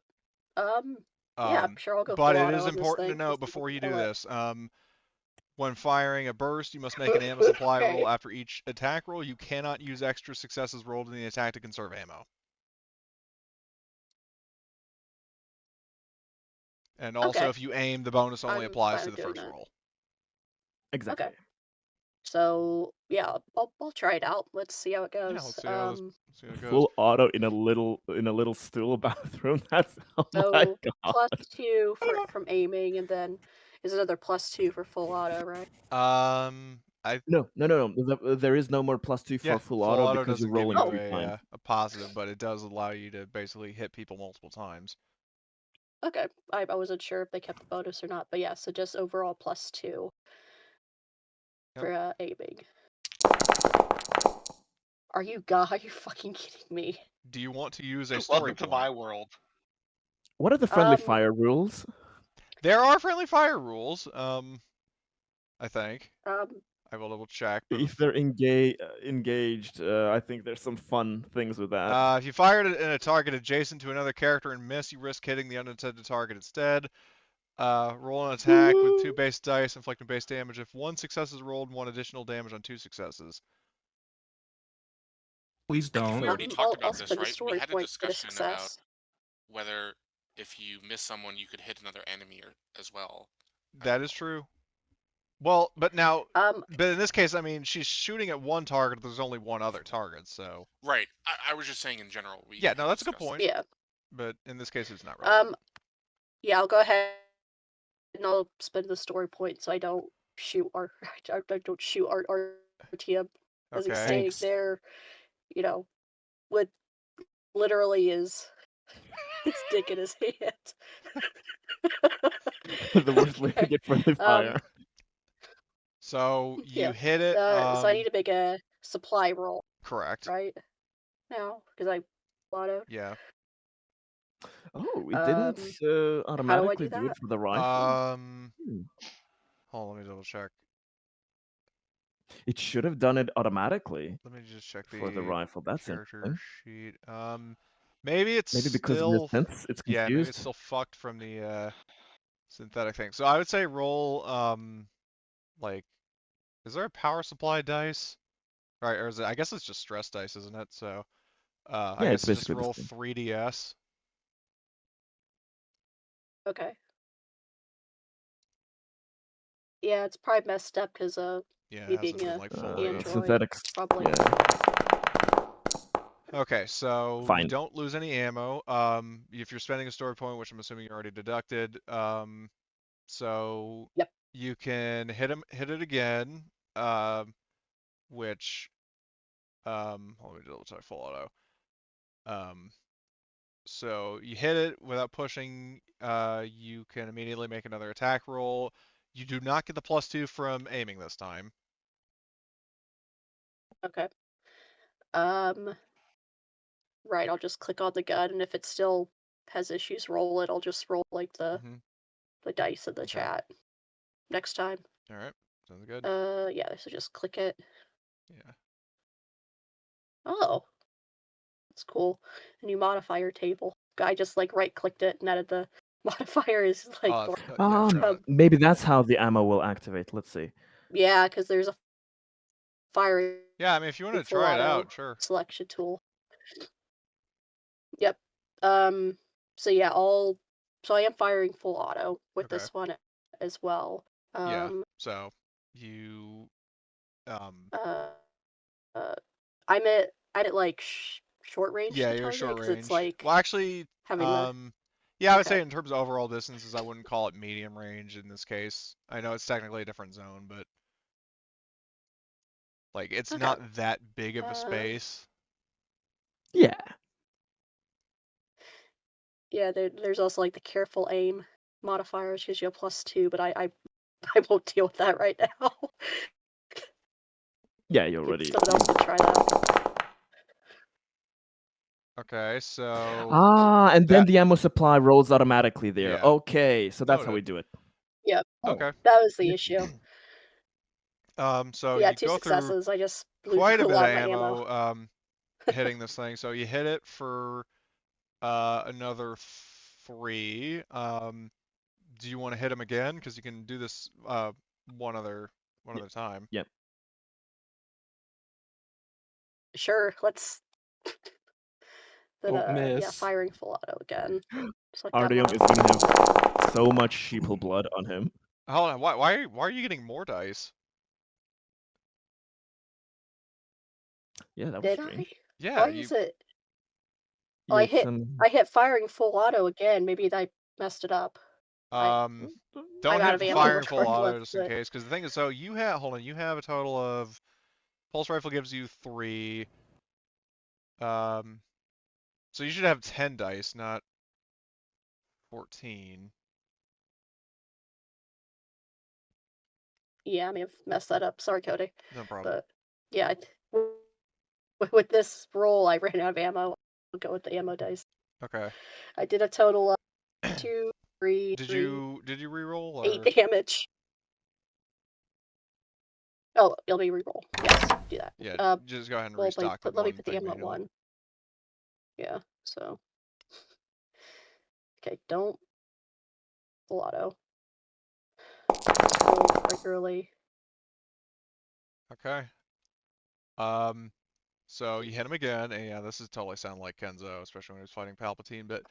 Yeah, I'm sure I'll go But full it auto is on this important to thing. note Just see if I before can you kill do it. this. When firing a burst, you must make an ammo supply roll Okay. after each attack roll. You cannot use extra successes rolled in the attack to conserve ammo. And also, Okay. if you aim, the bonus only I'm applies fine to with the doing first that. roll. Exactly. Okay. So yeah, I'll try it out. Let's see how it Yeah, goes. let's see how it goes. Full auto in a little stool bathroom. That's oh my So god. +2 from aiming, and then is another +2 for full auto, right? I No. There is no more +2 yeah, for full full auto auto because you're doesn't give rolling you Oh, 3 times. a positive, but it does allow you to basically hit people multiple times. okay. I wasn't sure if they kept the bonus or not, but yeah. So just overall +2 Yep. for aiming. Are you fucking kidding me? Do you want to use a story Welcome to point? my world. What are the friendly Um, fire rules? There are friendly fire rules. I think um, I will double check. But If they're engaged, I think there's some fun things with that. if you fire it in a target adjacent to another character and miss, you risk hitting the unintended target instead. Roll an attack with 2 base dice, inflicting base damage. If 1 success is rolled, 1 additional damage on 2 successes. Please I think don't. we already talked I'll about this, spend a right? We story had a point to get a discussion about success. whether if you miss someone, you could hit another enemy as well. That is true. Well, but now, Um, but in this case, I mean, she's shooting at one target. There's only one other target, so Right. I was just saying in general. We yeah, no, had that's a good discussed point. yeah. But in this case, it's not relevant. Yeah. I'll go ahead and I'll spend the story point so I don't shoot I don't shoot RTM as he's Okay. standing Thanks. there, you know, with literally his dick in his hand. The worst way to Okay. get friendly fire. So you Yeah. hit it. So I need to make a supply roll, Correct. right? Now, because I autoed. Yeah. Oh, it didn't How do I automatically do do it that? for the rifle? Hmm. Hold on, let me double check. It should have done it automatically Let me just check for the the rifle. That's character interesting. sheet. Maybe it's Maybe because of the still, sense, it's yeah, maybe it's confused. still fucked from the synthetic thing. So I would say roll like, is there a power supply dice? Right, or is it? I guess it's just stress dice, isn't it? So I Yeah, it's guess just basically the roll same. 3ds. Okay. Yeah, it's probably messed up because Yeah, me it hasn't being been a like fully. android. Synthetics. Probably. Yeah. Okay, so you Fine. don't lose any ammo. If you're spending a story point, which I'm assuming you already deducted, so Yep. you can hit it again. which let me double check full auto. So you hit it without pushing. You can immediately make another attack roll. You do not get the +2 from aiming this time. Okay. Right, I'll just click on the gun, and if it still has issues, roll it. I'll just roll like the dice in the Okay. chat next time. All right, sounds good. Yeah, so just click it. Yeah. Oh, that's cool. A new modifier table. I just like right-clicked it and added the modifier is like Yeah, maybe that's how the ammo will activate. Let's see. yeah, because there's a firing. Yeah, I mean, if you want to full try it auto out, sure. Selection tool. Yep. So yeah, so I am firing full auto with Okay. this one as well. Yeah. So you I'm at like short range yeah, to you're target short because range. it's like Well, actually, having the yeah, I would okay. say in terms of overall distances, I wouldn't call it medium range in this case. I know it's technically a different zone, but like it's Okay. not that big of a space. Yeah. Yeah, there's also like the careful aim modifier, which gives you a +2, but I won't deal with that right now. Yeah, you already. Someone else can try that. Okay, so and then the ammo supply rolls automatically there. Yeah. Okay, so that's how we Noted. do it. Yep. Okay. That was the issue. So Yeah, you 2 go through successes. I just blew quite a through a bit of lot of my ammo. ammo hitting this thing. So you hit it for another 3. Do you want to hit him again? Because you can do this one other time. Yep. Sure, let's then Don't yeah, miss. firing full auto again. Select Artyom ammo. is gonna have so much sheeple blood on him. Hold on, why are you getting more dice? Yeah, that was Did strange. I? Yeah, Why you is it? Oh, Yeah, I hit firing full auto again. Maybe I messed it up. don't I'm out hit of ammo firing full auto regardless. just in case. Because the thing is, so you have you have a total of pulse rifle gives you 3. So you should have 10 dice, not 14. Yeah, I may have messed that up. Sorry, Cody. No problem. But yeah, with this roll, I ran out of ammo. I'll go with the ammo dice. Okay. I did a total of 2, 3, Did 3, you reroll or 8 damage. Oh, let me reroll. Yes, do that. yeah? Just go ahead and Well, restock the let me one put the thing ammo at manually. 1. Yeah, so okay, don't full auto. Roll regularly. Okay. So you hit him again, and yeah, this is totally sound like Kenzo, especially when he was fighting Palpatine. But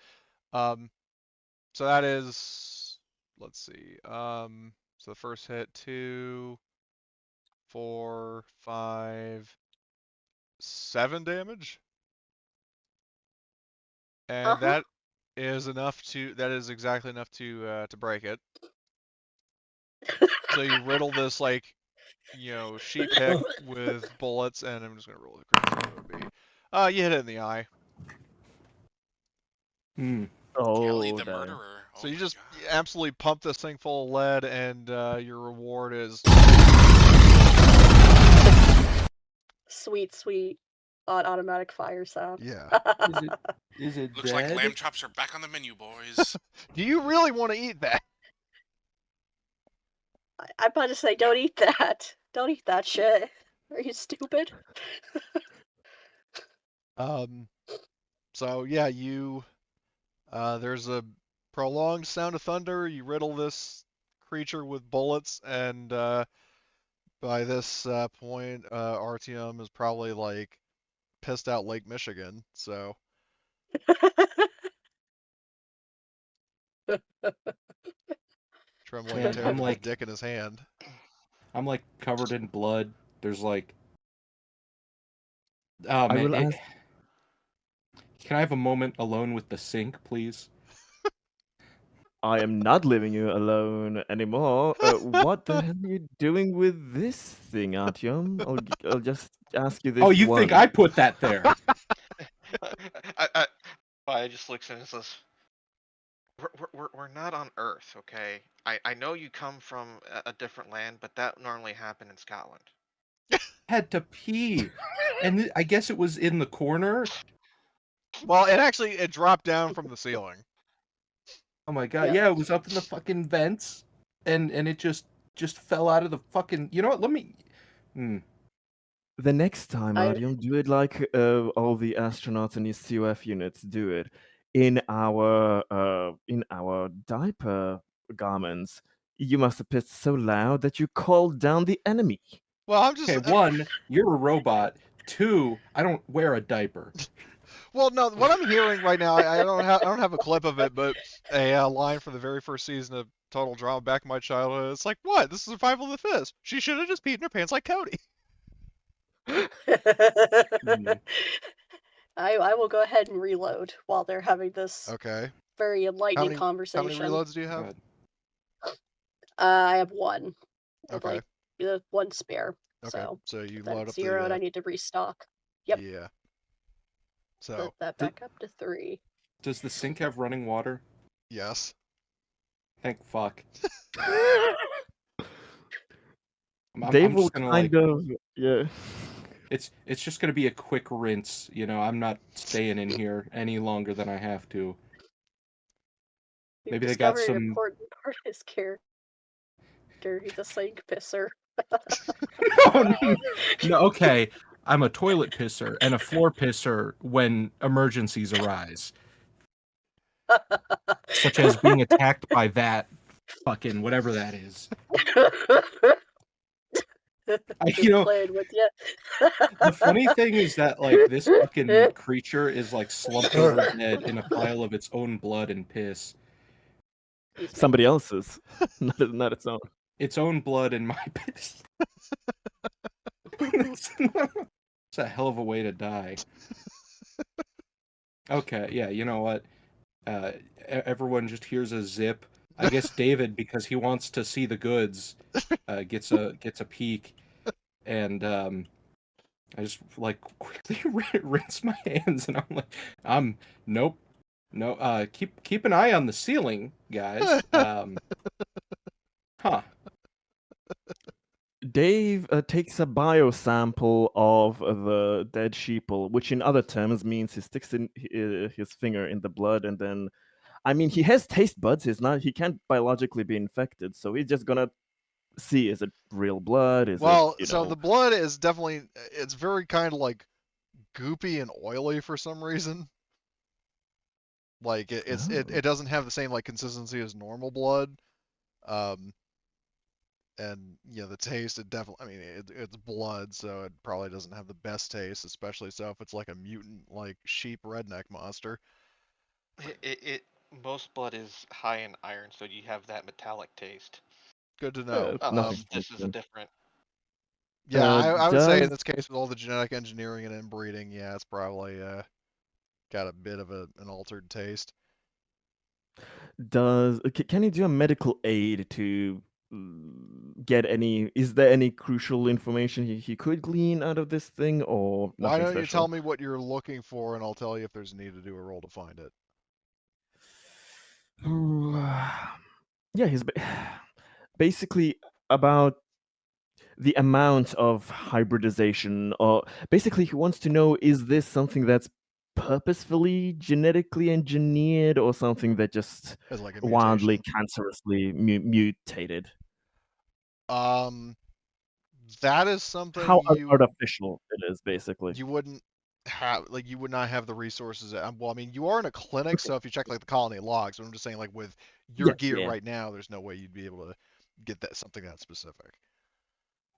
so that is, let's see. So the first hit 2, 4, 5, 7 damage, and that is enough to. That is exactly enough to break it. So you riddle this like, sheep head with bullets, and I'm just gonna roll the crit. So it would be, you hit it in the eye. Kelly Oh, the that. murderer. So Oh you my just God. absolutely pump this thing full of lead, and your reward is Sweet, sweet automatic fire sound. yeah. Is it Looks like dead? lamb chops are back on the menu, boys. Do you really want to eat that? I'm about to say, don't eat that. Don't eat that shit. Are you stupid? So yeah, there's a prolonged sound of thunder. You riddle this creature with bullets, and by this point, Artyom is probably like pissed out Lake Michigan. So trembling Man, tears with a dick in his hand. I'm like covered in blood. There's like, oh I man, will ask. can I have a moment alone with the sink, please? I am not leaving you alone anymore. What the hell are you doing with this thing, Artyom? I'll just ask you Oh, this you think one. I put that there? I just looks and says, we're not on Earth, okay? I know you come from a different land, but that normally happen in Scotland. Had to pee, and I guess it was in the corner. Well, it dropped down from the ceiling. Oh my god, Yeah. yeah, it was up in the fucking vents, and it just fell out of the fucking. You know what? Let me. The next time, I Artyom, do it like all the astronauts and his COF units do it in our diaper garments. You must have pissed so loud that you called down the enemy. Well, I'm just Okay, one, you're a robot. Two, I don't wear a diaper. well, no. What I'm hearing right now, I don't have a clip of it, but a line from the very first season of Total Drama back in my childhood. It's like, what? This is survival of the fittest. She should have just peed in her pants like Cody. Mm. I will go ahead and reload while they're having this Okay. very How enlightening many conversation. reloads do you have? God. I have one. I have Okay. like one spare. Okay. So So you if load that's up zero and I the need to restock. Yep. yeah. Put So that back up to 3. Does the sink have running water? yes. Thank fuck. Dave I'm will just gonna kind of yeah. It's just gonna be a quick rinse. You know, I'm not staying in here any longer than I have to. You've Maybe they got discovered an some. important part of his character. He's a sink pisser. Oh, no, okay. I'm a toilet pisser and a floor pisser when emergencies arise, such as being attacked by that fucking whatever that is. You Just know, playing with you. the funny thing is that like this fucking creature is like slumped over dead in a pile of its own blood and piss. Excuse me. Somebody else's, not its own. Its own blood and my piss. It's a hell of a way to die. Okay, yeah, you know what? Everyone just hears a zip. I guess David, because he wants to see the goods, gets a peek, and I just like quickly rinse my hands, and I'm like, nope, no. Keep an eye on the ceiling, guys. Huh? Dave takes a biosample of the dead sheeple, which in other terms means he sticks in his finger in the blood, and then, I mean, he has taste buds. He can't biologically be infected, so he's just gonna see, is it real blood? Is it, Well, so the blood is definitely it's very kind of like goopy and oily for some reason. Like it doesn't have the same like consistency as normal blood. Um, and yeah, the taste it definitely. I mean, it's blood, so it probably doesn't have the best taste, especially so if it's like a mutant like sheep redneck monster. It most blood is high in iron, so you have that metallic taste. Good to know. nothing This is a fancy. different. Yeah, I would say in Does this case with all the genetic engineering and inbreeding, yeah, it's probably got a bit of an altered taste. can you do a medical aid to get any? Is there any crucial information he could glean out of this thing, or Why nothing don't you tell special? me what you're looking for, and I'll tell you if there's a need to do a roll to find it. Yeah, he's basically about the amount of hybridization, or basically he wants to know, is this something that's purposefully genetically engineered or something that just As like a wildly mutation. cancerously mutated? Um, that is How something artificial it is, basically. you wouldn't have like you would not have the resources. Well, I mean, you are in a clinic, Okay. so if you check like the colony logs, but I'm just saying like with your Yeah, gear yeah. right now, there's no way you'd be able to get that something that specific.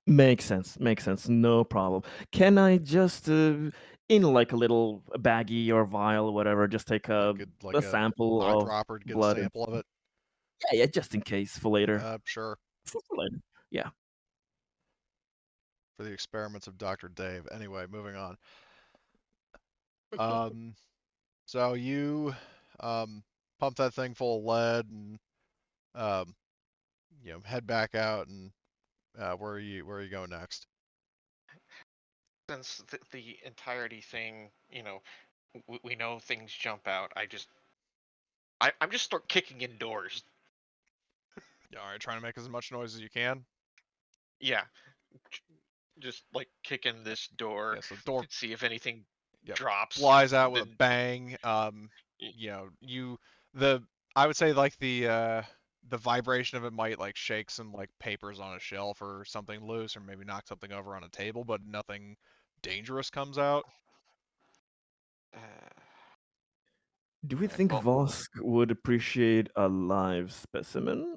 Makes sense. Makes sense. No problem. Can I just, in like a little baggie or vial or whatever, just take Like a a sample of eyedropper to get a blood and sample of it. yeah, just in case for later. Sure. For later. Yeah. For the experiments of Dr. Dave. Anyway, moving on. Um, so you pump that thing full of lead and head back out and where are you going next? Since the entirety thing, we know things jump out. I'm just start kicking in doors. All right, trying to make as much noise as you can. Yeah, just like kick in this door, Yeah, so the door see if anything drops. flies out with a then- bang. I would say like the vibration of it might like shake some like papers on a shelf or something loose, or maybe knock something over on a table, but nothing dangerous comes out. Uh, Do we Okay, think well- Vosk would appreciate a live specimen?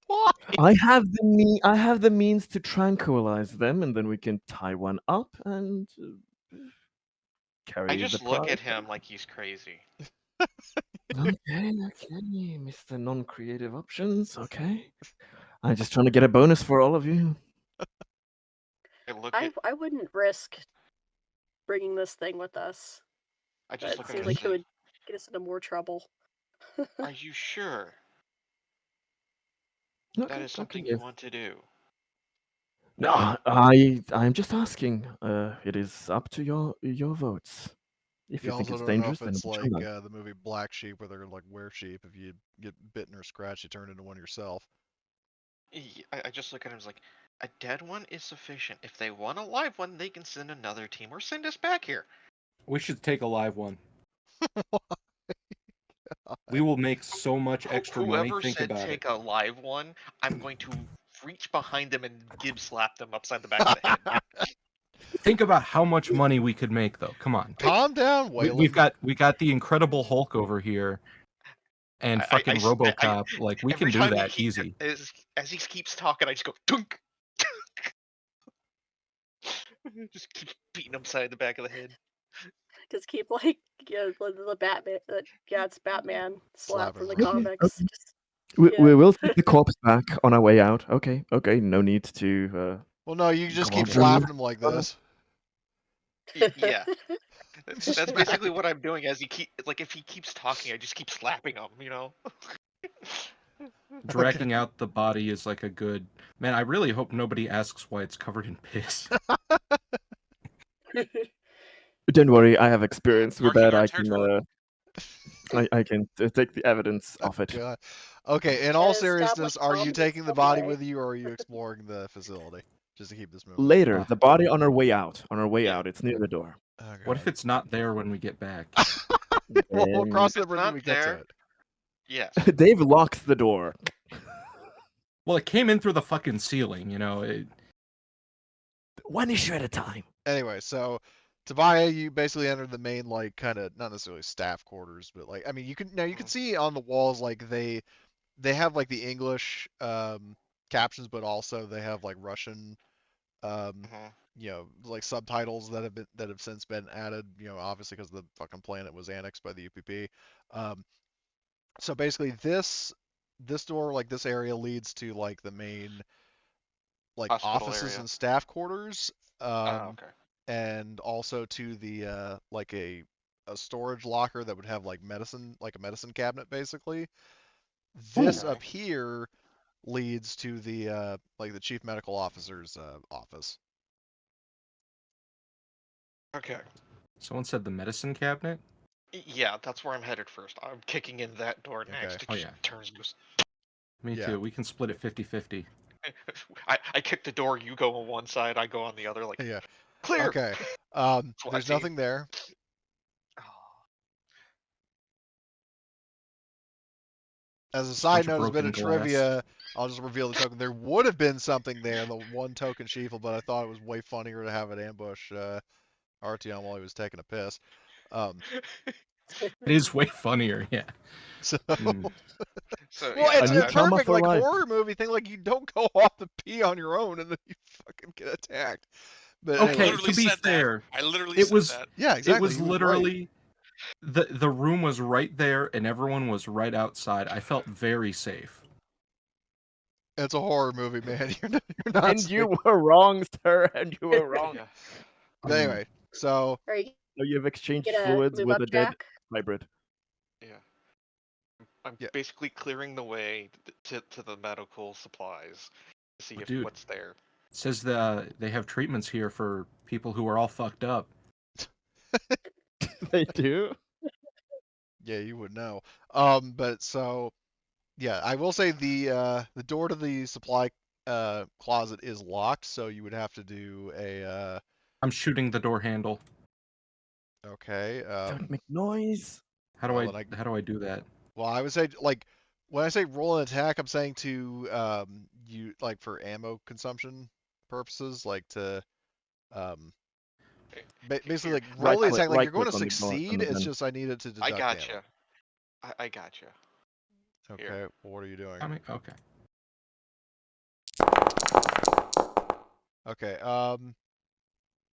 Why? I have the means to tranquilize them, and then we can tie one up and carry I the just look prize. at him like he's crazy. Okay, Mr. Non-creative options. Okay, I'm just trying to get a bonus for all of you. I wouldn't risk bringing this thing with us. I just That look at seems him like and it say, would get us into more trouble. "Are you sure that Okay, is something okay, you yes. want to do?" No, I'm just asking. It is up to your votes. If You you think also it's don't know dangerous, if then it's we shall like not. the movie Black Sheep where they're like were sheep. If you get bitten or scratched, you turn into one yourself. I just look at him as like, a dead one is sufficient. If they want a live one, they can send another team or send us back here. We should take a live one. We will make so much extra money. Whoever Think said about take it. a live one, I'm going to reach behind them and gib slap them upside the back of the head. Think about how much money we could make, though. Come on. Calm down, We've Weyland. got the Incredible Hulk over here, and fucking RoboCop. Like we Every can do time that easy. as he keeps talking, I just go dunk. Just keep beating him upside the back of the head. Just keep like the Batman. It's Batman slap Slapping from the him. comics. Okay. Just, We will take the corpse back on our way out. Okay, no need to. Well, no, you just Come keep on. slapping him like this. Yeah, that's basically what I'm doing. As if he keeps talking, I just keep slapping him. Dragging out the body is like a good man. I really hope nobody asks why it's covered in piss. Don't worry, I have experience with Marking that. our I territory. can. I can take the evidence of it. God. Okay, in all An seriousness, established are you problem taking the some body way. with you, or are you exploring the facility just to keep this moving? Later, the body on our way out. On our way Yeah. out, it's near the door. Oh, What if God. it's not there when we get back? We'll And cross the It's bridge when not we get to there. it. Yes. Dave locks the door. Well, it came in through the fucking ceiling, One issue at a time. Anyway, so Tobiah, you basically enter the main like kind of not necessarily staff quarters, but like I mean you can see on the walls like they have like the English captions, but also they have like Russian like subtitles that have since been added, obviously because the fucking planet was annexed by the UPP. So basically this door, like this area leads to like the main like Hospital offices area. and staff quarters. Okay. And also to the like a storage locker that would have like a medicine cabinet basically. This Okay. up here leads to the like the chief medical officer's office. Okay. Someone said the medicine cabinet. Yeah, that's where I'm headed first. I'm kicking in that door next. Okay. It Oh, just yeah. turns and goes. Me Yeah. too. We can split it 50-50. I kick the door. You go on one side. I go on the other. Like Yeah. clear. Okay. There's team. nothing there. As a Just a side bunch of note, as a bit broken of glass. trivia, I'll just reveal the token. There would have been something there, the one token sheeple, but I thought it was way funnier to have it ambush Artyom while he was taking a piss. It is way funnier, yeah. So, So well, yeah, it's new a trauma perfect for like life. horror movie thing. Like you don't go off the pee on your own and then you fucking get attacked. But Okay, anyway, Literally to be said fair, that. I literally it said was- that. yeah, exactly. it was he right. literally the room was right there and everyone was right outside. I felt very safe. It's a horror movie, man. You're not And safe. you were wrong, sir. And you were wrong. yeah. But anyway, so Are you So you've exchanged gonna fluids move with up, a dead Jack? hybrid. Yeah. I'm Yeah. basically clearing the way to the medical supplies to see Well, if dude. what's there. It says they have treatments here for people who are all fucked up. They do. Yeah, you would know. But so yeah, I will say the door to the supply closet is locked, so you would have to do a I'm shooting the door handle. okay. Don't make noise. Well, then How do I do that? well, I would say like when I say roll an attack, I'm saying to you like for ammo consumption purposes, like to um basically Here, like roll the attack. Like Right you're going click to on the door on succeed. the It's gun. just I need it to I deduct ammo. gotcha. I gotcha. Here. Okay, well, what are you doing? Okay. Okay,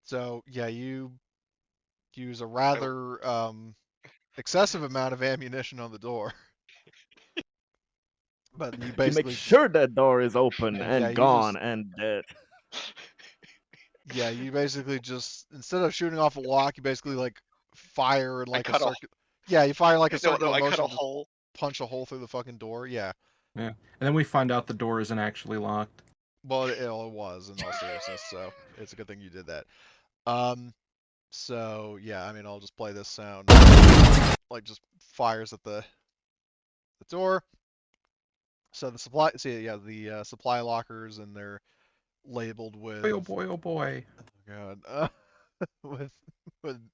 so yeah, you use a will- rather excessive amount of ammunition on the door, but you You make basically sure that door is open yeah and you just gone and dead. yeah you basically just instead of shooting off a lock, you basically like fire in I like a cut a circular. Yeah, you fire like a no. circular I cut a motion, just hole. punch a hole through the fucking door. Yeah, Yeah. And then we find out the door isn't actually locked. well it was in all seriousness, so it's a good thing you did that. Um, so yeah, I mean I'll just play this sound like just fires at the door. So the supply, see, yeah, the supply lockers, and they're labeled with, Boy, oh boy, oh boy. oh god, with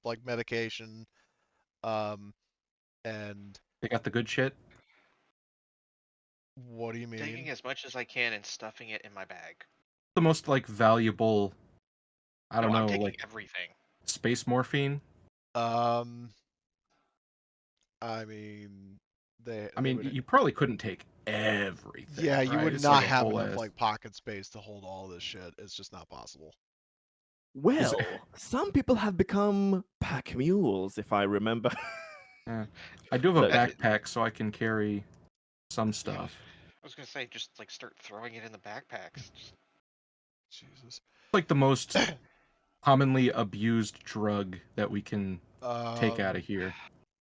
like medication, um, and They got the good shit. what do you mean? Taking as much as I can and stuffing it in my bag. The most like valuable, I don't No, I'm know, taking like everything. space morphine. Um, I mean, they I they mean, would, you probably couldn't take everything. yeah, you right? would It's not like a have whole enough ass. like pocket space to hold all this shit. It's just not possible. Well, some people have become pack mules, if I remember. Yeah. I do have a Like- backpack, so I can carry some stuff. I was gonna say just like start throwing it in the backpacks. Just, Jesus. Like the most commonly abused drug that we can take out of here.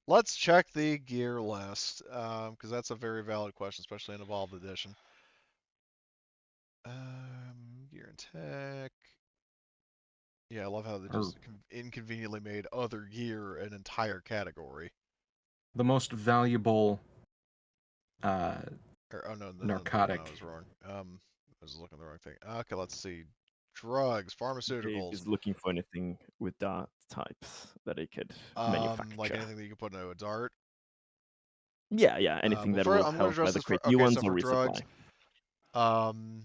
Let's check the gear list, because that's a very valid question, especially in Evolved Edition. Gear and tech. Yeah, I love how they just inconveniently made other gear an entire category. The most valuable Oh no, narcotic. I was wrong. I was looking at the wrong thing. Okay, let's see. Drugs, Dave pharmaceuticals. is looking for anything with that types that he could manufacture. Like anything that you can put into a dart. Yeah, anything Well, that will I'm gonna help address either this for create new okay. ones So or for drugs, resupply.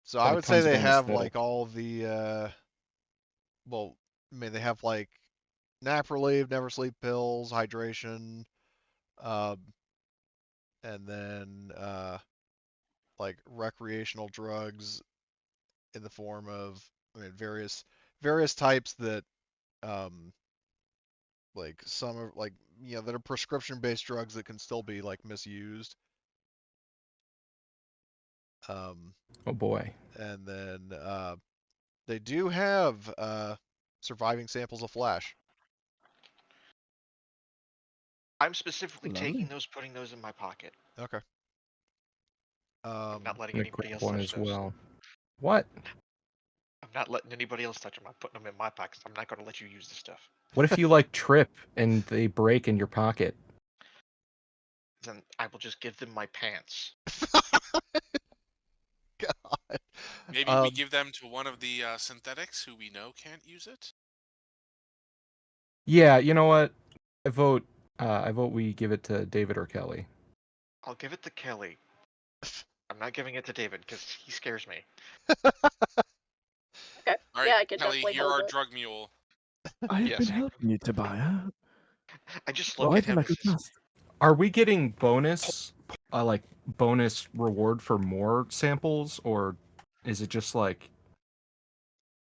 so I Like would say tons of they have anesthetic. like all the well, I mean they have like nap relief, never sleep pills, hydration, um, and then like recreational drugs in the form of I mean various types that um like some are like that are prescription based drugs that can still be like misused. Oh boy. And then they do have surviving samples of flash. I'm specifically Lovely. taking those, putting those in my pocket. Okay. I'm not letting I'm gonna anybody grab else one touch as those. well. What? I'm not letting anybody else touch them. I'm putting them in my pockets. I'm not gonna let you use the stuff. What if you like trip and they break in your pocket? Then I will just give them my pants. God. Maybe we give them to one of the synthetics who we know can't use it. Yeah, you know what? I vote we give it to David or Kelly. I'll give it to Kelly. I'm not giving it to David because he scares me. Okay. All right, Yeah, I can Kelly, definitely you're hold our it. drug mule. I've Yes. been helping you, Tobiah. I just look at Right him like as a trust. Are we getting bonus reward for more samples, or is it just like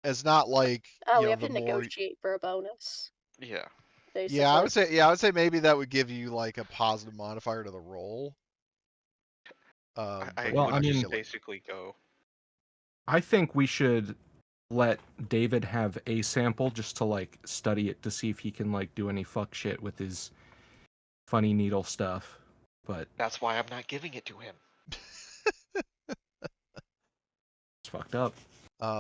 It's not like Oh, we have the to more. negotiate for a bonus, yeah. basically. Yeah, I would say maybe that would give you like a positive modifier to the roll. I But Well, you I would mean- just just get, like, basically go. I think we should let David have a sample just to like study it to see if he can like do any fuck shit with his funny needle stuff but That's why I'm not giving it to him. it's fucked up. It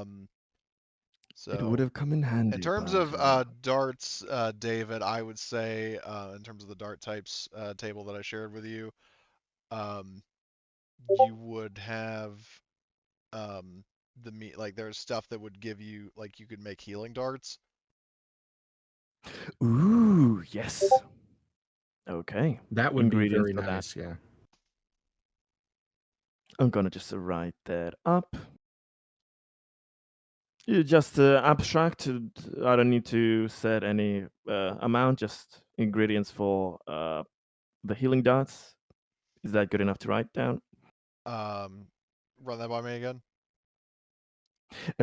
would So have come in handy. in terms but, of darts, David, I would say in terms of the dart types table that I shared with you, you would have like there's stuff that would give you like you could make healing darts. ooh, yes. Okay. That would be Ingredients very for that. nice, yeah. I'm gonna just write that up. You just abstract. I don't need to set any amount. Just ingredients for the healing darts. Is that good enough to write down? Run that by me again.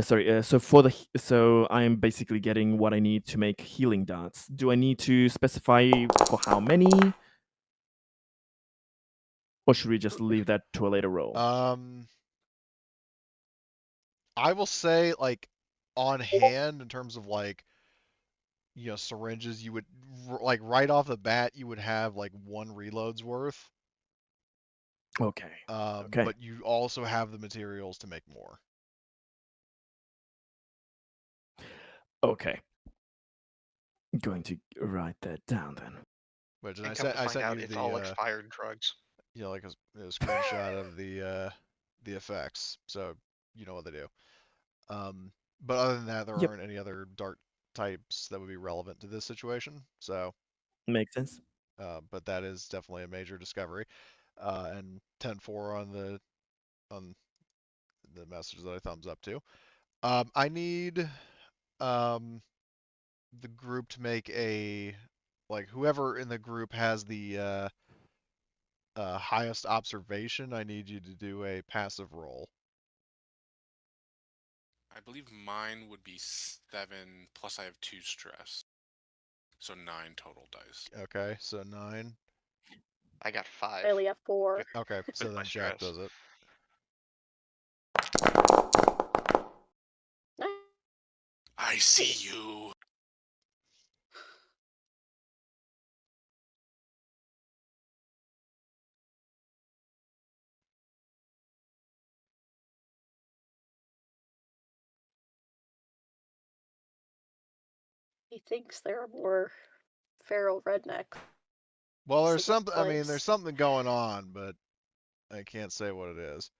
Sorry. So I am basically getting what I need to make healing darts. Do I need to specify for how many, or should we just leave that to a later roll? I will say like on hand in terms of like syringes, you would like right off the bat you would have like one reload's worth. Okay. Okay. But you also have the materials to make more. Okay. Going to write that down then. Which And I come to find sent out, you it's the all expired drugs. like a screenshot of the effects, so you know what they do. But other than that, there Yep. aren't any other dart types that would be relevant to this situation. So, Makes sense. but that is definitely a major discovery. And 10-4 on the message that I thumbs up to. I need the group to make like whoever in the group has the highest observation. I need you to do a passive roll. I believe mine would be 7, plus I have 2 stress. So 9 total dice. Okay, so 9. I got 5. I only have 4. With- Okay, so with my then Jack stress. does it. I see you. He thinks there are more feral rednecks. Well, there's Secret something. I mean, there's place. something going on, but I can't say what it is.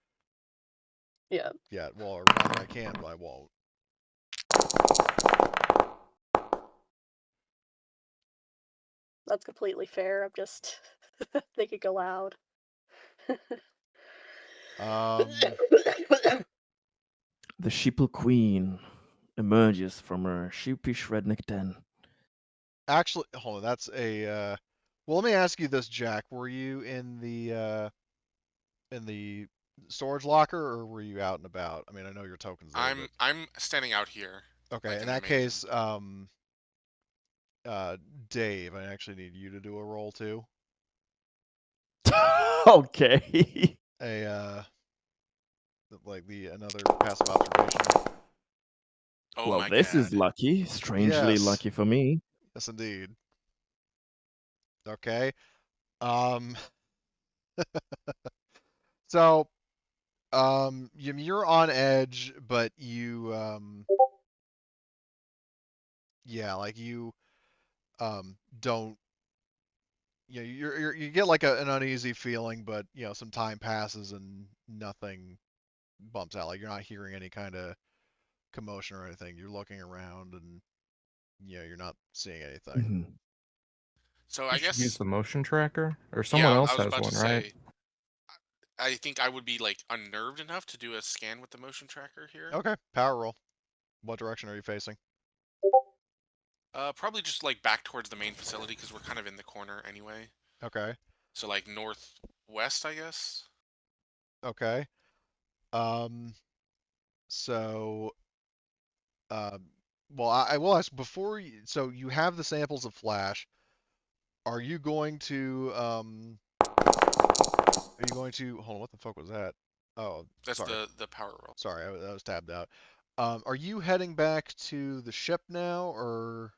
Yeah. Yeah, well, or rather, I can, but I won't. That's completely fair. I'm just thinking aloud. The sheeple queen emerges from her sheepish redneck den. Actually, hold on. That's a. Well, let me ask you this, Jack. Were you in the storage locker, or were you out and about? I mean, I know your token's there, but I'm standing out here. okay. Like In in the that main case, Dave, I actually need you to do a roll too. Okay. Like another passive observation. Oh Well, my this is god. lucky. Strangely Yes. lucky for me. Yes, indeed. Okay. Um. So, you're on edge, but yeah, like you, don't, you get like an uneasy feeling, but some time passes and nothing bumps out. Like you're not hearing any kind of commotion or anything. You're looking around and you're not seeing anything. Mhm. So You I should use guess the motion tracker, or yeah, someone else I was has about to one, right? say I think I would be like unnerved enough to do a scan with the motion tracker here. Okay, power roll. What direction are you facing? Probably just like back towards the main facility because we're kind of in the corner anyway. Okay. So like northwest, I guess. Okay. Um. So, um. Well, I will ask before you. So you have the samples of flash. Are you going to Are you going to hold on? What the fuck was that? Oh, That's sorry. the power roll. Sorry, I was tabbed out. Are you heading back to the ship now, or?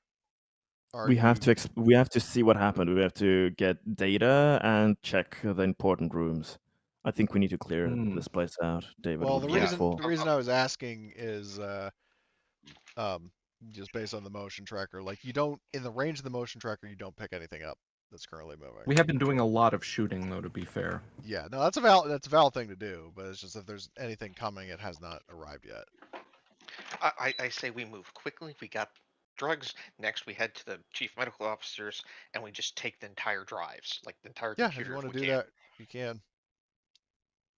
Are we have you? to we have to see what happened. We have to get data and check the important rooms. I think we need to clear this place out. David Well, would the be Yeah. reason useful. I was asking is um, just based on the motion tracker. Like you don't in the range of the motion tracker, you don't pick anything up that's currently moving. We have been doing a lot of shooting, though, to be fair. Yeah, no, that's a valid thing to do, but it's just if there's anything coming, it has not arrived yet. I say we move quickly. We got drugs. Next, we head to the chief medical officers, and we just take the entire drives, like the entire Yeah, computer, if you want to we do can. that, you can.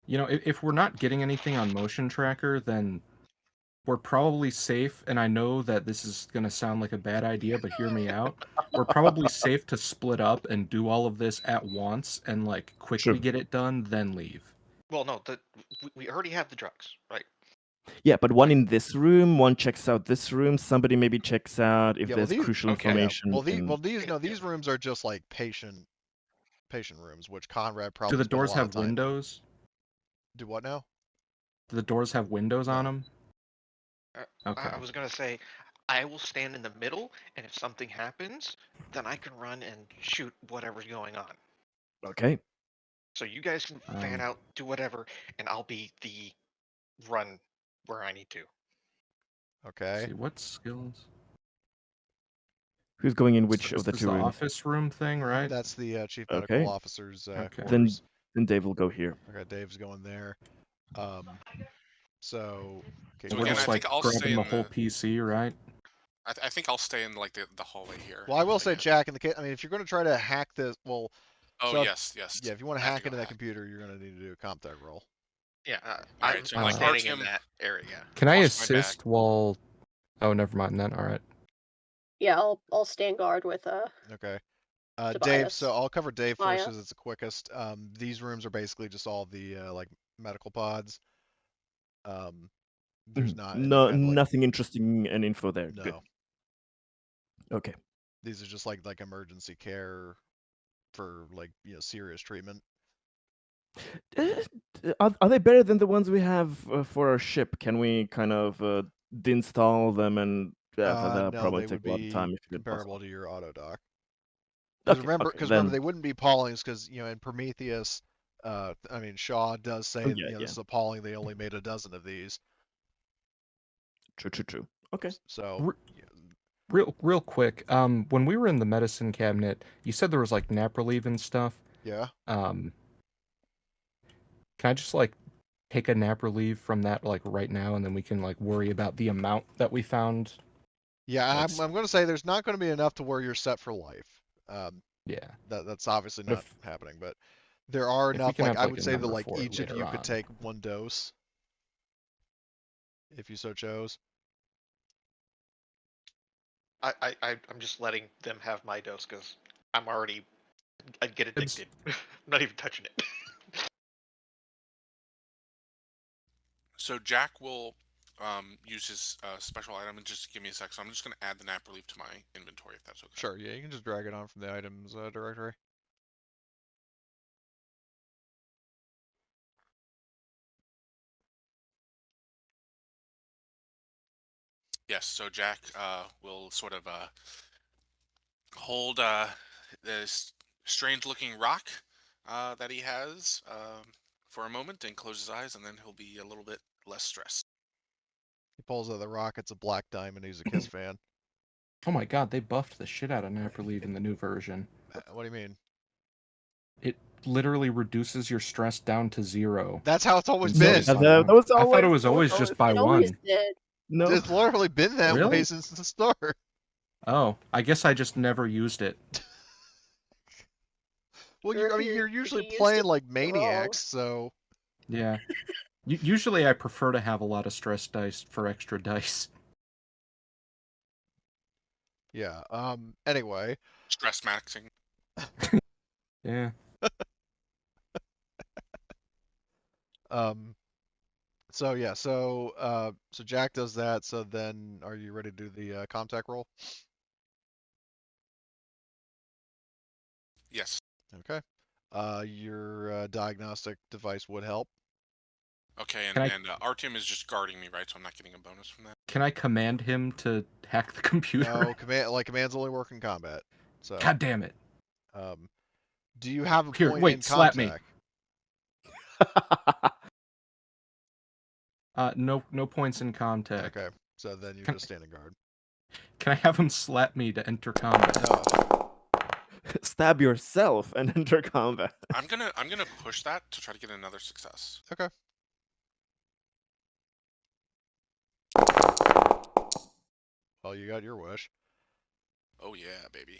You know, if we're not getting anything on motion tracker, then we're probably safe. And I know that this is going to sound like a bad idea, but hear me out. We're probably safe to split up and do all of this at once and like quickly Sure. get it done, then leave. Well, no, we already have the drugs, right? Yeah, but one in this room, one checks out this room. Somebody maybe checks out if Yeah, well there's these crucial okay. information. these rooms are just like patient rooms, which Conrad Do probably the spent a doors lot of have time. windows? Do what now? Do the doors have windows on No. them? Okay. I was gonna say, I will stand in the middle, and if something happens, then I can run and shoot whatever's going on. Okay. So you guys can fan out, do whatever, and I'll be the run where I need to. Okay. See what skills? Who's going in So which this of the is two the rooms? office room thing, right? That's the chief medical Okay. officer's Okay. quarters. Then Dave will go here. Okay, Dave's going there. So okay, So We're again, just I like think I'll stay grabbing the in whole the. PC, right? I think I'll stay in like the hallway here. well, I will say, Again. Jack, in the case, I mean, if you're going to try to hack this, well, Oh so yes, yes. yeah, if you want to I have to hack go into that hack. computer, you're going to need to do a comp tech roll. Yeah, All right, I'm, so I'm like standing in Artyom, that area. Can I watch my back. assist while? Oh, never mind then. All right. Yeah, I'll stand guard with Okay. Dave, Tobias. so I'll cover Dave first Maya. because it's the quickest. These rooms are basically just all the like medical pods. There's not any No, kind of like nothing interesting and info there. Good. no. Okay. These are just like emergency care for like serious treatment. Are they better than the ones we have for our ship? Can we kind of install them and that'll No, probably they take would a lot of be time if it's comparable possible. to your auto dock. Because remember, Then they wouldn't be Paulings because in Prometheus, I mean Shaw does say yeah, this is appalling. They only made a dozen of these. true. Okay. So R- Real quick. When we were in the medicine cabinet, you said there was like nap relief and stuff. yeah. Can I just like take a nap relief from that like right now, and then we can like worry about the amount that we found? Yeah, I'm That's going to say there's not going to be enough to where you're set for life. yeah. That's obviously But not happening, but there are if we enough. can Like have I like would a say that number like for it each of you later could on. take one dose if you so chose. I'm just letting them have my dose because I'd get It's- addicted. I'm not even touching it. So Jack will use his special item and just give me a sec. So I'm just gonna add the nap relief to my inventory if that's okay. Sure. Yeah, you can just drag it on from the items directory. Yes. So Jack will sort of hold this strange-looking rock that he has for a moment and close his eyes, and then he'll be a little bit less stressed. He pulls out the rock. It's a black diamond. He's a Kiss fan. Oh my god, they buffed the shit out of nap relief in the new version. What do you mean? It literally reduces your stress down to 0. That's how it's always instead been. of by that 1. was I thought it always- was that was always just by It always 1. did. No. It's literally been that way Really? since the start. Oh, I guess I just never used it. Well, Or if you're if usually you used playing it like wrong. maniacs, so Yeah. Usually I prefer to have a lot of stress dice for extra dice. yeah. Anyway, Stress maxing. Yeah. um, so yeah, so Jack does that. So then, are you ready to do the Comtech roll? Yes. Okay. Your diagnostic device would help. Okay, Can I- and Artyom is just guarding me, right? So I'm not getting a bonus from that. Can I command him to hack the computer? No, commands only work in combat. So, God damn it! um, do you have a Here, point in wait, slap me. contact? No points in contact. Okay, so then you're Can- just standing guard. Can I have him slap me to enter combat? No. Stab yourself and enter combat. I'm gonna push that to try to get another success. Okay. Well, you got your wish. Oh yeah, baby.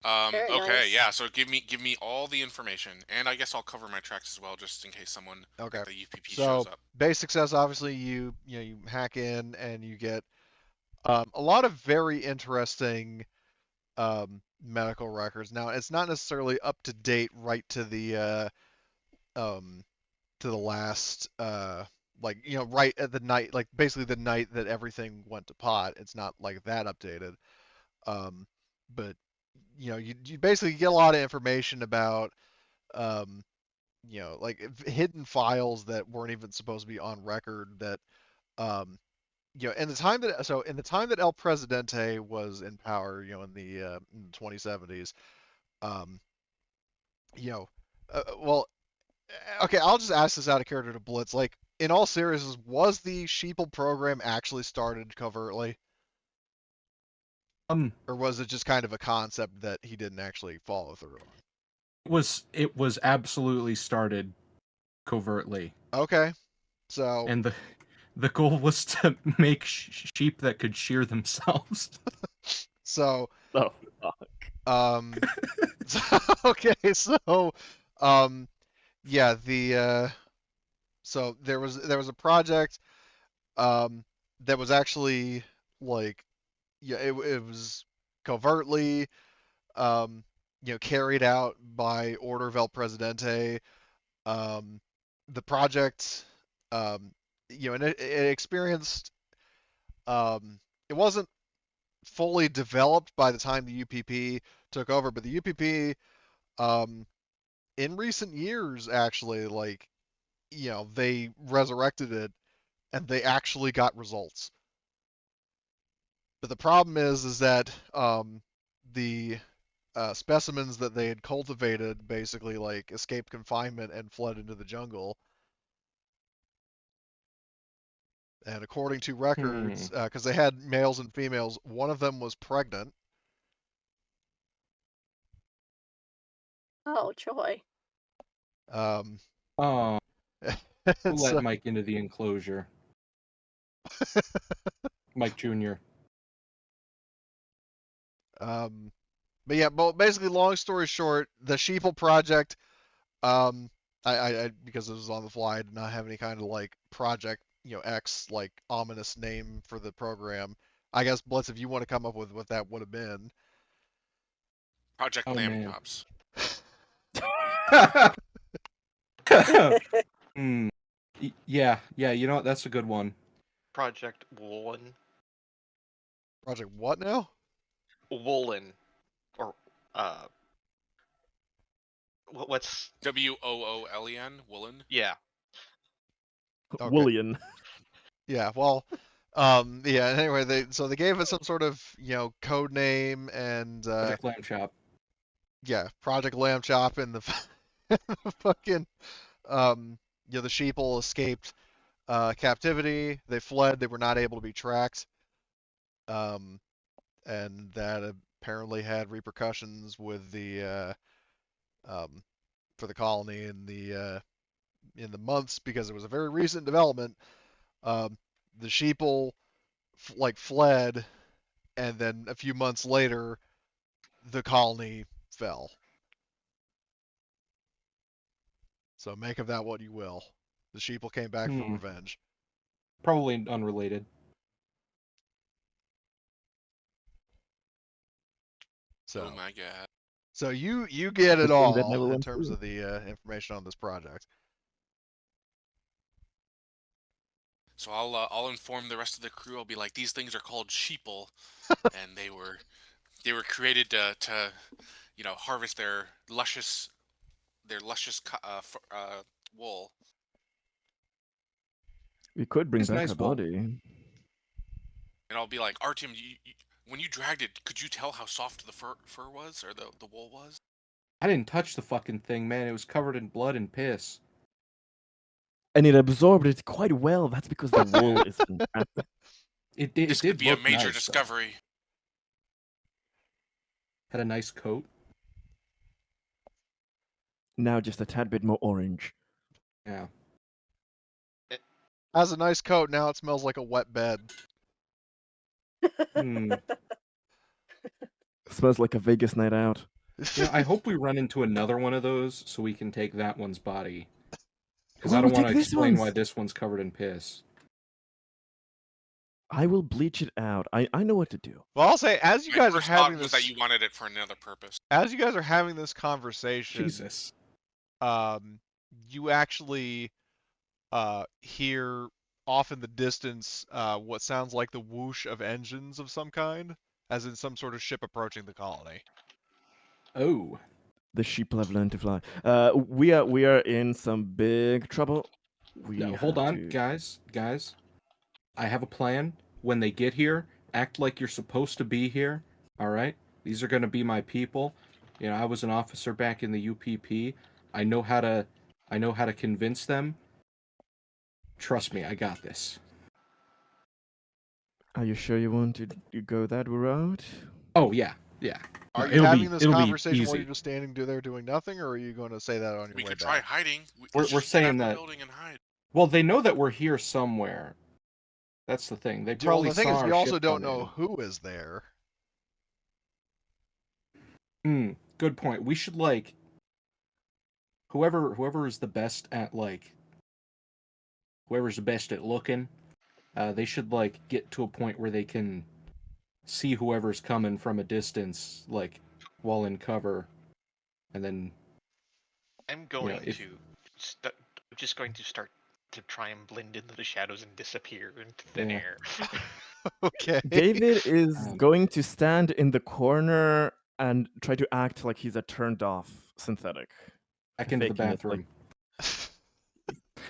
Very Okay, nice. yeah. So give me all the information, and I guess I'll cover my tracks as well, just in case someone Okay. at the UPP So shows up. base success, obviously, you hack in and you get a lot of very interesting medical records. Now, it's not necessarily up to date right to the last like right at the night, like basically the night that everything went to pot. It's not like that updated. Um, but you basically get a lot of information about um, like hidden files that weren't even supposed to be on record that um, in the time that El Presidente was in power, in the 2070s, um, you know, well, okay, I'll just ask this out of character to Blitz. Like, in all seriousness, was the Sheeple program actually started covertly, or was it just kind of a concept that he didn't actually follow through on? It was absolutely started covertly, Okay, so and the goal was to make sheep that could shear themselves. so Oh, fuck. um, okay, so um, yeah, so there was a project that was actually like it was covertly carried out by order of El Presidente. Um, the project and it experienced it wasn't fully developed by the time the UPP took over, but the UPP um, in recent years actually they resurrected it and they actually got results. But the problem is that the specimens that they had cultivated basically like escaped confinement and fled into the jungle. And according to records, because they had males and females, one of them was pregnant. Oh, joy. Um, Oh, who let so, Mike into the enclosure? Mike Jr. but yeah, but basically, long story short, the Sheeple project, um, I because it was on the fly, I did not have any kind of like project, X like ominous name for the program. I guess Blitz, if you want to come up with what that would have been. Project Oh man. Lambchops. Yeah, you know what? That's a good one. Project Woolen. Project what now? Woolen. Or, what's... WOOLEN. Woolen. Yeah. Okay. Willian. Yeah, well, yeah. Anyway, they gave it some sort of code name and Project Lamb Chop. yeah, Project Lamb Chop and the fucking the sheeple escaped captivity. They fled. They were not able to be tracked. Um, and that apparently had repercussions with the for the colony in the months because it was a very recent development. Um, the sheeple fled, and then a few months later, the colony fell. So make of that what you will. The sheeple came back for revenge. Probably unrelated. So, Oh my god. so you get it The thing that all never in went terms through. of the information on this project. So I'll inform the rest of the crew. I'll be like, these things are called sheeple, and they were created to harvest their luscious wool. We could bring It's a back nice her wool. body. And I'll be like, Artyom, when you dragged it, could you tell how soft the fur was or the wool was? I didn't touch the fucking thing, man. It was covered in blood and piss. And it absorbed it quite well. That's because the wool is fantastic. It This did could be a look major nice, though. discovery. Had a nice coat. Now just a tad bit more orange. Yeah. Has a nice coat. Now it smells like a wet bed. Hmm. Smells like a Vegas night out. You know, I hope we run into another one of those so we can take that one's body. Because I Oh, don't want take to this explain why one's. this one's covered in piss. I will bleach it out. I know what to do. Well, I'll say, as you My guys are first thought having was this, that you wanted it for another purpose. as you guys are having this conversation, Jesus. you actually hear off in the distance what sounds like the whoosh of engines of some kind, as in some sort of ship approaching the colony. Oh. The sheep have learned to fly. We are in some big trouble. We No, hold have on, to... guys. I have a plan. When they get here, act like you're supposed to be here. All right? These are going to be my people. You know, I was an officer back in the UPP. I know how to convince them. Trust me, I got this. Are you sure you want to go that route? Oh yeah. Yeah. Are No, you having this it'll be conversation while easy. you're just standing there doing nothing, or are you going to say that on your We way could try back? hiding. We're Let's just saying get out that- the building and hide. Well, they know that we're here somewhere. That's the thing. They Well, probably the thing saw is, we our also ship don't come know in. who is there. Good point. We should like whoever is the best at like whoever's the best at looking, they should like get to a point where they can see whoever's coming from a distance, like while in cover, and then I'm going if- to I'm just going to start to try and blend into the shadows and disappear into thin Yeah. air. Okay. David is Um, going to stand in the corner and try to act like he's a turned off synthetic. back into the faking it, like- bathroom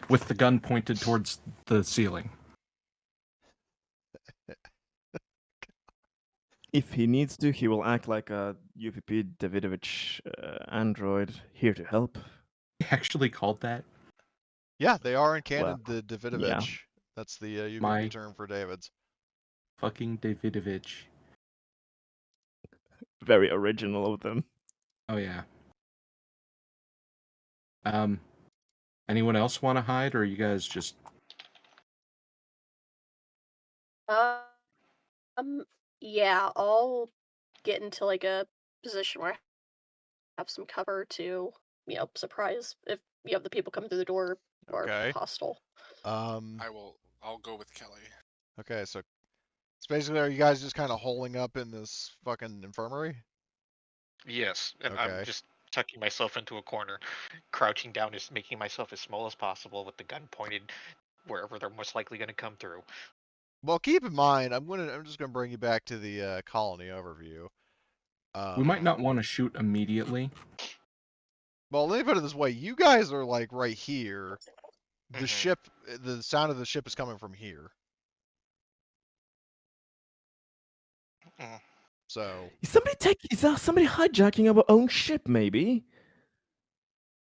with the gun pointed towards the ceiling. If he needs to, he will act like a UPP Davidovich android here to help. He actually called that Yeah, they are in canon, Well, the Davidovich. yeah. That's the UPP My- term for Davids. fucking Davidovich. Very original of them. Oh yeah. Anyone else want to hide, or are you guys just? Yeah, I'll get into like a position where I have some cover to, surprise if the people coming through the door are Okay. hostile. I'll go with Kelly. Okay, so it's basically, are you guys just kind of holing up in this fucking infirmary? Yes, and Okay. I'm just tucking myself into a corner, crouching down, just making myself as small as possible with the gun pointed wherever they're most likely going to come through. Well, keep in mind, I'm just gonna bring you back to the colony overview. We might not want to shoot immediately. Well, let me put it this way: you guys are like right here. The Mhm. ship, the sound of the ship is coming from here. Mm. So Is somebody hijacking our own ship, maybe?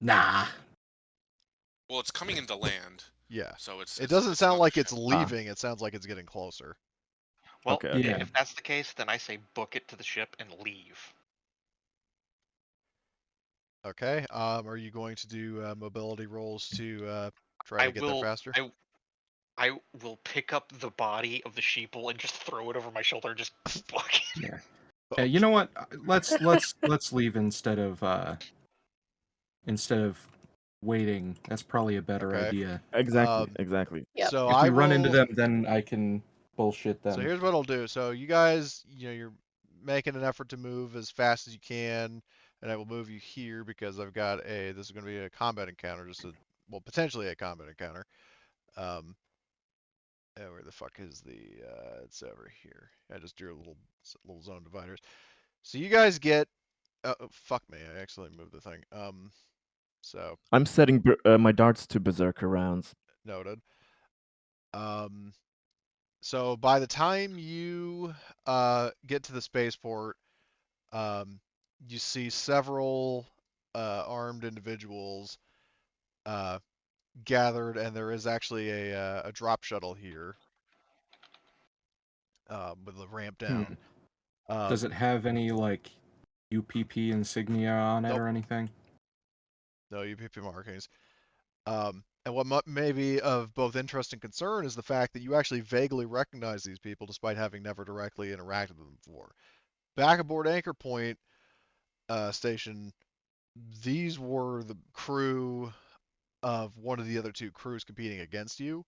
Nah. Well, it's coming into land, yeah, so it's. it doesn't sound another like ship. it's leaving. It sounds like it's getting closer. Well, Okay, okay. if that's the case, then I say book it to the ship and leave. Okay. Are you going to do mobility rolls to try to get there faster? I will pick up the body of the sheeple and just throw it over my shoulder and just book it. Yeah. You know what? Let's leave instead of waiting. That's probably a better Okay. idea. Exactly, exactly. Yep. So If I we run into will- them, then I can bullshit them. So here's what I'll do. So you guys, you're making an effort to move as fast as you can, and I will move you here because I've got this is going to be a combat encounter, potentially a combat encounter. Where the fuck is it's over here. I just drew a little zone dividers. So you guys get, fuck me, I accidentally moved the thing. So I'm setting my darts to berserker rounds. noted. So by the time you get to the spaceport, you see several armed individuals gathered, and there is actually a drop shuttle here with a ramp down. Does it have any like UPP insignia on it Nope. or anything? No UPP markings. And what may be of both interest and concern is the fact that you actually vaguely recognize these people despite having never directly interacted with them before. Back aboard Anchor Point station, these were the crew of one of the other two crews competing against you,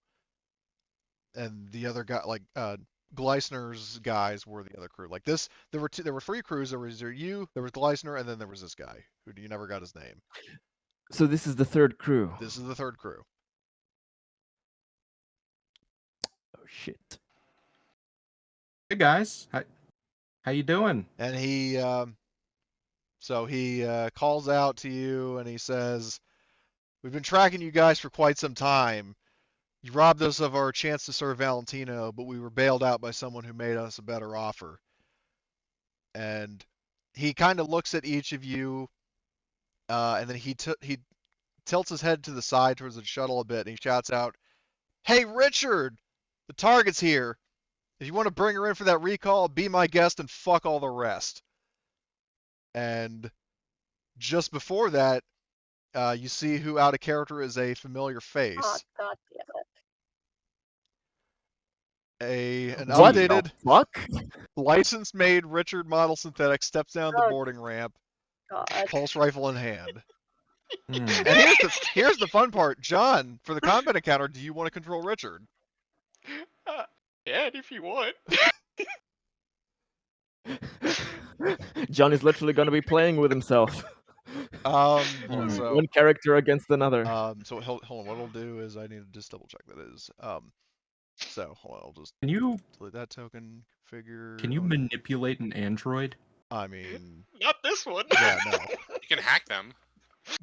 and the other guy, like Gleisner's guys, were the other crew. Like this, there were three crews. There was you, there was Gleisner, and then there was this guy who you never got his name. So this is the third crew. This is the third crew. Oh shit. Hey guys, how you doing? And he calls out to you and he says, "We've been tracking you guys for quite some time. You robbed us of our chance to serve Valentino, but we were bailed out by someone who made us a better offer." And he kind of looks at each of you, and then he tilts his head to the side towards the shuttle a bit, and he shouts out, "Hey, Richard! The target's here. If you want to bring her in for that recall, be my guest and fuck all the rest." And just before that, you see who out of character is a familiar Oh, face. God damn it. An What updated, the fuck? license-made Richard model synthetic steps down the Oh. boarding ramp, God. pulse rifle in hand. Hmm. And here's the fun part, John. For the combat encounter, do you want to control Richard? Yeah, if you want. John is literally gonna be playing with himself. Hold on. Hmm. So, One character against another. hold on. What I'll do is I need to just double check that is. So hold on. I'll just Can you delete that token. Configure. can you manipulate an android? I mean, Not this one. yeah, no. You can hack them.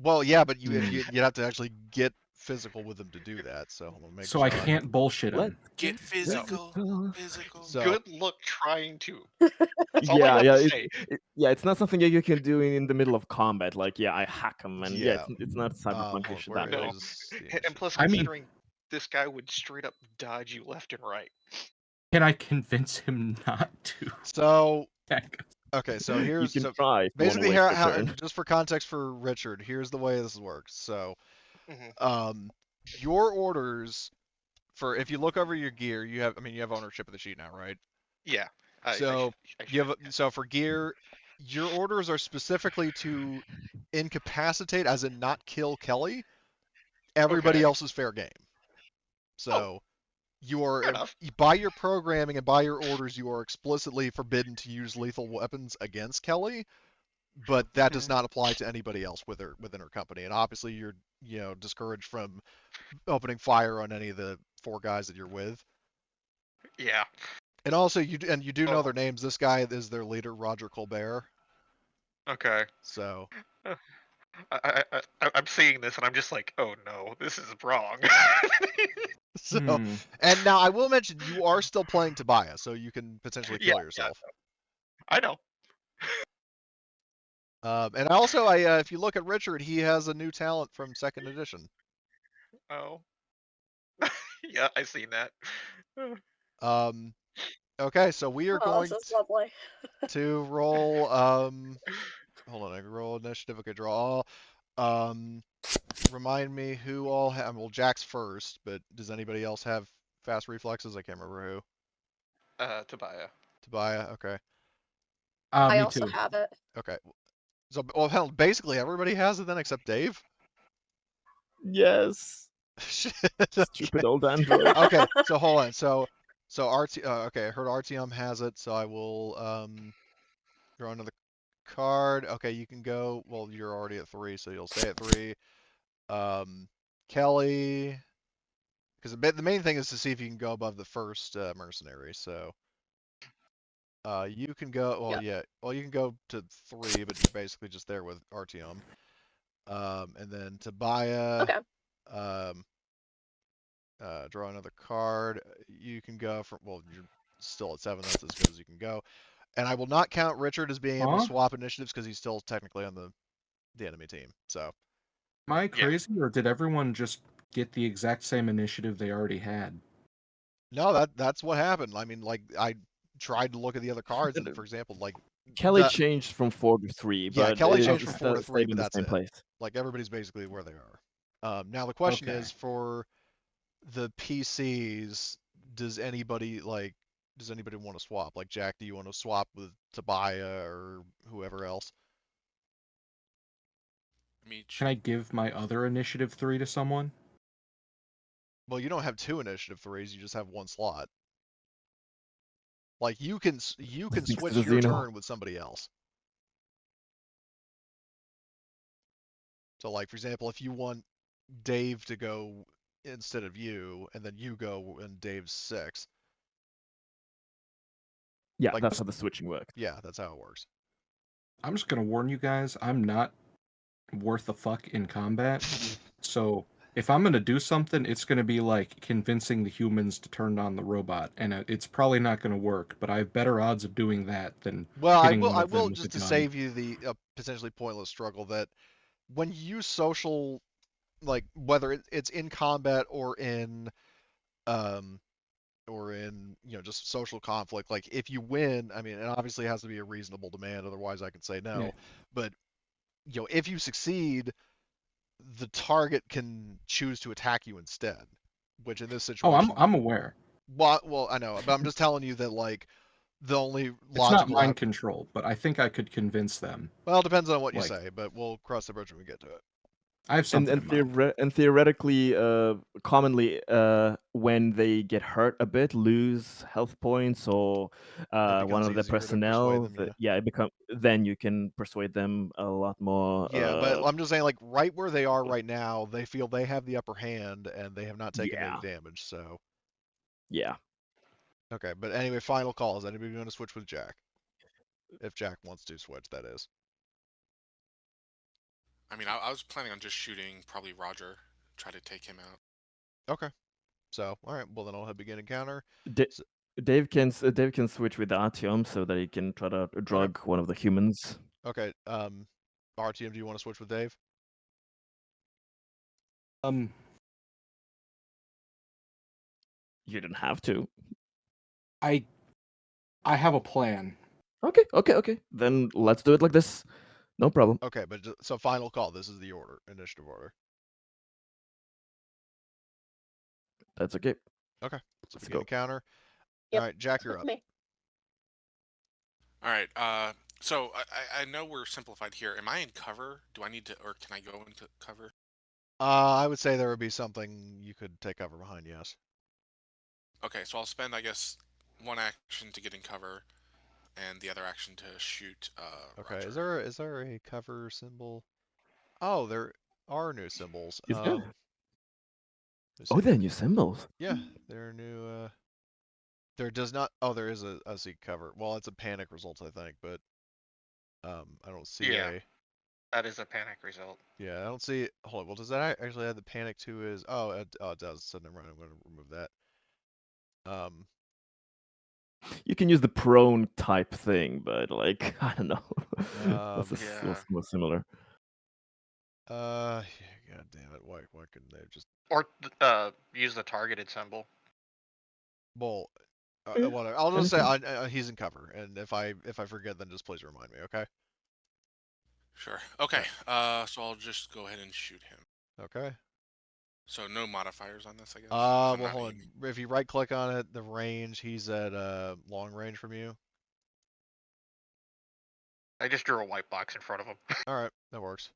Well, yeah, but Hmm. you'd have to actually get physical with them to do that. So I'm gonna make So John. I can't bullshit him. Let's Get physical. physical. Physical. So Good luck trying to. That's all I Yeah, have yeah, to say. it's not something that you can do in the middle of combat. Like, yeah, I hack him, and yeah, Yeah. it's not cyberpunkish where that way. is the And initiative? plus, I mean- considering this guy would straight up dodge you left and right. Can I convince him not to So attack us? okay, so You here's can so try. If you wanna basically waste here your how turn. just for context for Richard, here's the way this works. So Mhm. your orders for if you look over your gear, you have ownership of the sheet now, right? Yeah. So I you have should, yeah. so for gear, your orders are specifically to incapacitate, as in not kill Kelly. Everybody Okay. else is fair game. So Fair enough. by your programming and by your orders, you are explicitly forbidden to use lethal weapons against Kelly, but that does not apply to anybody else within her company. And obviously, you're discouraged from opening fire on any of the four guys that you're with. Yeah. And also, you do know Oh. their names. This guy is their leader, Roger Colbert. Okay. So I'm seeing this and I'm just like, oh no, this is wrong. Hmm. and now I will mention you are still playing Tobias, so you can potentially kill Yeah, yourself. I know. And also, if you look at Richard, he has a new talent from second edition. Oh. Yeah, I seen that. Okay, so we are Oh, going this is lovely. to roll. Hold on, I can roll initiative. Okay, draw. Remind me who all have. Well, Jack's first, but does anybody else have fast reflexes? I can't remember who. Tobiah. Tobiah. Okay. I Me also too. have it. Okay. So, well, hell, basically everybody has it then except Dave. Yes. Shit. Stupid old android. Okay, so hold on. So RT. Okay, I heard RTM has it, so I will draw another card. Okay, you can go. Well, you're already at 3, so you'll stay at 3. Kelly, because the main thing is to see if you can go above the first mercenary. So you can go. Well, yeah. Well, you can go to 3, but you're basically just there with RTM. And then Tobiah. Okay. Draw another card. You can go from. Well, you're still at 7. That's as good as you can go. And I will not count Richard as being able to Huh? swap initiatives because he's still technically on the enemy team. So Am I Yeah. crazy, or did everyone just get the exact same initiative they already had? no, that's what happened. I mean, like I tried to look at the other cards, and And, for example, like Kelly the changed from 4 to 3, yeah, but Kelly it changed from Okay. 4 to 3, stayed but in the that's same it. place. Like everybody's basically where they are. Now the question Okay. is for the PCs, does anybody want to swap? Like Jack, do you want to swap with Tobiah or whoever else? I mean, Can I give my other initiative 3 to someone? Well, you don't have 2 initiative 3s, you just have 1 slot. Like you can Thanks to switch the your Xeno. turn with somebody else. So like for example, if you want Dave to go instead of you, and then you go in Dave's 6, Yeah, like that's how the switching works. yeah, that's how it works. I'm just gonna warn you guys, I'm not worth a fuck in combat. So if I'm gonna do something, it's gonna be like convincing the humans to turn on the robot, and it's probably not gonna work. But I have better odds of doing that than Well, hitting one I of them will with a just to gun. save you the potentially pointless struggle that when you use social, like whether it's in combat um or in just social conflict, like if you win, I mean, it obviously has to be a reasonable demand, otherwise I can say Yeah. no. But if you succeed, the target can choose to attack you instead, which in this Oh, I'm situation, I'm aware. well, I know, but I'm just telling you that like the only It's not logical mind out. control, but I think I could convince them. Well, it depends on what you Like, say, but we'll cross the bridge when we get to it. I have something in mind. And theoretically, commonly, when they get hurt a bit, lose health points, or It one becomes of the easier to persuade personnel, them, yeah. it become then you can persuade them a lot more. Yeah, but I'm just saying, like, right where they are right now, they feel they have the upper hand, and they have not taken any Yeah, damage, so. yeah. Okay, but anyway, final call. Is anybody going to switch with Jack? If Jack wants to switch, that is. I mean, I was planning on just shooting probably Roger, try to take him out. Okay. So, alright, well then I'll have begin encounter. D- So, Dave can switch with Artyom so that he can try to okay. drug one of the humans. Okay, RTM, do you want to switch with Dave? Um, You didn't have to. I I have a plan. Okay. Then let's do it like this. No problem. Okay, but so final call. This is the order, initiative order. That's okay. Okay, so Let's begin go. encounter. Yep, Alright, Jack, you're with up. me. All right. So I know we're simplified here. Am I in cover? Do I need to, or can I go into cover? I would say there would be something you could take cover behind, yes. Okay, so I'll spend, I guess, one action to get in cover, and the other action to shoot Okay, Roger. is there a cover symbol? Oh, there are new symbols. Is there? Let's Oh, see. they're new symbols. Yeah, there are new. There does not. Oh, there is a seek cover. Well, it's a panic result, I think, but I don't see Yeah. a. That is a panic result. Yeah, I don't see. Hold on. Well, does that actually have the panic to is? Oh, it does. So never mind. I'm going to remove that. Um. You can use the prone type thing, but like I don't know. That's Yeah. more similar. Yeah, God damn it. Why couldn't they have just? Or use the targeted symbol. Well, Yeah, whatever. I'll just say anything. he's in cover, and if I forget, then just please remind me. Okay. Sure. Okay. Alright. So I'll just go ahead and shoot him. Okay. So no modifiers on this, I guess, because I'm Well, not hold aiming. on. If you right click on it, the range, he's at long range from you. I just drew a white box in front of him. All right, that works.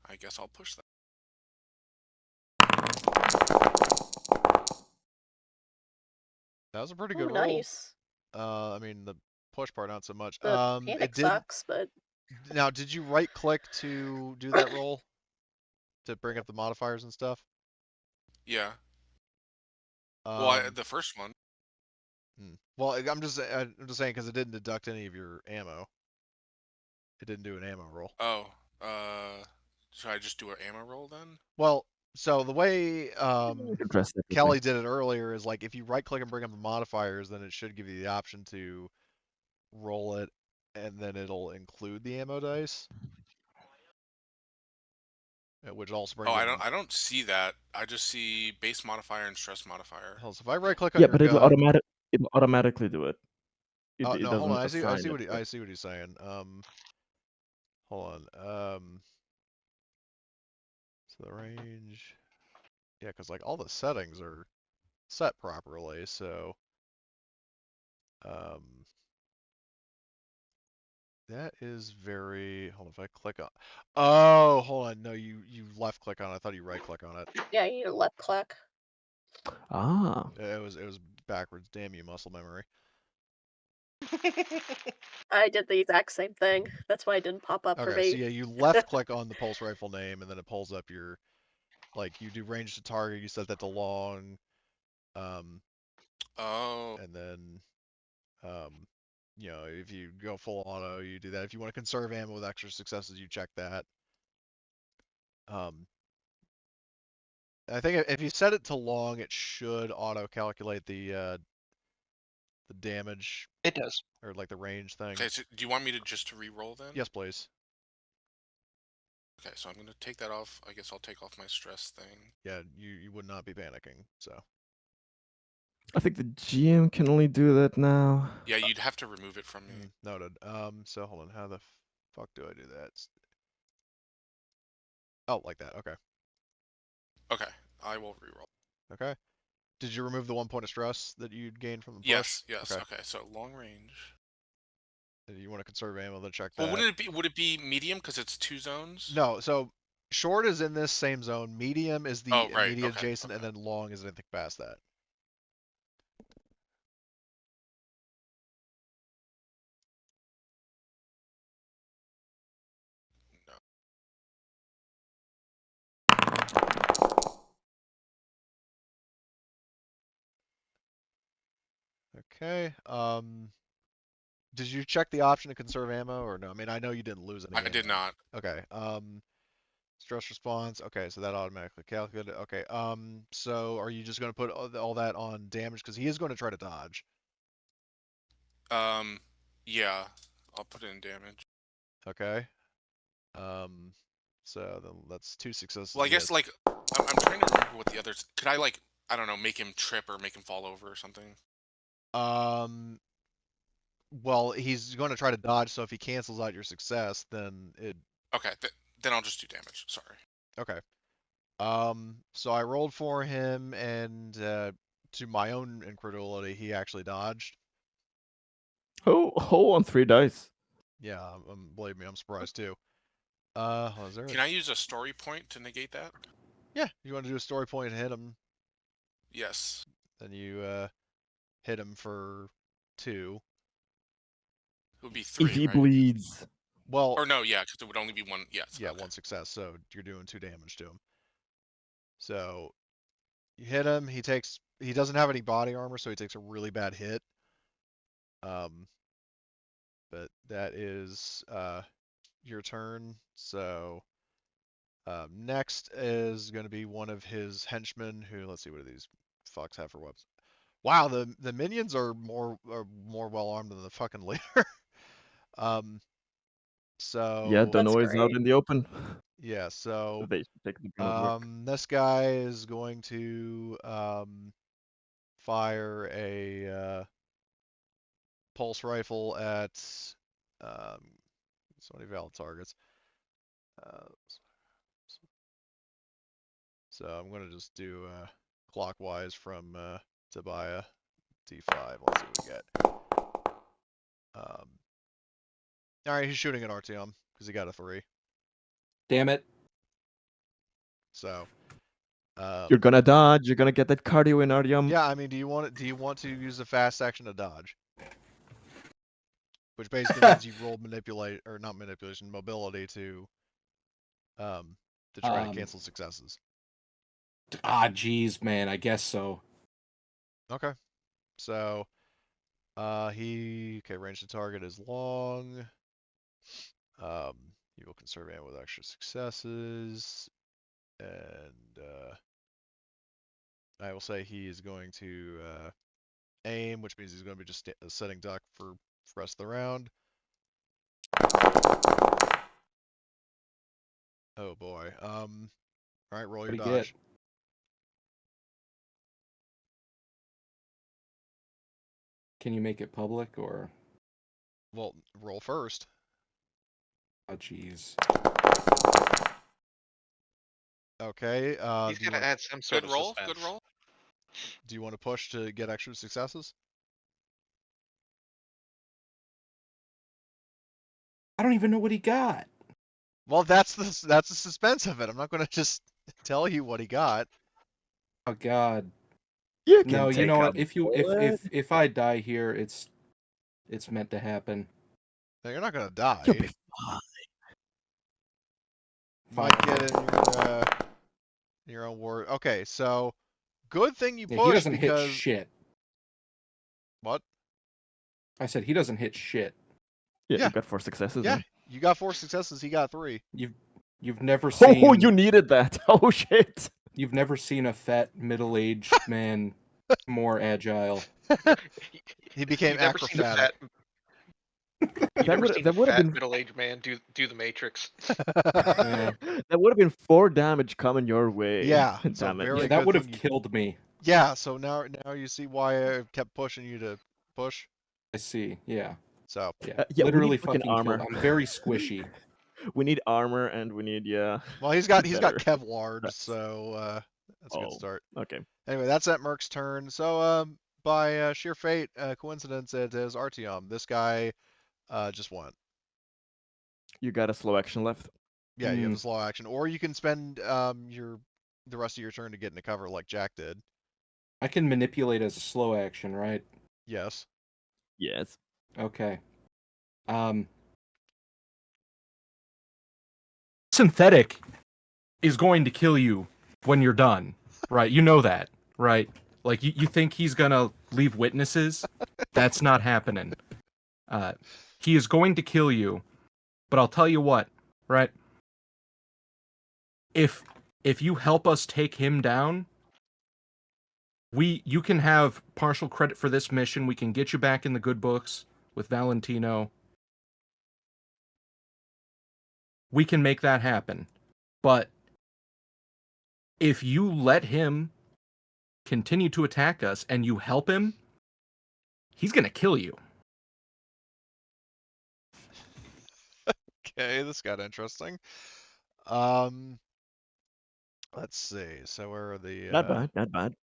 I guess I'll push that. That was a pretty Oh, good roll. nice. I mean the push part not so much. The It panic did. sucks, but Now, did you right click to do that roll to bring up the modifiers and stuff? Yeah. Well, Um. the first one. Well, I'm just saying because it didn't deduct any of your ammo. It didn't do an ammo roll. Oh, should I just do an ammo roll then? Well, so the way You can press everything. Kelly did it earlier is like if you right click and bring up the modifiers, then it should give you the option to roll it, and then it'll include the ammo dice, which also brings Oh, up. I don't see that. I just see base modifier and stress modifier. So if I right click on Yeah, your but it'll gun, automatically do it. oh It no, hold on. doesn't I assign see it what to it. I see what he's saying. Hold on. So the range, yeah, because like all the settings are set properly. So that is very. Hold on. If I click on, oh, hold on. No, you left click on it. I thought you right click on it. Yeah, you need a left click. Ah. It was backwards. Damn you, muscle memory. I did the exact same thing. That's why it didn't pop up for Okay, so me. yeah, you left click on the pulse rifle name, and then it pulls up your, like, you do range to target. You set that to long, Oh, and then, you know, if you go full auto, you do that. If you want to conserve ammo with extra successes, you check that. I think if you set it to long, it should auto calculate the damage It does. or like the range thing. okay. So do you want me to just re-roll then? Yes, please. Okay, so I'm gonna take that off. I guess I'll take off my stress thing. Yeah, you would not be panicking. So I think the GM can only do that now. Yeah, you'd have to remove it from me. noted. So hold on. How the fuck do I do that? Oh, like that. Okay. Okay, I will re-roll. Okay. Did you remove the 1 point of stress that you'd gained from the push? Yes, yes. Okay. Okay, so long range. If you want to conserve ammo, then check Well, that. wouldn't it be? Would it be medium because it's 2 zones? No, so short is in this same zone. Medium is the Oh, right. immediate Okay. adjacent, Okay. and then long is anything past that. No. Okay. Did you check the option to conserve ammo or no? I mean, I know you didn't lose any I ammo. did not. Okay. Stress response. Okay, so that automatically calculated. Okay. So are you just going to put all that on damage because he is going to try to dodge? Yeah. I'll put it in damage. Okay. So then that's 2 successes. Well, I guess Yes. like I'm trying to remember what the others. Could I like I don't know, make him trip or make him fall over or something? Well, he's going to try to dodge, so if he cancels out your success, then it. Okay, then I'll just do damage. Sorry. Okay. So I rolled for him, and to my own incredulity, he actually dodged. Oh, on 3 dice. Yeah, believe me, I'm surprised too. Is there? Can I use a story point to negate that? Yeah, you want to do a story point and hit him, Yes. then you hit him for 2. It would be If 3, he right? bleeds. Well, Or no, yeah, because it would only be 1. Yes. yeah, Okay. 1 success, so you're doing 2 damage to him. So you hit him. He doesn't have any body armor, so he takes a really bad hit. But that is your turn. So next is going to be one of his henchmen. Who, let's see, what do these fucks have for weapons? Wow, the minions are more well armed than the fucking leader. Yeah, So the That's noise out great. in the open. yeah, so They should take the brunt work. this guy is going to fire a pulse rifle at so many valid targets. So I'm going to just do clockwise from Tobiah, D5. Let's see what we get. All right, he's shooting at Artyom because he got a 3. Damn it. So You're gonna dodge. You're gonna get that cardio in, Artyom. yeah, I mean, do you want to use the fast action to dodge? Which basically means you roll manipulate or not manipulation, mobility to try to cancel successes. Geez, man. I guess so. Okay. So okay, range to target is long. He will conserve ammo with extra successes, and I will say he is going to aim, which means he's going to be just setting duck for the rest of the round. Oh boy. All right, roll your What'd he get? dodge. Can you make it public or? Well, roll first. Oh, jeez. Okay. He's Do you gonna want add some sort Good of roll. suspense. Good roll. do you want to push to get extra successes? I don't even know what he got. Well, that's the suspense of it. I'm not going to just tell you what he got. Oh God. You can No, you take know a what? If bullet. if I die here, it's meant to happen. No, you're not going to You'll die. be fine. You might get in your own word. Okay, so good thing you Yeah, he pushed doesn't hit because shit. what? I said he doesn't hit shit. Yeah, Yeah. you got 4 successes. Yeah, Man. you got 4 successes. He got 3. You've never Oh, seen you needed that. Oh shit. you've never seen a fat middle-aged man more agile. He became You've never seen a acrobatic. fat. You've never seen a That would have fat been middle-aged man do the Matrix. Yeah. that would have been 4 damage coming your way. Yeah, so Damn it. very Yeah, that good would thing have you. killed me. Yeah, so now you see why I kept pushing you to push. I see. Yeah. So Yeah. Yeah, we Literally need fucking fucking killed. armor. I'm very squishy. We need armor and we need well, he's got better Kevlar'd, strats. so that's a good Oh, start. okay. Anyway, that's at Merc's turn. So by sheer fate, coincidence, it is Artyom. This guy just won. You got a slow action left. Yeah, you have a slow action, or you can spend the rest of your turn to get into cover like Jack did. I can manipulate as a slow action, right? Yes. Yes. Okay. Synthetic is going to kill you when you're done, right? You know that, right? Like you think he's gonna leave witnesses? That's not happening. He is going to kill you, but I'll tell you what, right? If you help us take him down, you can have partial credit for this mission. We can get you back in the good books with Valentino. We can make that happen. But if you let him continue to attack us and you help him, he's going to kill you. Okay, this got interesting. Let's see. So where are the? Not bad. Not bad.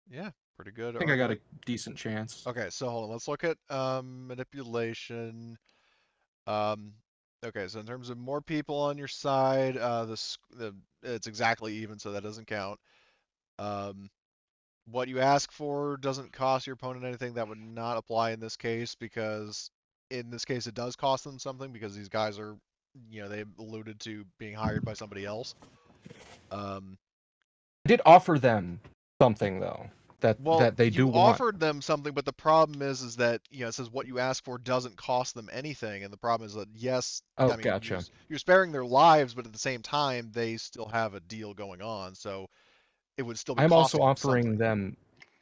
Yeah, pretty good. I think I got a decent chance. Okay, so hold on. Let's look at manipulation. Okay, so in terms of more people on your side, it's exactly even, so that doesn't count. What you ask for doesn't cost your opponent anything. That would not apply in this case because in this case it does cost them something because these guys are, they alluded to being hired by somebody else. I did offer them something though that they do you want. offered them something, but the problem is that it says what you ask for doesn't cost them anything, and the problem is that yes, Oh, I mean gotcha. you're sparing their lives, but at the same time they still have a deal going on, so it would still be I'm also costing them offering something. them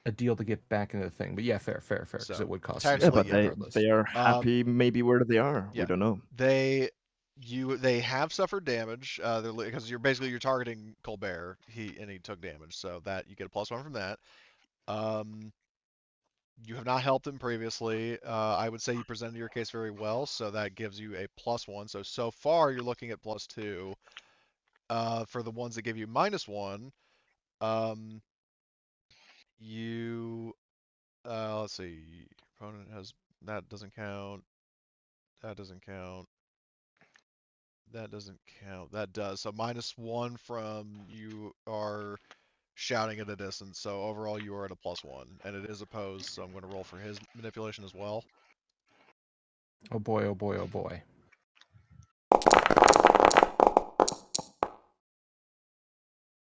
a deal to get back into the thing. But yeah, fair, because So, it would cost Yeah, them technically, but something yeah. regardless. they are happy maybe where they are. Yeah. We don't know. They have suffered damage because you're targeting Colbert. He took damage, so that you get a +1 from that. You have not helped him previously. I would say you presented your case very well, so that gives you a +1. So far you're looking at +2. For the ones that give you -1, you let's see. Your opponent has that doesn't count. That doesn't count. That doesn't count. That does. So -1 from you are shouting at a distance. So overall you are at a +1, and it is opposed. So I'm going to roll for his manipulation as well. Oh boy, oh boy, oh boy.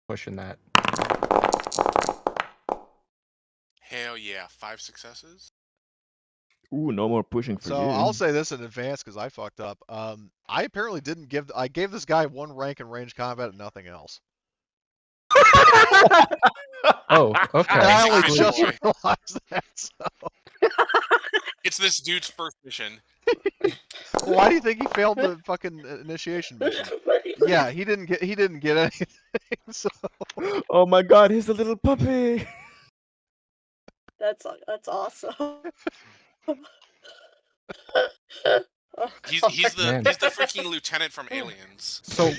Pushing that. Hell yeah, 5 successes. Ooh, no more pushing for So you. I'll say this in advance because I fucked up. I apparently didn't give. I gave this guy 1 rank in range combat and nothing else. Oh, okay. I only Execution just boy. realized that. So. It's this dude's first mission. Well, why do you think he failed the fucking initiation mission? Yeah, he didn't get anything. So. Oh my god, he's a little puppy. That's awesome. He's the Man. freaking lieutenant from Aliens. So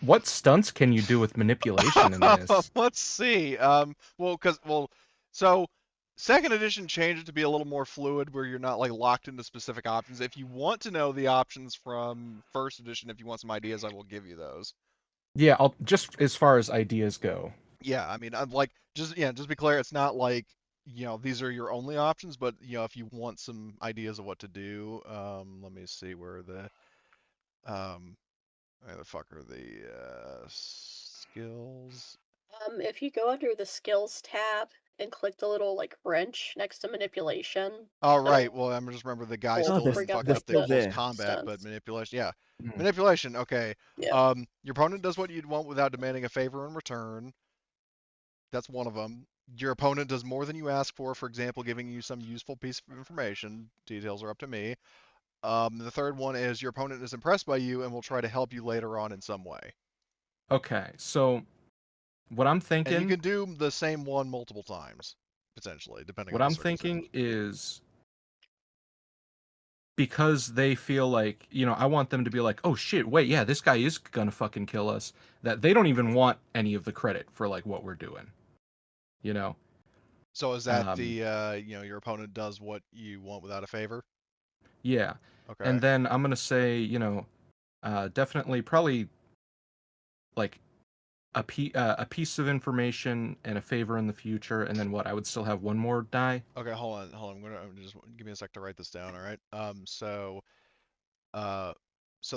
what stunts can you do with manipulation in this? Let's see. So second edition changed it to be a little more fluid, where you're not like locked into specific options. If you want to know the options from first edition, if you want some ideas, I will give you those. Yeah, I'll just as far as ideas go. Yeah, I mean, I'm like just be clear. It's not like these are your only options, but if you want some ideas of what to do, let me see where the where the fuck are the skills? If you go under the skills tab and click the little like wrench next to manipulation. Oh right. Well, I'm just remember the guy Oh, still they're didn't bring up fucking they're like still update close there. combat, but stunts. manipulation. Yeah, Hmm. manipulation. Okay. Yeah. Your opponent does what you'd want without demanding a favor in return. That's one of them. Your opponent does more than you ask for example, giving you some useful piece of information. Details are up to me. The third one is your opponent is impressed by you and will try to help you later on in some way. Okay, so what I'm And you thinking can do the same one multiple times, potentially, depending what on the I'm circumstances. thinking is because they feel like, I want them to be like, "Oh shit, wait, yeah, this guy is gonna fucking kill us." That they don't even want any of the credit for like what we're doing. You know? So is that Um, the your opponent does what you want without a favor? yeah. Okay. And then I'm gonna say, definitely probably like a piece of information and a favor in the future, and then what? I would still have one more die. Okay, hold on. I'm just give me a sec to write this down. All right. So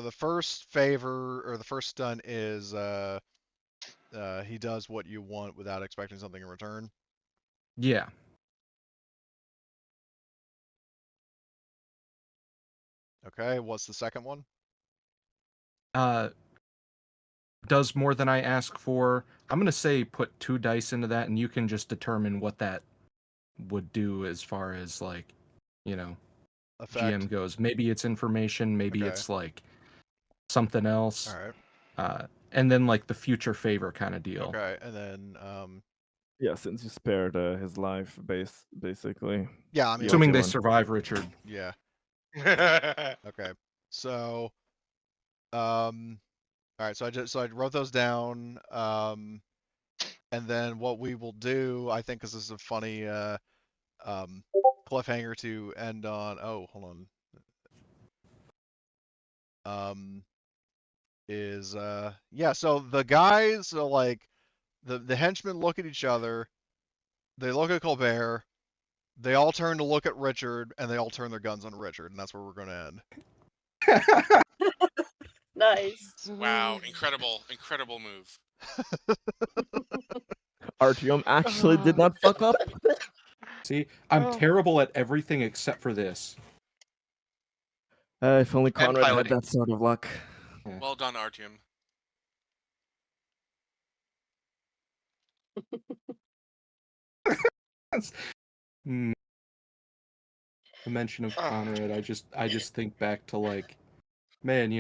the first favor or the first stun is he does what you want without expecting something in return. Yeah. Okay. What's the second one? Does more than I ask for. I'm gonna say put 2 dice into that, and you can just determine what that would do as far as like, Effect. GM goes. Maybe it's information, maybe Okay. it's like something else. All right. And then like the future favor kind of deal. Okay. And then Yeah, since you spared his life, basically. yeah, I mean, Assuming they one. survive, Richard. yeah. Okay. So all right. So I wrote those down. And then what we will do, I think, 'cause this is a funny cliffhanger to end on. Oh, hold on. Yeah, so the guys, so like the henchmen look at each other, they look at Colbert, they all turn to look at Richard, and they all turn their guns on Richard, and that's where we're gonna end. Nice. Wow, incredible move. Artyom actually did not fuck up. See, I'm terrible at everything except for this. If only Conrad had piloting. that sort of luck. Well done, Artyom. Hmm. The mention of Conrad, I just think back to like, man,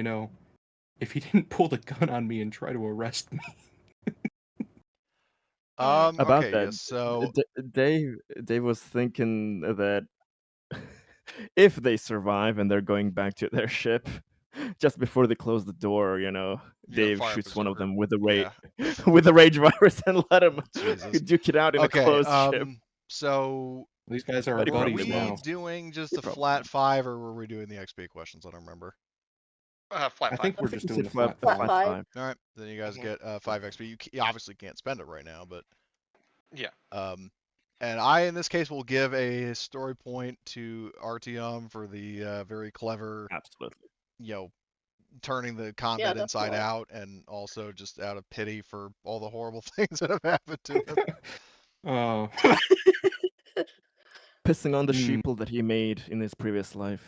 if he didn't pull the gun on me and try to arrest me. About Okay, that, yes, so Dave was thinking that if they survive and they're going back to their ship, just before they close the door, Dave fire shoots one of berserker. them with the rage Yeah. with the rage virus and let him Jesus. duke it out in Okay, a closed ship. so These guys are our But he were probably buddies we now. doing just He a probably flat won't. 5, or were we doing the XP questions? I don't remember. Flat I five. think I we're think just he doing said the flat Flat five. five. All right, then you guys Mhm. get 5 XP. You obviously can't spend it right now, but Yeah. and I in this case will give a story point to Artyom for the very clever, Absolutely. turning the combat inside definitely. out, and also just out of pity for all the horrible things that have happened to him. Oh, pissing on the Mm. sheeple that he made in his previous life.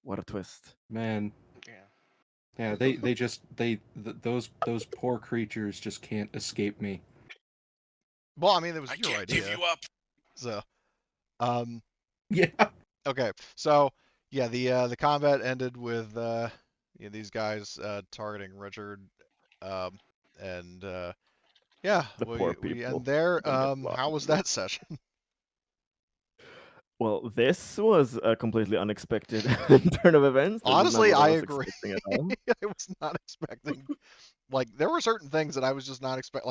What a twist! Man, Yeah. yeah, those poor creatures just can't escape me. Well, I mean, it was I your can't idea. give you up. So, Yeah. okay. So, yeah, the combat ended with these guys targeting Richard, and yeah, The poor we people end there. don't get How was slaughtered. that session? Well, this was a completely unexpected turn of events. This is not Honestly, what I I was agree. expecting at all. I was not expecting. Like, there were certain things that I was just not expect.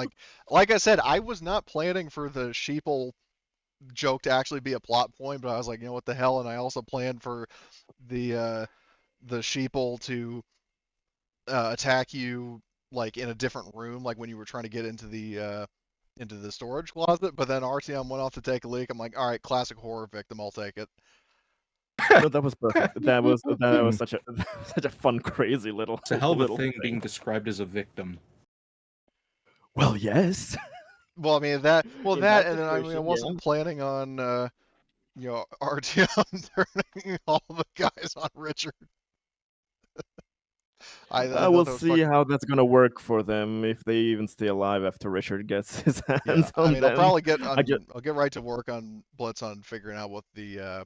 Like I said, I was not planning for the sheeple joke to actually be a plot point, but I was like, you know what the hell, and I also planned for the sheeple to attack you like in a different room, like when you were trying to get into the storage closet. But then Artyom went off to take a leak. I'm like, all right, classic horror victim, I'll take it. No, that was perfect. That was such a such a fun, crazy little It's a hell of a little thing being described as a victim. Well, yes. Well, I mean that. Well, In that, that and then I mean I situation, wasn't planning on Artyom turning all the guys on Richard. I We'll thought that was see fucking. how that's gonna work for them if they even stay alive after Richard gets his Yeah, hands I on mean I'll them. probably get I just on. I'll get right to work on Blitz on figuring out what the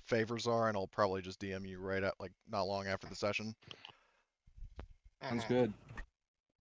favors are, and I'll probably just DM you right at like not long after the session. Sounds good.